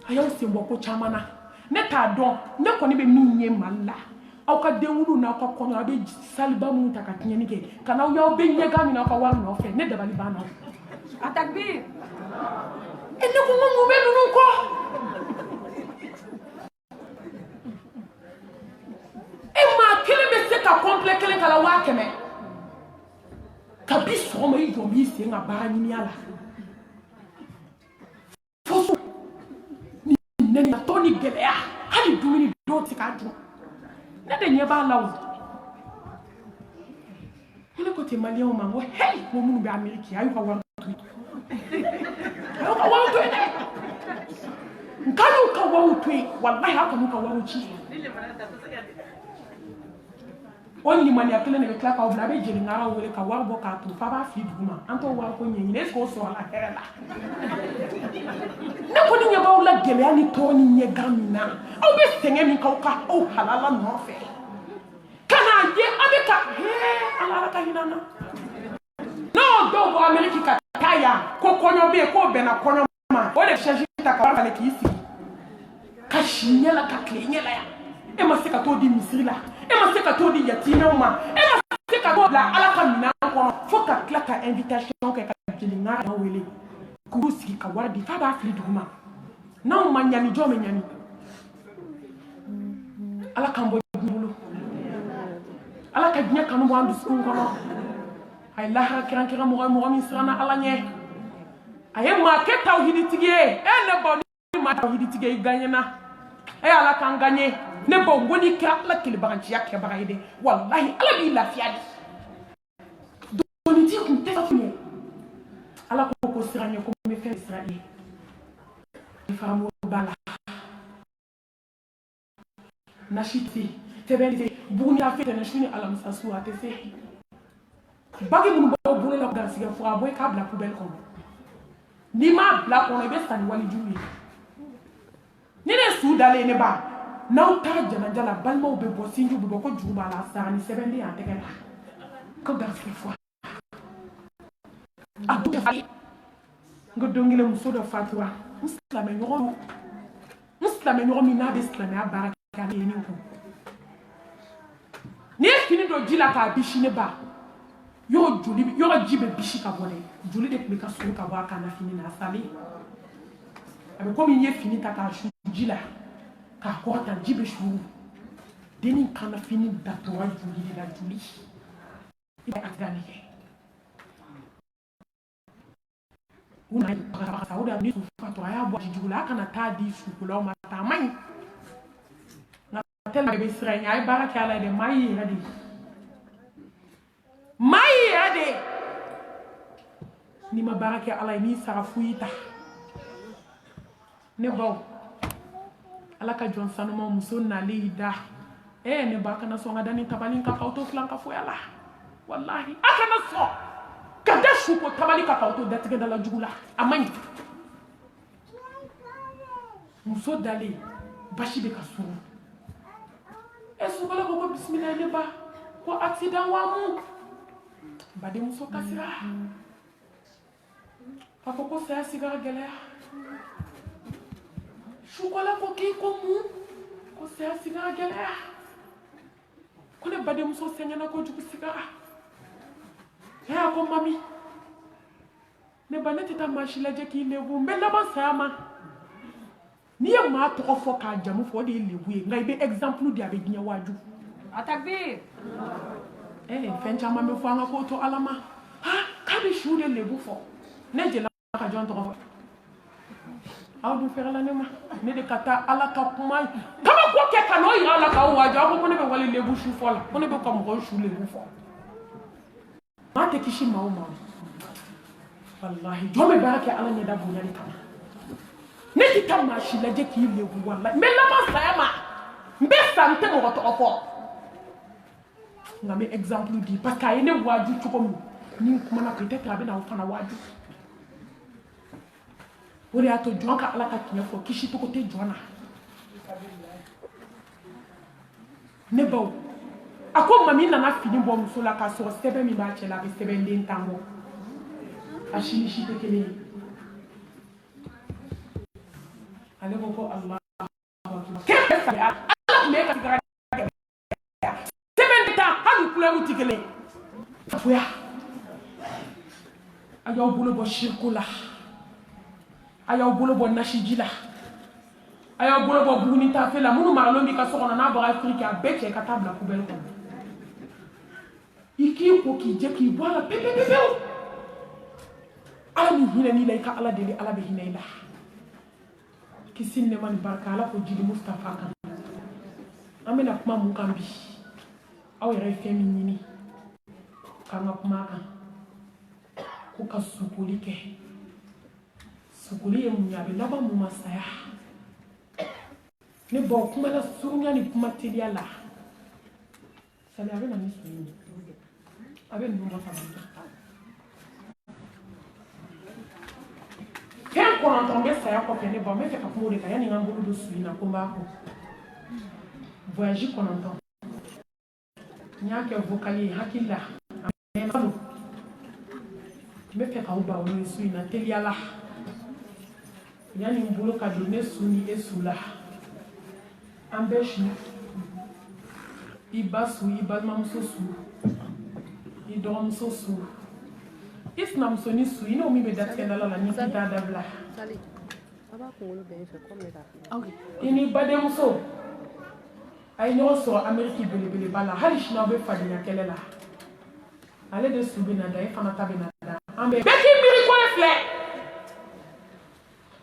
a y'aw sen bɔ ko caman na ne t'a dɔn ne kɔni bɛ min ye mali la aw ka denwulu n'aw ka kɔɲɔ aw bɛ saliba minnu ta ka tiɲɛni kɛ ka n'aw y'aw bɛ ɲɛgan min aw ka wari nɔfɛ ne dabali banna Atakbir. ne ko n ko mun bɛ ninnu kɔ maa kelen bɛ se ka complet kelen kala 100 kabi sɔgɔma i jɔ b'i sen ka baara ɲiniya la fo so ni nɛnatɔ ni gɛlɛya hali dumuni dɔw tɛ k'a dun ne de ɲɛ b'a la o ne ko ten maliyɛnw ma n ko hey ko minnu bɛ Amérique a y'u ka wari to yen a y'u ka wari to yen dɛ nka y'u ka wariw to yen walahi a kan'u ka wariw ci o limaniya kelen de bɛ tila k'aw bila a bɛ jeliŋaraw wele ka wari bɔ k'a to f'a b'a fili dugu ma an t'o wari ko ɲɛɲini est-ce que o sɔrɔla hɛrɛ la ne kɔni ɲɛ b'aw la gɛlɛya ni tɔɔrɔ ni ɲɛgan min na aw bɛ sɛgɛn min k'aw ka aw halala nɔfɛ ka n'a ye aw bɛ ka ala ka hinɛ na n'aw dɔw bɔ Amérique ka taa yan ko kɔɲɔ bɛ yen k'o bɛnna kɔɲɔ ma o de bɛ ta ka wari k'i sigi ka si ɲɛ la ka tile ɲɛ la yan e ma se ka t'o di misiri la e ma se ka t'o di yatimɛw ma e ma se ka t'o bila ala ka minɛn kɔnɔ fo ka tila ka invitation kɛ ka jeliŋara wele k'u sigi ka wari di f'a b'a fili dugu ma n'anw ma ɲani jɔn bɛ ɲani ala k'an bɔ diɲɛ bolo ala ka diɲɛ kanu bɔ an dusukun kɔnɔ a ye lahara kɛrɛnkɛrɛn mɔgɔ min siranna ala ɲɛ a ye maa kɛ tawhiditigi ye ne baw ni maa tawhiditigi ye i gagnena ala k'an gagne ne baw n ko n'i kɛra ala kelebaganciya kɛbaga ye dɛ walahi ala b'i lafiya de dɔnnitigi kun tɛ fɛn ye ala ko siran ye ko n bɛ fɛn siran ye faramɔgɔ b'a la nasi tɛ sɛbɛn tɛ buguni a fɛ tɛnɛ su ni alamisa su a tɛ se bagi minnu b'aw bolo la garisigɛ fɔ a bɔ i k'a bila poubelle kɔnɔ n'i m'a bila kɔnɔ i bɛ sa ni walijugu ye ni ne su dalen ne ba n'aw taara janaja la balimaw bɛ bɔ sinjiw bɛ bɔ ko juru b'a la sara ni sɛbɛnden a tɛgɛ la ko garisigɛ fɔ a b'u tɛ falen n ko don kelen muso dɔ fatura n silamɛɲɔgɔn min n'a bɛ silamɛya baara kɛ a bɛ yen kun n'i ye fini dɔ ji la k'a bisi ne ba yɔrɔ ji bɛ bisi ka bɔ dɛ joli de tun bɛ ka sun ka bɔ a kan na fini na a salen a bɛ komi n ye fini ta k'a su ji la k'a kɔrɔta ji bɛ suuru denni kana fini datora joli de la joli i bɛ accident kɛ u nana o de la ni su fatura a y'a bɔ jijugu la a kana taa di sukulaw ma taa man ɲi nka tellement de bɛ siran ɲɛ a ye baara kɛ ala ye dɛ maa y'i yɛrɛ de ye maa y'i yɛrɛ de ye n'i ma baara kɛ ala ye n'i sara fu y'i ta ne baw ala ka jɔn sanuman muso nalen y'i da ne ba kana sɔn ka da ni tabali ka k'aw to filan ka foya la wallahi a kana sɔn ka da su ko tabali ka k'aw to datigɛ dala jugu la a man ɲi muso dalen basi bɛ ka surun sukala ko bisimila ne ba ko accident wa mu badenmuso kasira a ko ko saya sigara gɛlɛya sukala ko k'i ko mu ko saya sigara gɛlɛya ko ne badenmuso sɛgɛnna kojugu sigara a ko mami ne ba ne tɛ taa maa si lajɛ k'i lebu n bɛ laban saya ma n'i ye maa tɔgɔ fɔ k'a jamu fɔ o de ye lebu ye nka i bɛ exemple di a bɛ diɲɛ waaju Atakbir. Fɛn caman bɛ fɔ an ka ko to ala ma k'a bɛ su de lebu fɔ ne jɛla ka jɔn tɔgɔ fɔ aw dun fɛrɛla ne ma ne de ka taa ala ka kuma kaba ko kɛ ka n'o yira ala k'aw waaju aw ko ne bɛ wale lebu su fɔ la ko ne bɛ ka mɔgɔw su lebu fɔ maa tɛ kisi maa o maa wallahi jɔn bɛ baara kɛ ala ɲɛda bonya de kama ne tɛ taa maa si lajɛ k'i lebu wallahi n bɛ laban saya ma n bɛ sa n tɛ mɔgɔ tɔgɔ fɔ nka n bɛ exemple di parce que a ye ne waaju cogo min ni n kumana peut-être a bɛ na aw fana waaju o de y'a to jɔn ka ala ka tiɲɛ fɔ kisi cogo tɛ jɔn na ne baw a ko mami nana fini bɔ muso la k'a sɔrɔ sɛbɛn min b'a cɛ la a bɛ sɛbɛnden tan bɔ a si ni si tɛ kelen ye ale ko ko ala k'e bɛ sariya ala tun bɛ ka sigara gɛlɛya sɛbɛn tan hali couleur tɛ kelen ye foya a y'aw bolo bɔ siriko la a y'aw bolo bɔ nasiji la a y'aw bolo bɔ buguni tafe la minnu maralen b'i ka so kɔnɔ n'a bɔra Afiriki a bɛɛ cɛ ka taa bila poubelle kɔnɔ i k'i ko k'i jɛ k'i bɔ a la pepepepewu ala ni hinɛ n'i la i ka ala deli ala bɛ hinɛ i la kisi ni nɛɛma ni barika ala ko jidi Mustafa kan an bɛna kuma mun kan bi aw yɛrɛ ye fɛn min ɲini k'an ka kuma kan ko ka sukoli kɛ sukoli ye mun ye a bɛ laban mun ma saya ne baw kuma la surunya ni kuma teliya la sani a bɛ na ni so ye a bɛ ninnu bɔ sabali fɛn kɔnɔntɔn bɛ saya kɔfɛ ne baw n bɛ fɛ ka kuma o de kan yanni n ka n bolo don su in na ko n b'a fɔ voyage kɔnɔntɔn n y'a kɛ vocal ye hakili la a mɛnna don n bɛ fɛ k'aw baw n'o ye su in na teliya la yanni n bolo ka don ne su ni e su la an bɛ su i ba su i balimamuso su i dɔgɔmuso su i sinamusonin su i n'o min bɛ datigɛdala la ni k'i t'a dabila i ni badenmuso a ye ɲɔgɔn sɔrɔ Amérique belebeleba la hali sini aw bɛ fadenya kɛlɛ la ale de su bɛ na da e fana ta bɛ na da an bɛ bɛɛ k'i miiri ko ne filɛ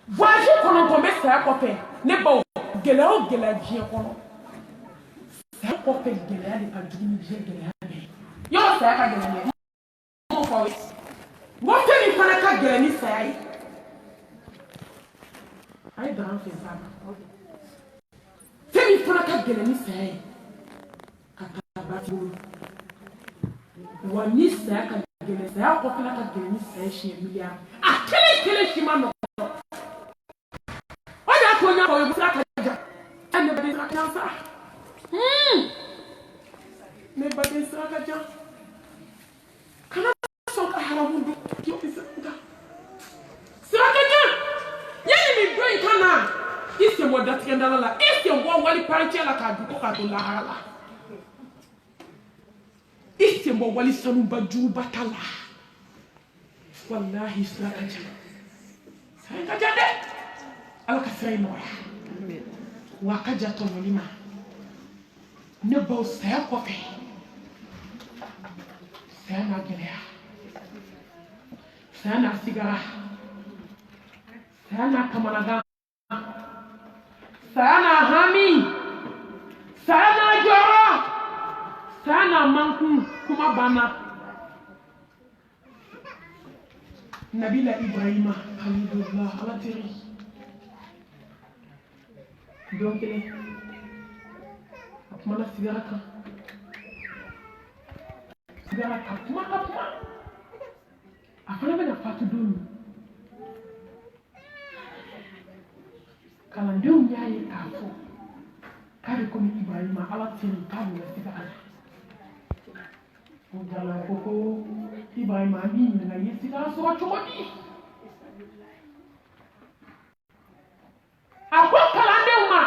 voyage kɔnɔntɔn bɛ saya kɔfɛ ne baw gɛlɛya o gɛlɛya diɲɛ kɔnɔ saya kɔfɛ gɛlɛya de ka jugu ni diɲɛ gɛlɛya bɛɛ yɔrɔ saya ka gɛlɛn dɛ n b'o fɔ aw ye n ko fɛn min fana ka gɛlɛn ni saya ye a ye daga fɛ sa ma fɛn min fana ka gɛlɛn ni saya ye ka taa ba bolo wa ni saya ka gɛlɛn saya kɔfɛla ka gɛlɛn ni saya siɲɛ miliyari a kelen kelen si ma nɔgɔ o de y'a to n y'a fɔ o ye sira ka jan ne baden sira ka jan sa ne baden sira ka jan kana sɔn ka haramu don k'i tɛ sira ka jan yanni nin don in ka na i sen bɔ datigɛdala la i sen bɔ wali pancɛ la k'a dun ko k'a to lahara la i sen bɔ wali sanuba juguba ta la walahi sira ka jan dɛ ala ka sira in nɔgɔya wakaja tɔɲɔli ma ne baw saya kɔfɛ saya n'a gɛlɛya saya n'a sigara saya n'a kamanagan saya n'a hami saya n'a jɔrɔ saya n'a mankun kuma banna Nabila Ibrahima Khalilullah ala teri donc a kumana sigara kan kuma a fana bɛna fatu don min kalandenw y'a ye k'a fɔ k'a bɛ komi Ibrahima ala teri k'a bɛ sigara la Jala ko Ibrahima a b'i ɲininka i ye sigara sɔrɔ cogo di a ko kalandenw ma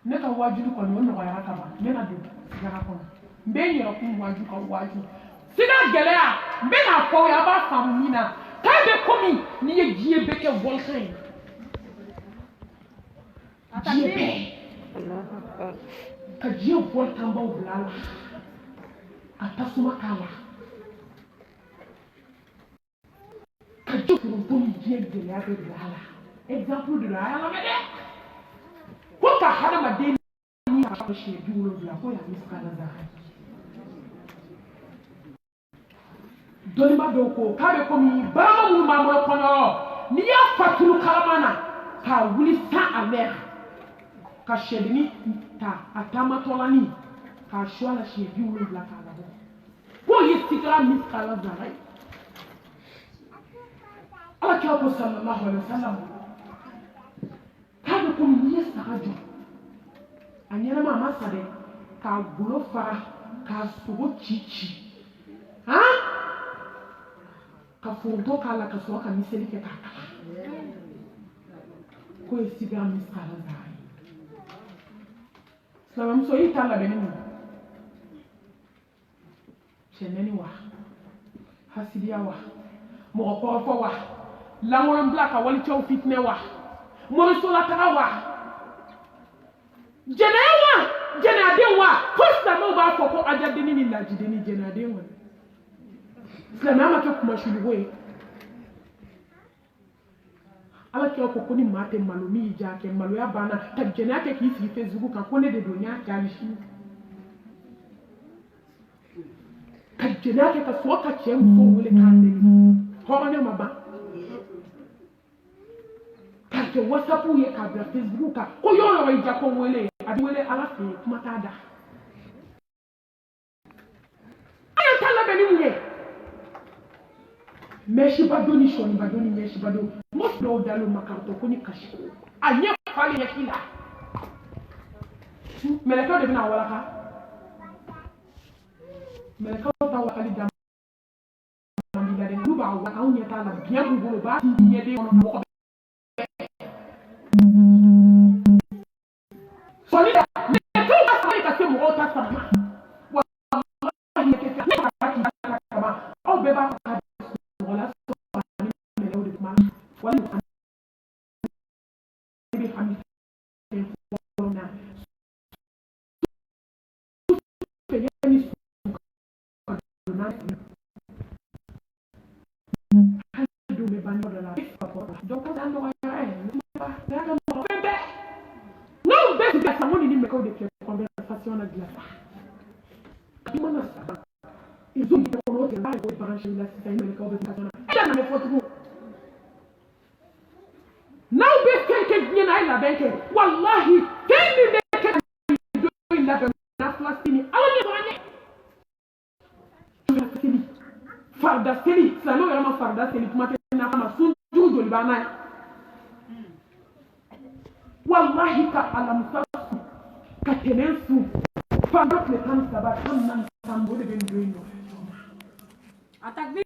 ne ka wajibi kɔni o nɔgɔyara ka ban n bɛna don sigara kɔnɔ n bɛ n yɛrɛkun wajibi ka wajibi sigara gɛlɛya n bɛna fɔ aw ye a b'a faamu min na k'a bɛ komi n'i ye diɲɛ bɛɛ kɛ volcan ye diɲɛ bɛɛ ka diɲɛ volcan baw bila a la ka tasuma k'a la ka diɲɛ foronto ni diɲɛ gɛlɛya bɛɛ bila a la exemple de la a y'a lamɛn dɛ ko ka hadamaden ni a ka siɲɛ 70 ko y'a misika lazara dɔnniba dɔw ko k'a bɛ komi barama minnu b'an bolo kɔnɔ n'i y'a fatulu kalama na k'a wuli sans alerte ka sɛdenni ta a taamatɔlanin k'a su a la siɲɛ 70 k'a labɔ k'o ye sigara misika lazara ye ala kira ko sallallahu alaihi wa sallam k'a bɛ komi n'i ye saga jɔ a ɲɛnama a ma sa dɛ k'a golo fara k'a sogo ci ka foronto k'a la ka sɔrɔ ka miseli kɛ k'a kala k'o ye sigara misika lazara ye silamɛmuso i t'a labɛnni mun cɛnɛni wa hasidiya wa mɔgɔ kɔrɔfɔ wa langolonbila ka walicɛw fitinɛ wa mɔrisolataga wa jɛnɛya wa jɛnɛyaden wa fo silamɛw b'a fɔ ko ajadenni ni lajidenni jɛnɛyaden wa silamɛya ma kɛ kumasulugo ye ala kira ko ni maa tɛ malo min y'i diya kɛ maloya banna ka jɛnɛya kɛ k'i sigi Facebook kan ko ne de don n y'a kɛ hali sini ka jɛnɛya kɛ ka sɔrɔ ka cɛ muso wele k'a nɛni hɔrɔnya ma ban k'a kɛ WhatsApp ye k'a bila Facebook kan ko yɔrɔ yɔrɔ y'i diya ko n wele a bɛ wele ala fɛ yen kuma t'a da a ye ta labɛn ni mun ye mɛsiba don ni sɔniba don ni mɛsiba don mɔgɔ dɔw dalen ma k'a tɔ ko ni kasi a ɲɛ falen ɲɛsi la mɛlɛkɛw de bɛna walaka mɛlɛkɛw ta wakali da man di la dɛ olu b'a walaka anw ɲɛ t'a la biɲɛ b'u bolo u b'a ci ɲɛden kɔnɔ mɔgɔ bɛɛ sɔni da mɛlɛkɛw ka sɔrɔ ka se mɔgɔw ta sama wa ne ka k'i ta sama aw bɛɛ b'a fɔ n'aw bɛ fɛn kɛ diɲɛ na a ye labɛn kɛ walahi fɛn min bɛ kɛ don in labɛn na Falasini ala ɲɛ dɔrɔn ye farida seli silamɛw yɛrɛ ma farida seli kuma tɛ n'a kama sunjugu joli b'an na ye walahi ka alamisa su ka tɛnɛn su farida tile 13 14 15 o de bɛ nin don in nɔfɛ